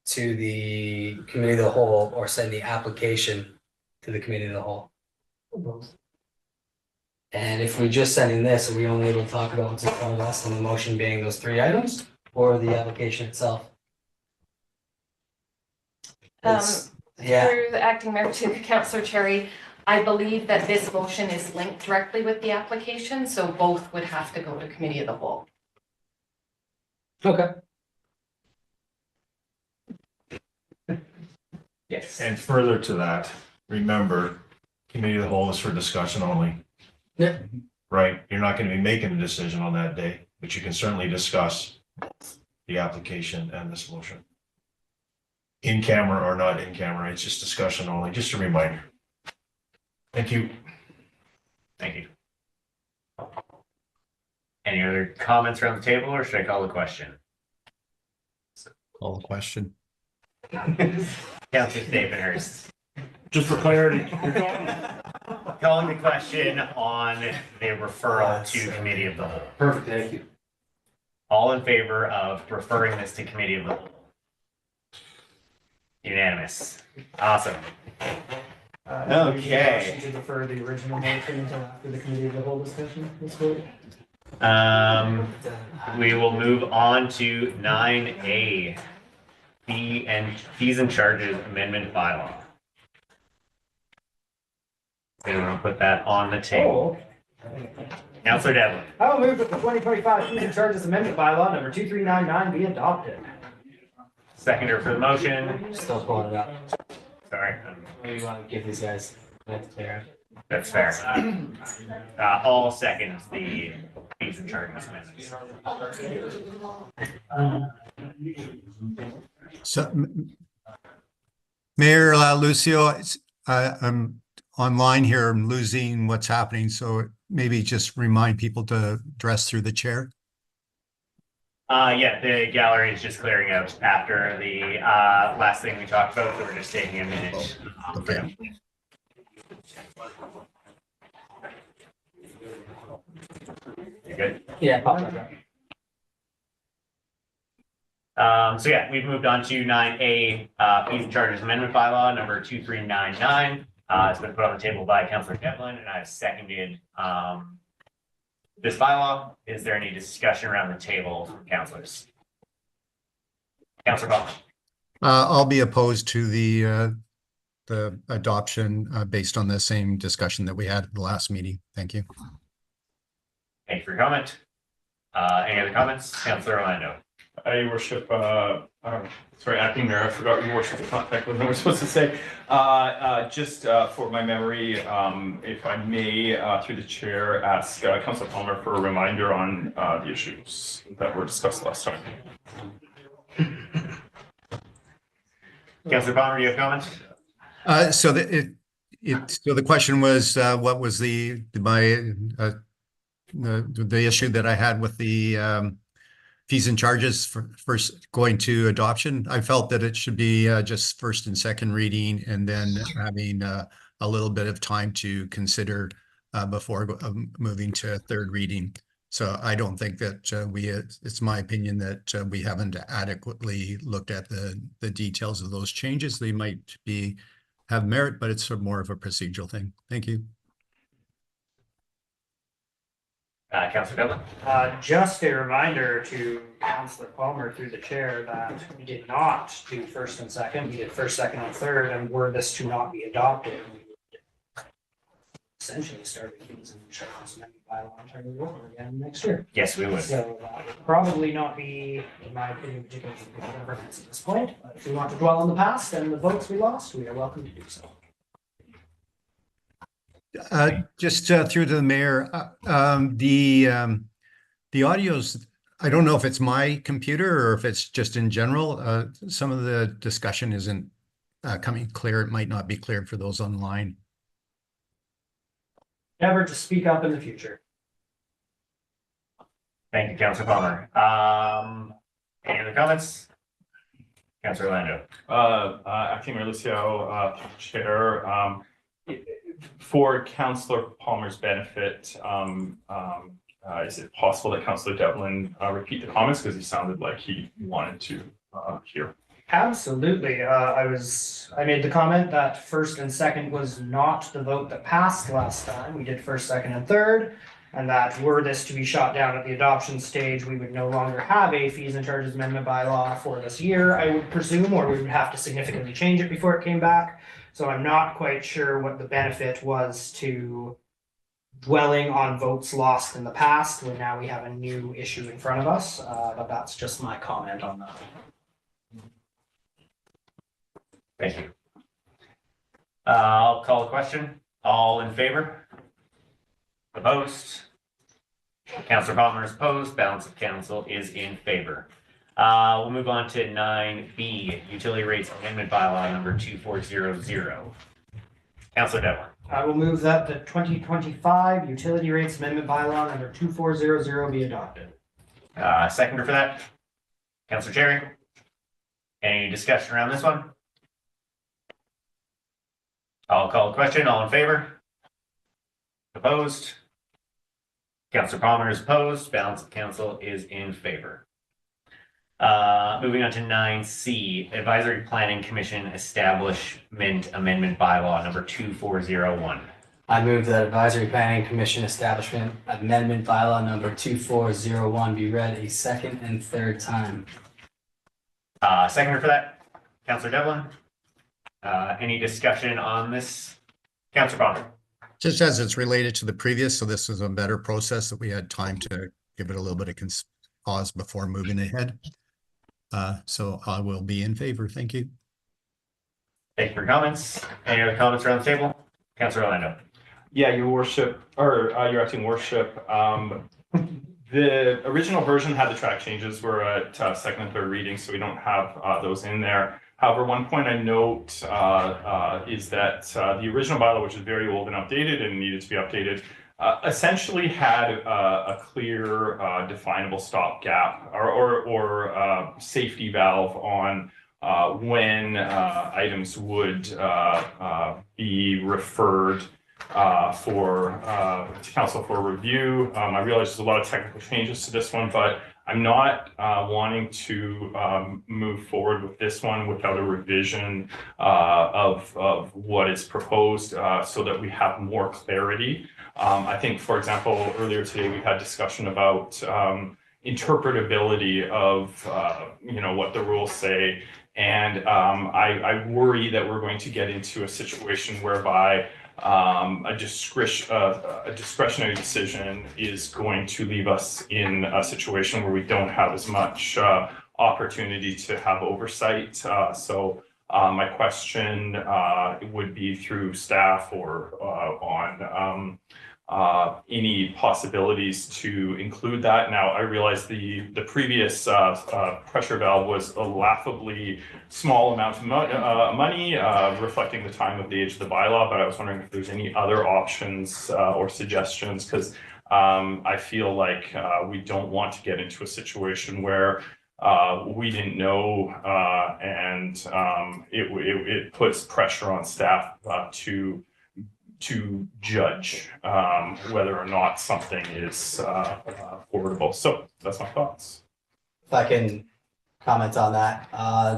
to the committee of the whole, or send the application to the committee of the whole? And if we're just sending this, are we only able to talk about what's in front of us and the motion being those 3 items, or the application itself? Yeah. Through the acting mayor to Councillor Cherry, I believe that this motion is linked directly with the application, so both would have to go to committee of the whole. Okay. Yes. And further to that, remember, committee of the whole is for discussion only. Yeah. Right? You're not going to be making a decision on that day, but you can certainly discuss the application and this motion. In camera or not in camera, it's just discussion only, just a reminder. Thank you. Thank you. Any other comments around the table, or should I call the question? Call the question. Councillor Stapenhurst. Just for clarity, Calling the question on the referral to committee of the whole. Perfect, thank you. All in favor of referring this to committee of the whole? Unanimous. Awesome. Okay. To defer the original motion until after the committee of the whole discussion this week. We will move on to 9A, fees and charges amendment bylaw. Anyone want to put that on the table? Oh. Counselor Devlin. I will move that the 2025 fees and charges amendment bylaw number 2399 be adopted. Seconder for the motion. Still pulling it up. Sorry, Maybe you want to give these guys a minute to clear. that's fair. All seconds the fees and charges amendments. So, Mayor Lucio, I'm online here. I'm losing what's happening. So maybe just remind people to address through the chair. Yeah, the gallery is just clearing out after the last thing we talked about, so we're just taking a minute. Okay. You good? Yeah, pop that up. So yeah, we've moved on to 9A, fees and charges amendment bylaw number 2399. It's been put on the table by Councilor Devlin, and I've seconded this bylaw. Is there any discussion around the table from councilors? Councilor Ball. I'll be opposed to the adoption based on the same discussion that we had at the last meeting. Thank you. Thank you for your comment. Any other comments? Councilor Orlando. Your worship, sorry, acting mayor, I forgot your worship contact what I was supposed to say. Just for my memory, if I may, through the chair, ask Councilor Palmer for a reminder on the issues that were discussed last time. Councilor Palmer, do you have comments? So the question was, what was the issue that I had with the fees and charges for first going to adoption? I felt that it should be just first and second reading, and then having a little bit of time to consider before moving to third reading. So I don't think that it's my opinion that we haven't adequately looked at the details of those changes. They might have merit, but it's more of a procedural thing. Thank you. Councilor Devlin. Just a reminder to Councilor Palmer through the chair that we did not do first and second. We did first, second, and third, and were this to not be adopted, we would essentially start with fees and charges amendment bylaw entirely over again next year. Yes, we would. So that would probably not be, in my opinion, particularly good governance at this point. But if we want to dwell on the past and the votes we lost, we are welcome to do so. Just through to the mayor, the audio's, I don't know if it's my computer or if it's just in general. Some of the discussion isn't coming clear. It might not be clear for those online. Never to speak up in the future. Thank you, Councilor Palmer. Any other comments? Councilor Orlando. Acting Mayor Lucio, Chair, for Councilor Palmer's benefit, is it possible that Councilor Devlin repeat the comments, because he sounded like he wanted to hear? Absolutely. I made the comment that first and second was not the vote that passed last time. We did first, second, and third. And that were this to be shot down at the adoption stage, we would no longer have a fees and charges amendment bylaw for this year, I would presume, or we would have to significantly change it before it came back. So I'm not quite sure what the benefit was to dwelling on votes lost in the past when now we have a new issue in front of us. But that's just my comment on that. Thank you. I'll call a question. All in favor? Opposed? Councilor Palmer is opposed. Balance of council is in favor. We'll move on to 9B, utility rates amendment bylaw number 2400. Councilor Devlin. I will move that the 2025 utility rates amendment bylaw number 2400 be adopted. Seconder for that. Councilor Cherry. Any discussion around this one? I'll call a question. All in favor? Opposed? Councilor Palmer is opposed. Balance of council is in favor. Moving on to 9C, Advisory Planning Commission Establishment Amendment Bylaw number 2401. I move that Advisory Planning Commission Establishment Amendment Bylaw number 2401 be read a second and third time. Seconder for that, Councilor Devlin. Any discussion on this? Councilor Palmer. Just as it's related to the previous, so this was a better process that we had time to give it a little bit of pause before moving ahead. So I will be in favor. Thank you. Thank you for your comments. Any other comments around the table? Councillor Orlando. Yeah, your worship, or your acting worship, the original version had the track changes. We're at second and third reading, so we don't have those in there. However, one point I note is that the original bylaw, which is very old and outdated and needed to be updated, essentially had a clear, definable stopgap or safety valve on when items would be referred to council for review. I realize there's a lot of technical changes to this one, but I'm not wanting to move forward with this one without a revision of what is proposed so that we have more clarity. I think, for example, earlier today we had discussion about interpretability of what the rules say, and I worry that we're going to get into a situation whereby a discretionary decision is going to leave us in a situation where we don't have as much opportunity to have oversight. So my question would be through staff or on any possibilities to include that. Now, I realize the previous pressure valve was a laughably small amount of money, reflecting the time of the age of the bylaw, but I was wondering if there's any other options or suggestions, because I feel like we don't want to get into a situation where we didn't know and it puts pressure on staff to judge whether or not something is affordable. So that's my thoughts. If I can comment on that,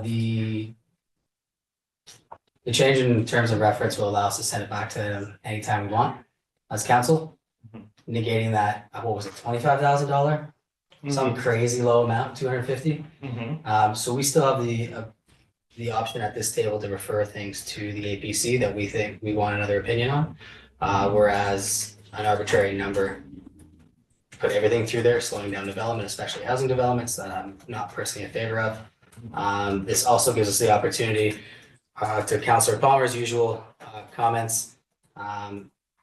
the change in terms of reference will allow us to send it back to them anytime we want as council, negating that, what was it, $25,000? Some crazy low amount, 250. So we still have the option at this table to refer things to the APC that we think we want another opinion on, whereas an arbitrary number put everything through there, slowing down development, especially housing developments that I'm not personally in favor of. This also gives us the opportunity to Councillor Palmer's usual comments.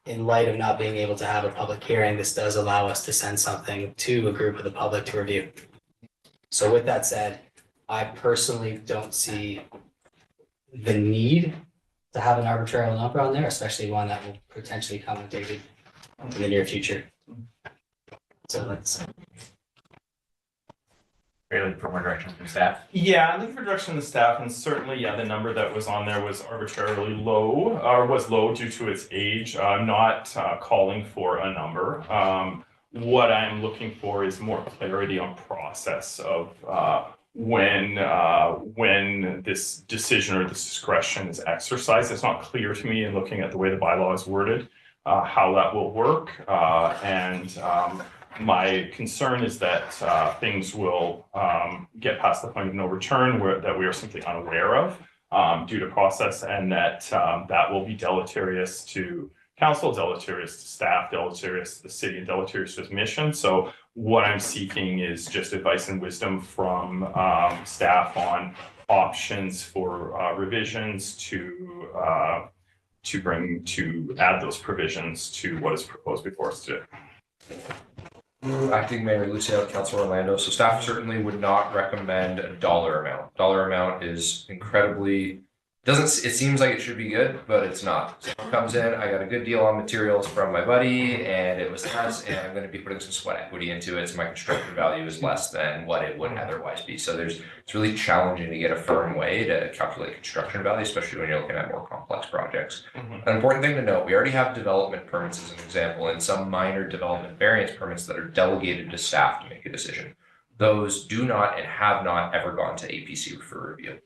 In light of not being able to have a public hearing, this does allow us to send something to a group of the public to review. So with that said, I personally don't see the need to have an arbitrary number on there, especially one that will potentially come outdated in the near future. So let's. Really, for more direction from staff? Yeah, I'm looking for direction from the staff, and certainly, yeah, the number that was on there was arbitrarily low, or was low due to its age. I'm not calling for a number. What I'm looking for is more clarity on process of when this decision or this discretion is exercised. It's not clear to me in looking at the way the bylaw is worded how that will work, and my concern is that things will get past the point of no return that we are simply unaware of due to process, and that that will be deleterious to council, deleterious to staff, deleterious to the city, and deleterious to its mission. So what I'm seeking is just advice and wisdom from staff on options for revisions to add those provisions to what is proposed before us today. Acting Mayor Lucio, Councilor Orlando. So staff certainly would not recommend a dollar amount. Dollar amount is incredibly, it seems like it should be good, but it's not. Someone comes in, I got a good deal on materials from my buddy and it was less, and I'm going to be putting some sweat equity into it, so my construction value is less than what it would otherwise be. So it's really challenging to get a firm way to calculate construction value, especially when you're looking at more complex projects. An important thing to note, we already have development permits as an example, and some minor development variance permits that are delegated to staff to make a decision. Those do not and have not ever gone to APC for review.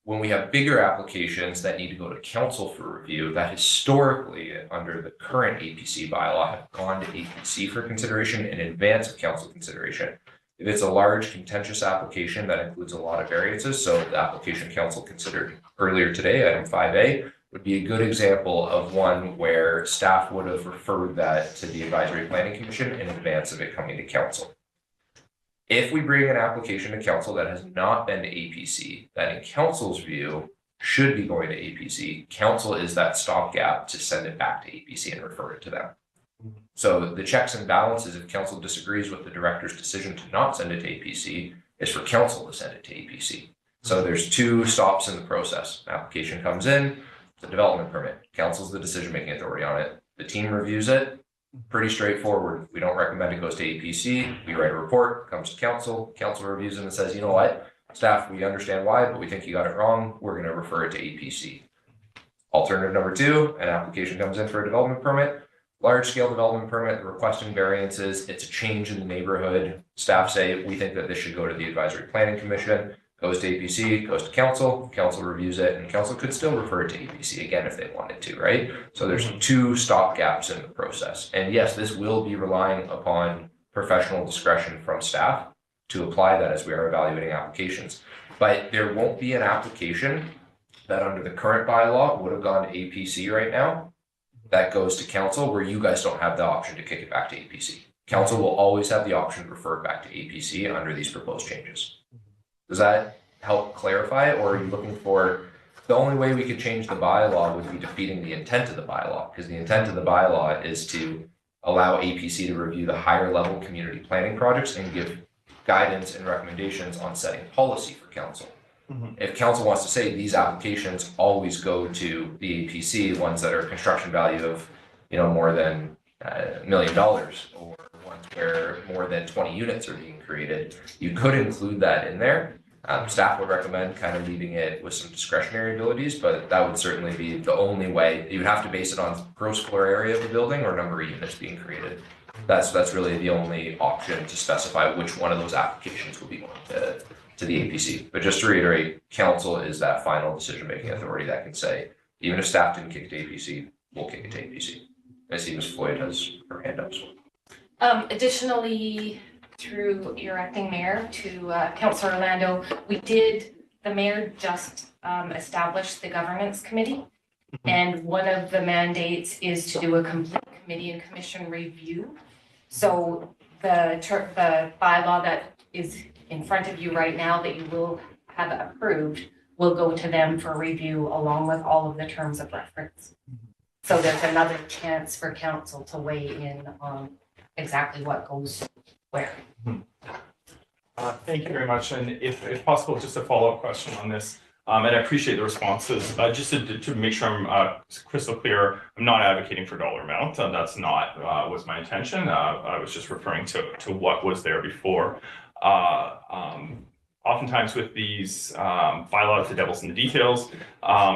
When we have bigger applications that need to go to council for review, that historically, under the current APC bylaw, have gone to APC for consideration in advance of council consideration. If it's a large contentious application that includes a lot of variances, so the application council considered earlier today, item 5A, would be a good example of one where staff would have referred that to the Advisory Planning Commission in advance of it coming to council. If we bring an application to council that has not been to APC, that in council's view should be going to APC, council is that stopgap to send it back to APC and refer it to them. So the checks and balances, if council disagrees with the director's decision to not send it to APC, is for council to send it to APC. So there's two stops in the process. Application comes in, the development permit, council's the decision-making authority on it. The team reviews it, pretty straightforward. We don't recommend it goes to APC. We write a report, comes to council, council reviews it and says, you know what, staff, we understand why, but we think you got it wrong. We're going to refer it to APC. Alternative number two, an application comes in for a development permit, large-scale development permit, requesting variances. It's a change in the neighborhood. Staff say, we think that this should go to the Advisory Planning Commission. Goes to APC, goes to council, council reviews it, and council could still refer it to APC again if they wanted to, right? So there's two stop gaps in the process. And yes, this will be relying upon professional discretion from staff to apply that as we are evaluating applications. But there won't be an application that under the current bylaw would have gone to APC right now that goes to council where you guys don't have the option to kick it back to APC. Council will always have the option to refer it back to APC under these proposed changes. Does that help clarify, or are you looking for, the only way we could change the bylaw would be defeating the intent of the bylaw, because the intent of the bylaw is to allow APC to review the higher level community planning projects and give guidance and recommendations on setting policy for council. If council wants to say these applications always go to the APC, ones that are construction value of, more than $1 million, or ones where more than 20 units are being created, you could include that in there. Staff would recommend kind of leaving it with some discretionary abilities, but that would certainly be the only way. You would have to base it on gross floor area of the building or number of units being created. That's really the only option to specify which one of those applications will be going to the APC. But just to reiterate, council is that final decision-making authority that can say, even if staff didn't kick it to APC, we'll kick it to APC. I see Ms. Floyd has her hand up. Additionally, through your acting mayor to Councillor Orlando, the mayor just established the governance committee. And one of the mandates is to do a complete committee and commission review. So the bylaw that is in front of you right now that you will have approved will go to them for review along with all of the terms of reference. So there's another chance for council to weigh in on exactly what goes where. Thank you very much. And if possible, just a follow-up question on this. And I appreciate the responses. Just to make sure I'm crystal clear, I'm not advocating for dollar amount. That's not was my intention. I was just referring to what was there before. Oftentimes with these bylaws, the devil's in the details.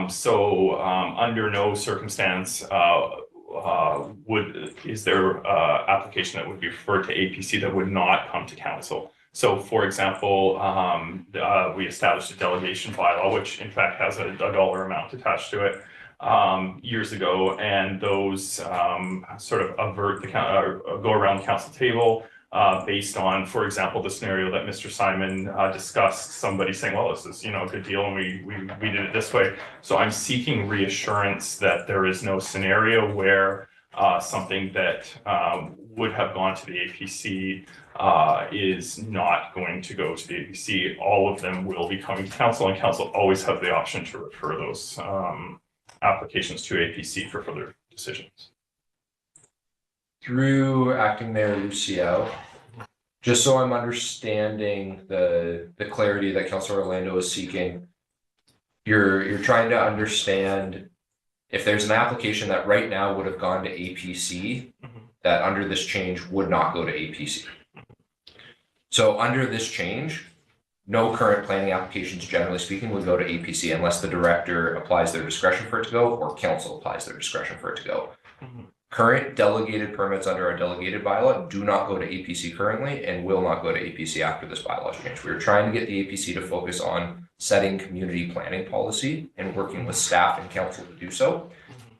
So under no circumstance is there application that would be referred to APC that would not come to council. So for example, we established a delegation bylaw, which in fact has a dollar amount attached to it years ago, and those sort of go around the council table based on, for example, the scenario that Mr. Simon discussed, somebody saying, well, this is, a good deal and we did it this way. So I'm seeking reassurance that there is no scenario where something that would have gone to the APC is not going to go to the APC. All of them will be coming to council, and council always have the option to refer those applications to APC for further decisions. Through acting mayor Lucio, just so I'm understanding the clarity that Councilor Orlando is seeking, you're trying to understand if there's an application that right now would have gone to APC that under this change would not go to APC. So under this change, no current planning applications, generally speaking, would go to APC unless the director applies their discretion for it to go or council applies their discretion for it to go. Current delegated permits under our delegated bylaw do not go to APC currently and will not go to APC after this bylaw change. We are trying to get the APC to focus on setting community planning policy and working with staff and council to do so,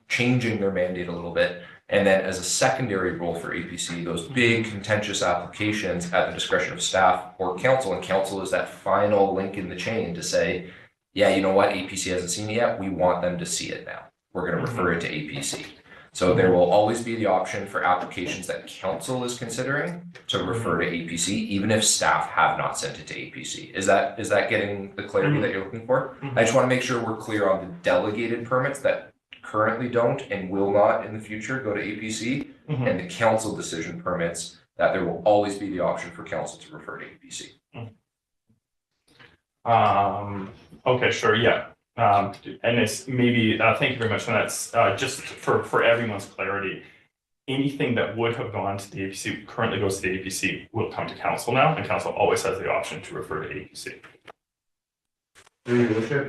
changing their mandate a little bit. And then as a secondary role for APC, those big contentious applications at the discretion of staff or council, and council is that final link in the chain to say, yeah, you know what, APC hasn't seen it yet, we want them to see it now. we're gonna refer it to APC. So there will always be the option for applications that council is considering to refer to APC, even if staff have not sent it to APC. Is that getting the clarity that you're looking for? I just want to make sure we're clear on the delegated permits that currently don't and will not in the future go to APC, and the council decision permits that there will always be the option for council to refer to APC. Okay, sure, yeah. And it's maybe, thank you very much for that. Just for everyone's clarity, anything that would have gone to the APC, currently goes to the APC, will come to council now, and council always has the option to refer to APC.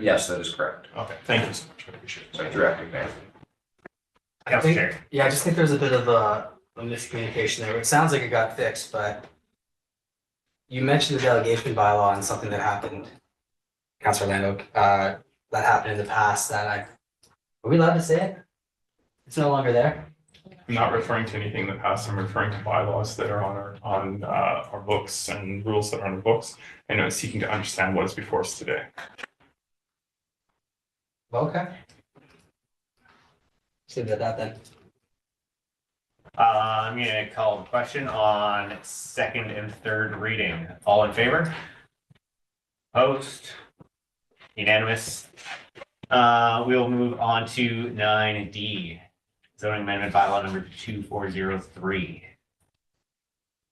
Yes, that is correct. Okay, thank you so much, I appreciate it. So directing there. I think, yeah, I just think there's a bit of a miscommunication there. It sounds like it got fixed, but you mentioned the delegation bylaw and something that happened, Councilor Lando, that happened in the past are we allowed to say it? It's no longer there? I'm not referring to anything in the past, I'm referring to bylaws that are on our books and rules that are on our books, and I'm seeking to understand what is before us today. Okay. Let's leave it at that then. I'm gonna call the question on second and third reading. All in favor? Opposed? Unanimous. We'll move on to 9D, zoning amendment bylaw number 2403.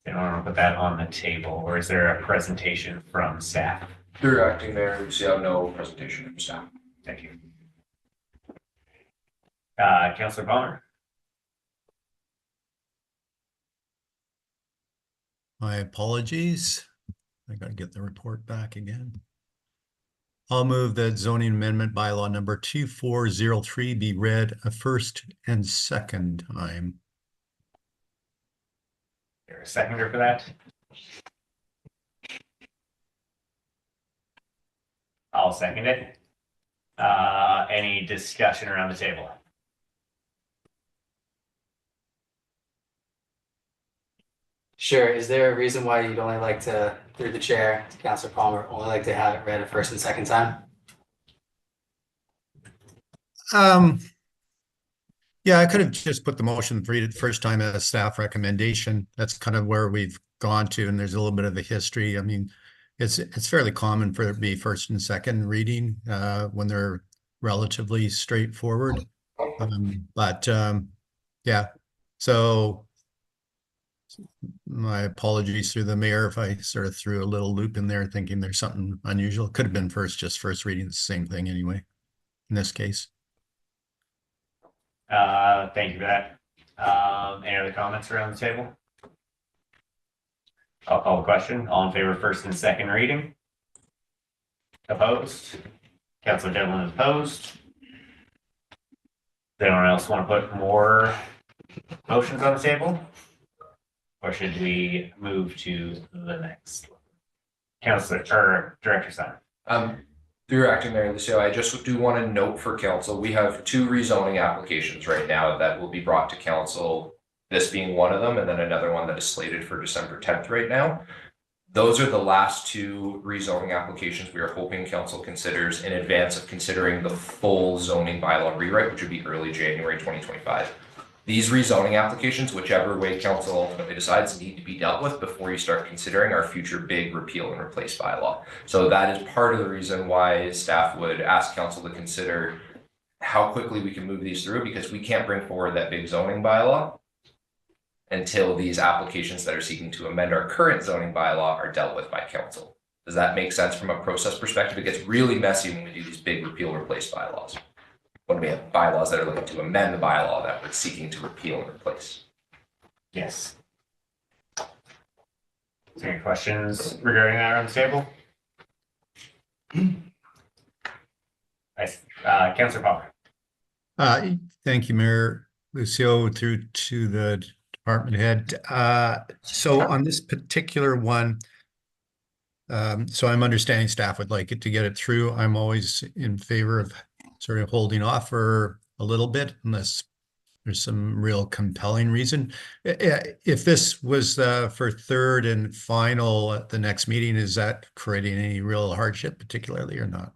Anyone want to put that on the table, or is there a presentation from staff? Directing there, Lucio, no presentation from staff. Thank you. Councilor Palmer. My apologies. I gotta get the report back again. I'll move that zoning amendment bylaw number 2403 be read a first and second time. Is there a seconder for that? I'll second it. Any discussion around the table? Sure. Is there a reason why you'd only like to, through the chair, Councilor Palmer, only like to have it read a first and second time? Yeah, I could have just put the motion to read it first time as a staff recommendation. That's kind of where we've gone to, and there's a little bit of a history. I mean, it's fairly common for it to be first and second reading when they're relatively straightforward. Yeah, so my apologies through the mayor if I sort of threw a little loop in there thinking there's something unusual. It could have been just first reading, the same thing anyway, in this case. Thank you for that. Any other comments around the table? I'll call the question. All in favor of first and second reading? Opposed? Councilor Devlin is opposed. Does anyone else want to put more motions on the table? Or should we move to the next one? Councilor or Director Simon. Through your acting there, Lucio, I just do want to note for council, we have 2 rezoning applications right now that will be brought to council, this being one of them, and then another one that is slated for December 10th right now. Those are the last 2 rezoning applications we are hoping council considers in advance of considering the full zoning bylaw rewrite, which would be early January 2025. These rezoning applications, whichever way council ultimately decides, need to be dealt with before you start considering our future big repeal and replace bylaw. So that is part of the reason why staff would ask council to consider how quickly we can move these through, because we can't bring forward that big zoning bylaw until these applications that are seeking to amend our current zoning bylaw are dealt with by council. Does that make sense from a process perspective? It gets really messy when we do these big repeal replace bylaws. When we have bylaws that are looking to amend the bylaw that we're seeking to repeal and replace. Yes. Any questions regarding that around the table? Councilor Palmer. Thank you, Mayor Lucio, through to the department head. So on this particular one, so I'm understanding staff would like it to get it through. I'm always in favor of sort of holding off for a little bit unless there's some real compelling reason. If this was for third and final at the next meeting, is that creating any real hardship particularly or not?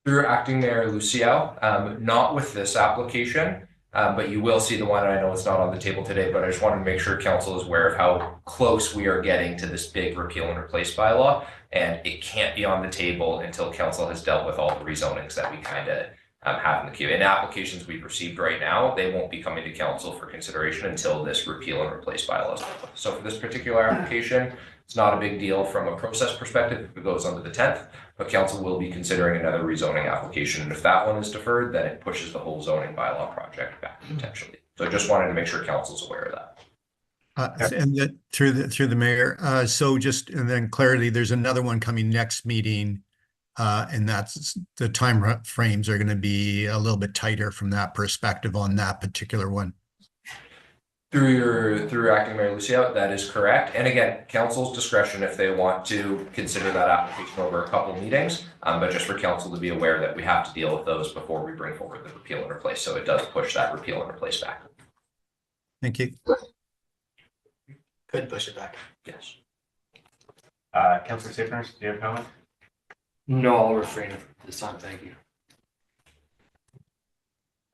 Through Acting Mayor Lucio, not with this application, but you will see the one, and I know it's not on the table today, but I just wanted to make sure council is aware of how close we are getting to this big repeal and replace bylaw. And it can't be on the table until council has dealt with all the rezonings that we kind of have in the queue. And applications we've received right now, they won't be coming to council for consideration until this repeal and replace bylaw is done with. So for this particular application, it's not a big deal from a process perspective if it goes under the 10th, but council will be considering another rezoning application. And if that one is deferred, then it pushes the whole zoning bylaw project back potentially. So I just wanted to make sure council's aware of that. And through the mayor, so just, and then clarity, there's another one coming next meeting. And that's, the time frames are going to be a little bit tighter from that perspective on that particular one. Through Acting Mayor Lucio, that is correct. And again, council's discretion if they want to consider that application over a couple meetings. But just for council to be aware that we have to deal with those before we bring forward the repeal and replace. So it does push that repeal and replace back. Thank you. Could push it back. Yes. Councillor Staples, do you have a comment? No, I'll refrain this time, thank you.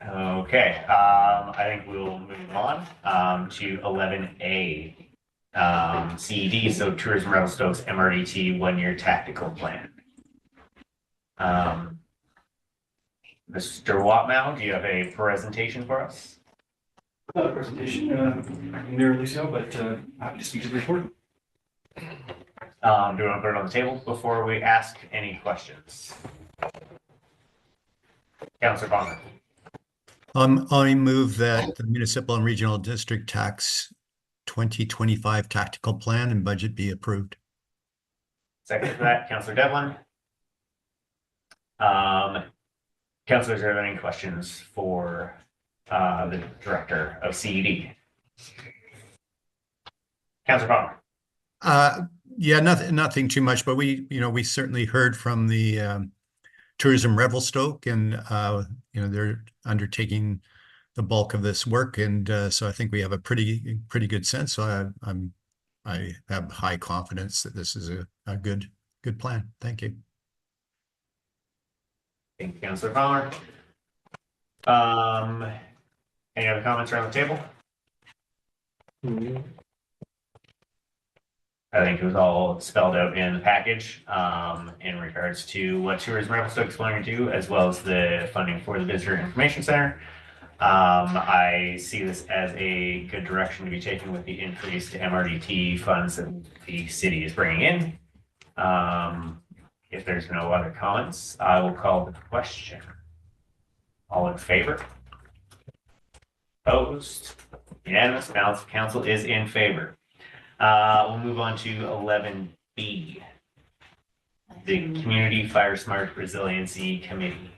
Okay, I think we'll move on to 11A, CED, so Tourism Revelstoke's MRDT 1-year tactical plan. Mr. Watmow, do you have a presentation for us? Not a presentation, Mayor Lucio, but happy to speak to the report. Do we want to put it on the table before we ask any questions? Councillor Palmer. I move that the municipal and regional district tax 2025 tactical plan and budget be approved. Second to that, Councillor Devlin. Councillors, are there any questions for the director of CED? Councillor Palmer. Yeah, nothing too much, but we certainly heard from the Tourism Revelstoke, and they're undertaking the bulk of this work, and so I think we have a pretty good sense. So I have high confidence that this is a good plan. Thank you. Thank you, Councillor Palmer. Any other comments around the table? I think it was all spelled out in the package in regards to what Tourism Revelstoke is planning to do, as well as the funding for the Visitor Information Center. I see this as a good direction to be taken with the increased MRDT funds that the city is bringing in. If there's no other comments, I will call the question. All in favor? Opposed? Unanimous. Balance of council is in favor. We'll move on to 11B, the Community Fire Smart Resiliency Committee.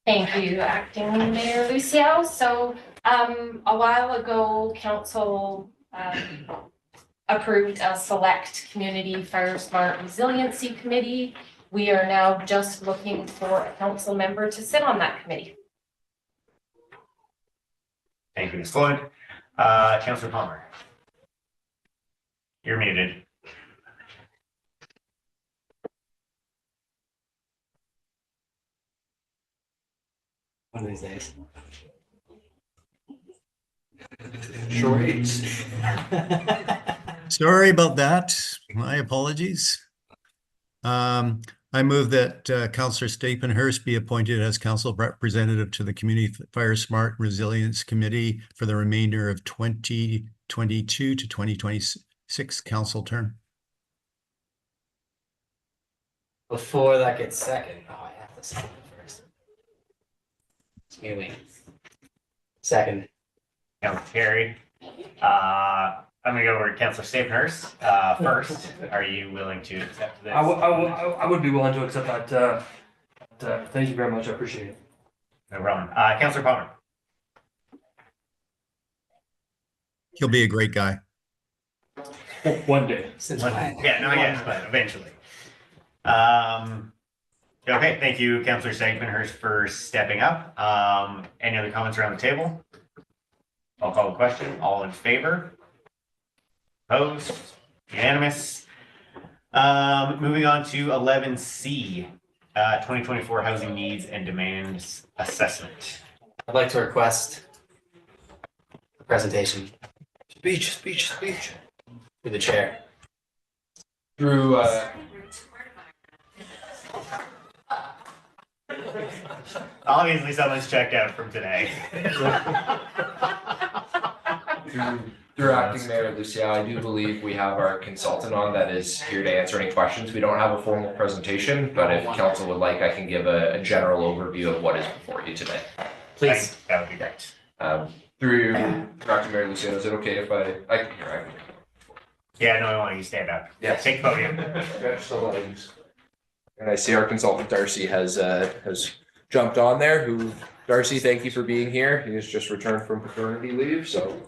Thank you, Acting Mayor Lucio. So a while ago, council approved a select Community Fire Smart Resiliency Committee. We are now just looking for a council member to sit on that committee. Thank you, Ms. Floyd. Councillor Palmer. You're muted. One of these days. Charades. Sorry about that. My apologies. I move that Councillor Stapenhurst be appointed as council representative to the Community Fire Smart Resilience Committee for the remainder of 2022 to 2026 council term. Before that gets second, I have to second it first. Excuse me. Second. Councillor Carey. I'm gonna go over to Councillor Stapenhurst first. Are you willing to accept this? I would be willing to accept that. Thank you very much. I appreciate it. No problem. Councillor Palmer. He'll be a great guy. One day. Yeah, no, yes, but eventually. Okay, thank you, Councillor Stapenhurst, for stepping up. Any other comments around the table? I'll call the question. All in favor? Opposed? Unanimous. Moving on to 11C, 2024 Housing Needs and Demands Assessment. I'd like to request a presentation Speech. through the chair. Through, Obviously, someone's checked out from today. through acting mayor Lucia, I do believe we have our consultant on that is here to answer any questions. We don't have a formal presentation, but if council would like, I can give a general overview of what is before you today. Please. That would be great. Through acting mayor Lucia, is it okay if I can hear? Yeah, no, I want you to stand up. Yes. Take the podium. And I see our consultant Darcy has jumped on there. Darcy, thank you for being here. He has just returned from paternity leave, so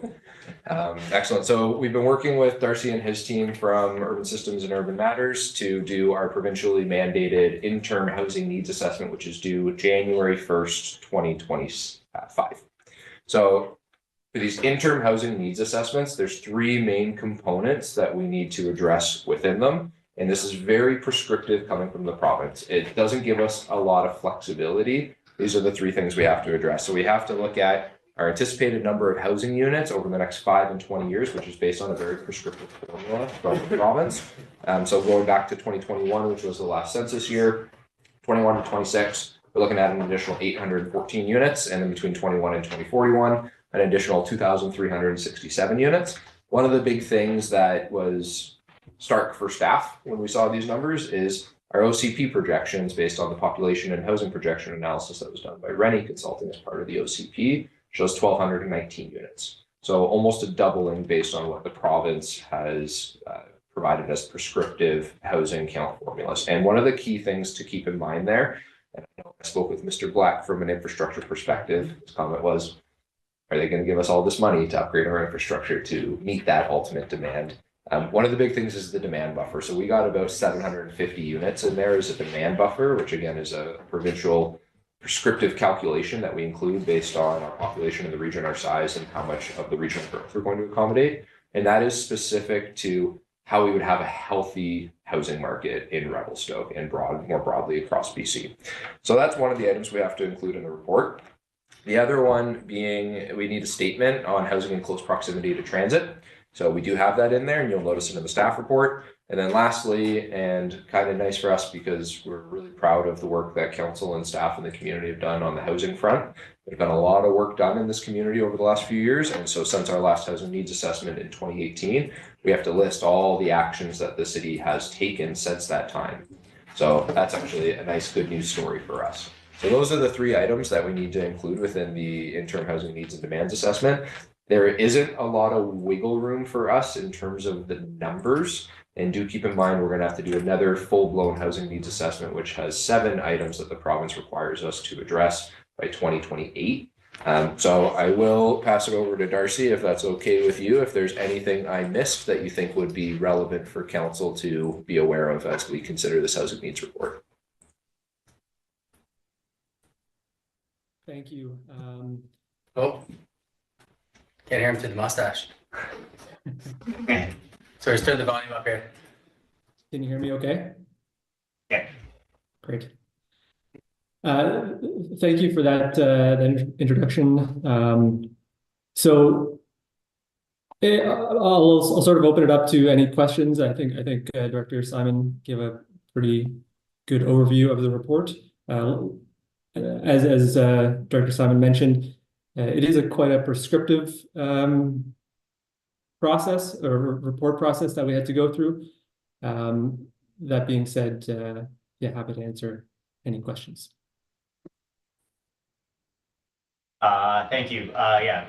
excellent. So we've been working with Darcy and his team from Urban Systems and Urban Matters to do our provincially mandated interim housing needs assessment, which is due January 1st, 2025. So for these interim housing needs assessments, there's three main components that we need to address within them. And this is very prescriptive coming from the province. It doesn't give us a lot of flexibility. These are the three things we have to address. So we have to look at our anticipated number of housing units over the next 5 and 20 years, which is based on a very prescriptive formula from the province. So going back to 2021, which was the last census year, 21 to 26, we're looking at an additional 814 units. And then between 21 and 2041, an additional 2,367 units. One of the big things that was stark for staff when we saw these numbers is our OCP projections based on the population and housing projection analysis that was done by Rennie Consulting as part of the OCP shows 1,219 units. So almost a doubling based on what the province has provided as prescriptive housing count formulas. And one of the key things to keep in mind there, and I know I spoke with Mr. Black from an infrastructure perspective, his comment was, are they going to give us all this money to upgrade our infrastructure to meet that ultimate demand? One of the big things is the demand buffer. So we got about 750 units in there as a demand buffer, which again is a provincial prescriptive calculation that we include based on our population in the region, our size, and how much of the regional growth we're going to accommodate. And that is specific to how we would have a healthy housing market in Revelstoke and more broadly across BC. So that's one of the items we have to include in the report. The other one being we need a statement on housing in close proximity to transit. So we do have that in there and you'll notice it in the staff report. And then lastly, and kind of nice for us because we're really proud of the work that council and staff and the community have done on the housing front. There's been a lot of work done in this community over the last few years. And so since our last housing needs assessment in 2018, we have to list all the actions that the city has taken since that time. So that's actually a nice good news story for us. So those are the three items that we need to include within the interim housing needs and demands assessment. There isn't a lot of wiggle room for us in terms of the numbers. And do keep in mind, we're going to have to do another full-blown housing needs assessment, which has 7 items that the province requires us to address by 2028. So I will pass it over to Darcy, if that's okay with you. If there's anything I missed that you think would be relevant for council to be aware of as we consider this housing needs report. Thank you. Can't hear him through the mustache. Sorry, turn the volume up here. Can you hear me okay? Yeah. Great. Thank you for that, introduction. So I'll sort of open it up to any questions. I think Director Simon gave a pretty good overview of the report. As Director Simon mentioned, it is quite a prescriptive process or report process that we had to go through. That being said, happy to answer any questions. Thank you.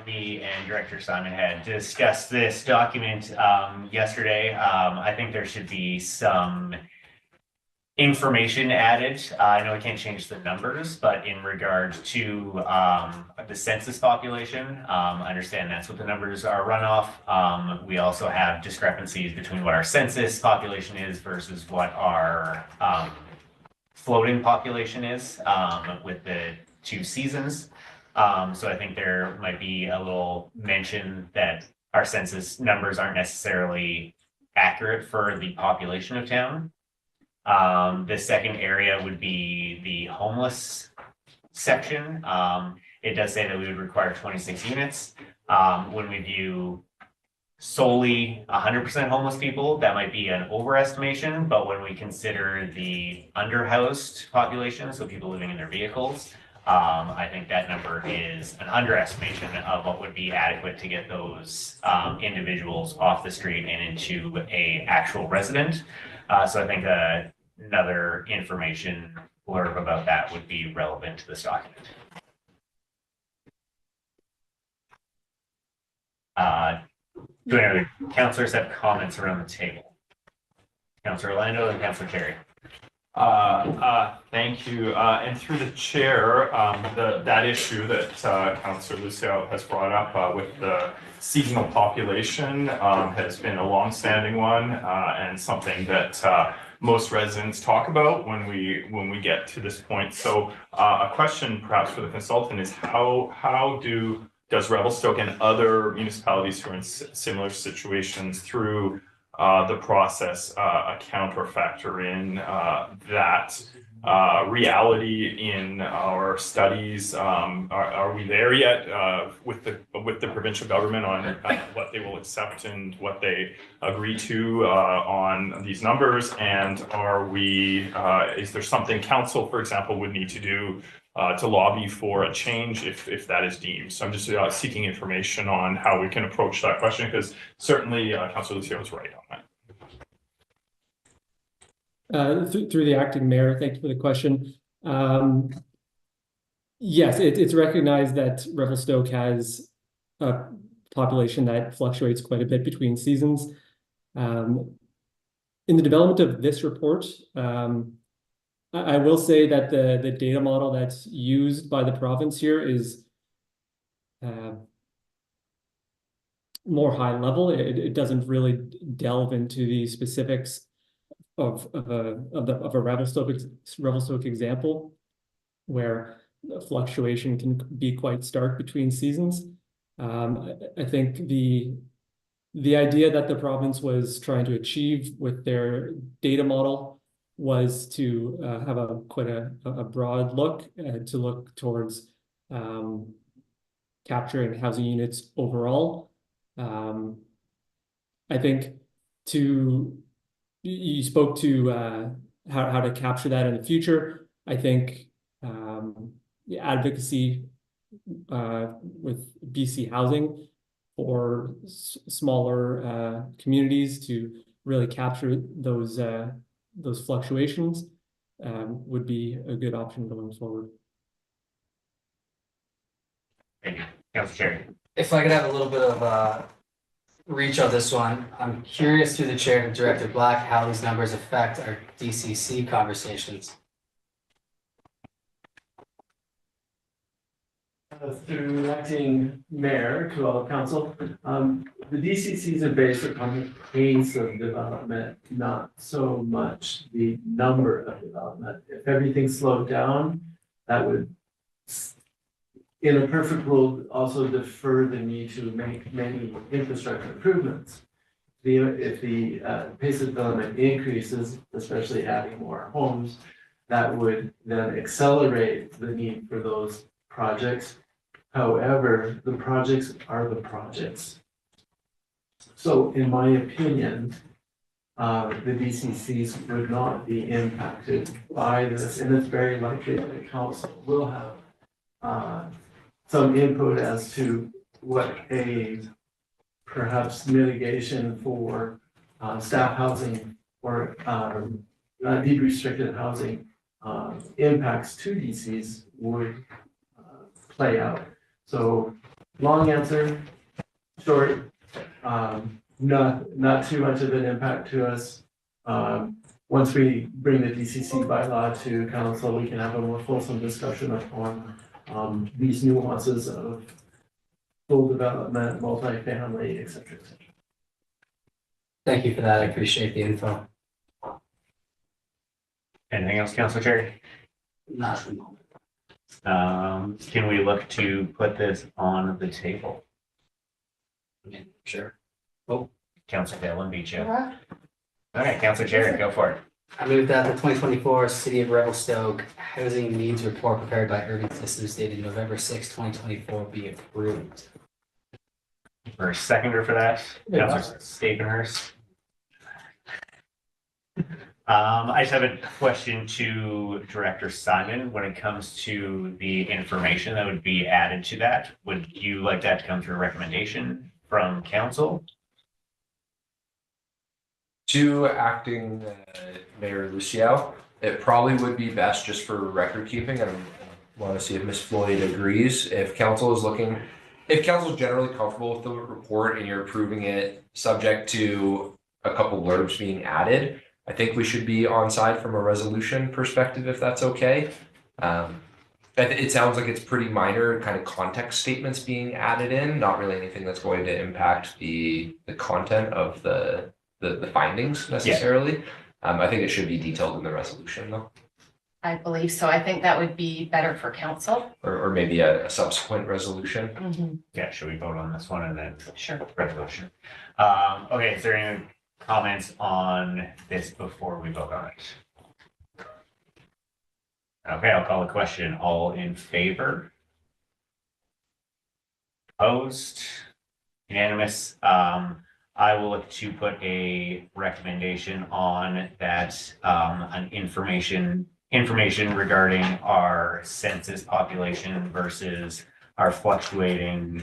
Me and Director Simon had discussed this document yesterday. I think there should be some information added. I know I can't change the numbers, but in regard to the census population, I understand that's what the numbers are run off. We also have discrepancies between what our census population is versus what our floating population is with the 2 seasons. So I think there might be a little mention that our census numbers aren't necessarily accurate for the population of town. The second area would be the homeless section. It does say that we would require 26 units. When we view solely 100% homeless people, that might be an overestimation, but when we consider the underhoused population, so people living in their vehicles, I think that number is an underestimation of what would be adequate to get those individuals off the street and into a actual resident. So I think another information blurb about that would be relevant to this document. Do any other councillors have comments around the table? Councillor Orlando and Councillor Cherry. Thank you. And through the chair, that issue that Councillor Lucio has brought up with the seasonal population has been a long-standing one and something that most residents talk about when we get to this point. So a question perhaps for the consultant is does Revelstoke and other municipalities who are in similar situations through the process account or factor in that reality in our studies? Are we there yet with the provincial government on what they will accept and what they agree to on these numbers? And are we? Is there something council, for example, would need to do to lobby for a change if that is deemed? So I'm just seeking information on how we can approach that question, because certainly Councillor Lucio is right on that. Through the acting mayor, thank you for the question. Yes, it's recognized that Revelstoke has a population that fluctuates quite a bit between seasons. In the development of this report, I will say that the data model that's used by the province here is more high level. It doesn't really delve into the specifics of a Revelstoke example, where the fluctuation can be quite stark between seasons. I think the idea that the province was trying to achieve with their data model was to have quite a broad look, to look towards capturing housing units overall. I think you spoke to how to capture that in the future. I think the advocacy with BC Housing for smaller communities to really capture those fluctuations would be a good option going forward. Thank you. Councillor Cherry. If I could have a little bit of reach on this one, I'm curious through the chair to Director Black how these numbers affect our DCC conversations. Through acting mayor to all council, the DCCs are based upon the pace of development, not so much the number of development. If everything slowed down, that would, in a perfect world, also defer the need to make many infrastructure improvements. If the pace of development increases, especially adding more homes, that would then accelerate the need for those projects. However, the projects are the projects. So in my opinion, the DCCs would not be impacted by this, and it's very likely that the council will have some input as to what a perhaps mitigation for staff housing or deed restricted housing impacts to DCs would play out. So long answer, short, not too much of an impact to us. Once we bring the DCC bylaw to council, we can have a more fulsome discussion on these nuances of full development, multifamily, et cetera, et cetera. Thank you for that. I appreciate the info. Anything else, Councillor Cherry? Not at the moment. Can we look to put this on the table? Yeah, sure. Oh, Councilor Devlin beat you. Okay, Councilor Jarrett, go for it. I move that the 2024 City of Revelstoke Housing Needs Report prepared by Urban Systems dated November 6, 2024 be approved. For a seconder for that, Yeah. Councilor Stapenhurst. I just have a question to Director Simon. When it comes to the information that would be added to that, would you like that to come through a recommendation from council? To acting Mayor Lucio, it probably would be best just for record keeping, and I want to see if Ms. Floyd agrees. If council is generally comfortable with the report and you're approving it subject to a couple blurbs being added, I think we should be on side from a resolution perspective, if that's okay. It sounds like it's pretty minor kind of context statements being added in, not really anything that's going to impact the content of the findings necessarily. I think it should be detailed in the resolution though. I believe so. I think that would be better for council. Or maybe a subsequent resolution. Yeah, should we vote on this one and then? Sure. Resolution. Okay, is there any comments on this before we vote on it? Okay, I'll call the question. All in favor? Opposed? Unanimous. I will look to put a recommendation on that, an information regarding our census population versus our fluctuating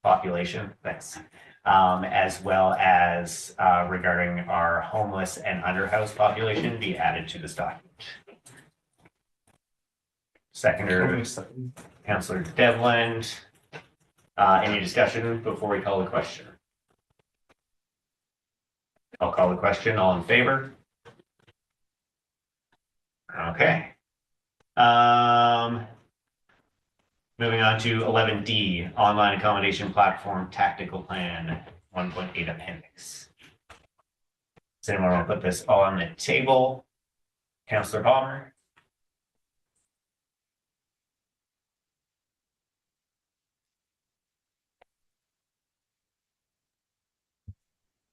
population, thanks. As well as regarding our homeless and underhoused population be added to this document. Seconder, Councilor Devlin. Any discussion before we call the question? I'll call the question. All in favor? Okay. Moving on to 11D, Online Accommodation Platform Tactical Plan 1.8 Appendix. Does anyone want to put this all on the table? Councilor Palmer?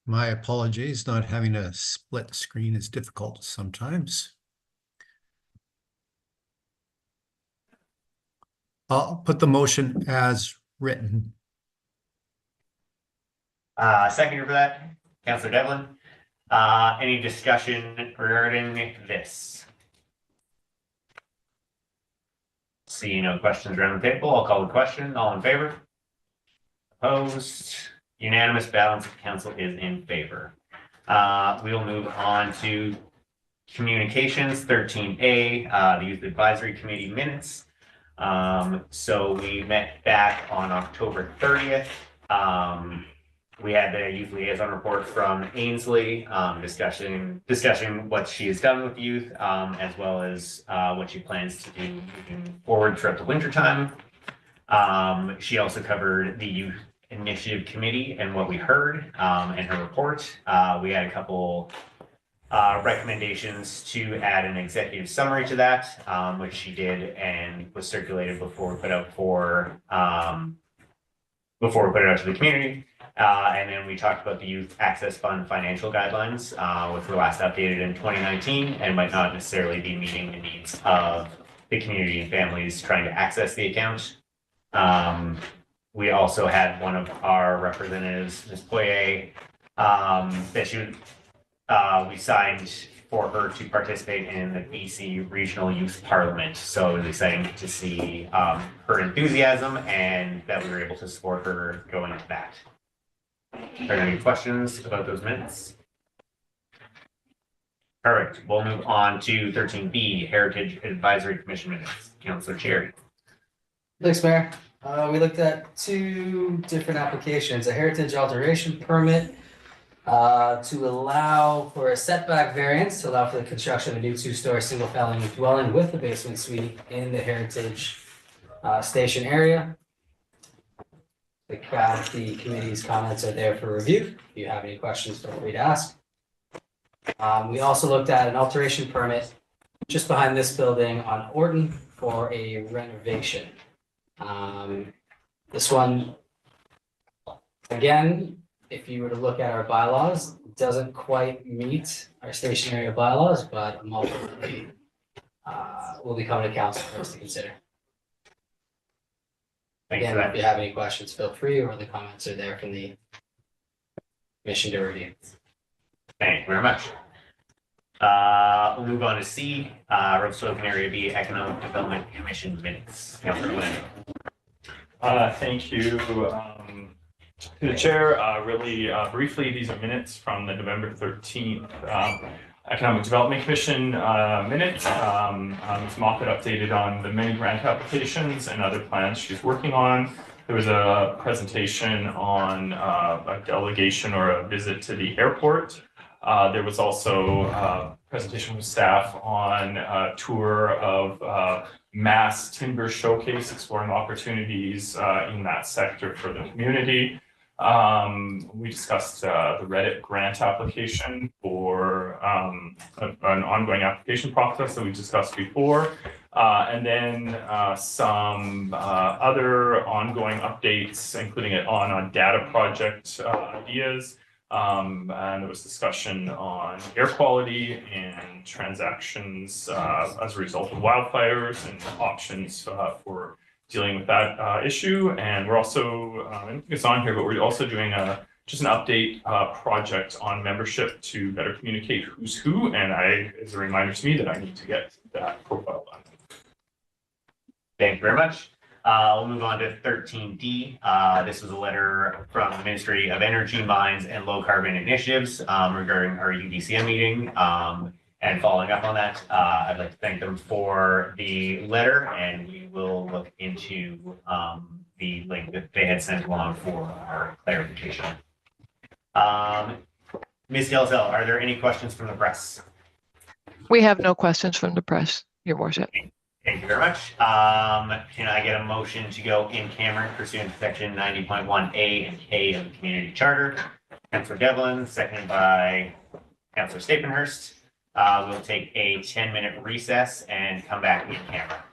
My apologies, not having a split screen is difficult sometimes. I'll put the motion as written. Seconder for that, Councilor Devlin. Any discussion regarding this? See no questions around the table. I'll call the question. All in favor? Opposed? Unanimous. Balance of council is in favor. We will move on to communications 13A, the Youth Advisory Committee minutes. So we met back on October 30th. We had the youth liaison report from Ainsley, discussing what she has done with youth, as well as what she plans to do moving forward throughout the winter time. She also covered the youth initiative committee and what we heard in her report. We had a couple recommendations to add an executive summary to that, which she did and was circulated before we put out to the community. And then we talked about the Youth Access Fund financial guidelines, which were last updated in 2019 and might not necessarily be meeting the needs of the community and families trying to access the account. We also had one of our representatives, Ms. Poirier, we signed for her to participate in the BC Regional Youth Parliament. So it was exciting to see her enthusiasm and that we were able to support her going into that. Are there any questions about those minutes? Perfect. We'll move on to 13B, Heritage Advisory Commission minutes. Councilor Cherry. Thanks, Mayor. We looked at two different applications, a heritage alteration permit to allow for a setback variance to allow for the construction of a new two-story single-family dwelling with a basement suite in the heritage station area. The committee's comments are there for review. If you have any questions, feel free to ask. We also looked at an alteration permit just behind this building on Orton for a renovation. This one, again, if you were to look at our bylaws, it doesn't quite meet our station area bylaws, but ultimately will be coming to council for us to consider. Thanks for Again, that. if you have any questions, feel free, or the comments are there from the commission to review. Thank you very much. We'll move on to C, Revelstoke and Area B Economic Development Commission minutes. Councilor Lynn. Thank you, to the chair. Really briefly, these are minutes from the November 13th Economic Development Commission minutes. Ms. Moffett updated on the many grant applications and other plans she's working on. There was a presentation on a delegation or a visit to the airport. There was also a presentation with staff on a tour of Mass Timber Showcase, exploring opportunities in that sector for the community. We discussed the Reddit grant application for an ongoing application process that we discussed before. And then some other ongoing updates, including it on data project ideas. And there was discussion on air quality and transactions as a result of wildfires and options for dealing with that issue. And we're also, I don't think it's on here, but we're also doing just an update project on membership to better communicate who's who. And it's a reminder to me that I need to get that profile done. Thank you very much. We'll move on to 13D. This was a letter from the Ministry of Energy, Mines, and Low Carbon Initiatives regarding our UDCM meeting. And following up on that, I'd like to thank them for the letter, and we will look into the link that they had sent along for our clarification. Ms. Delzell, are there any questions from the press? We have no questions from the press, Your Worship. Thank you very much. Can I get a motion to go in camera pursuant to section 90.1A and K of the Community Charter? Councilor Devlin, seconded by Councilor Stapenhurst. We'll take a 10-minute recess and come back in camera.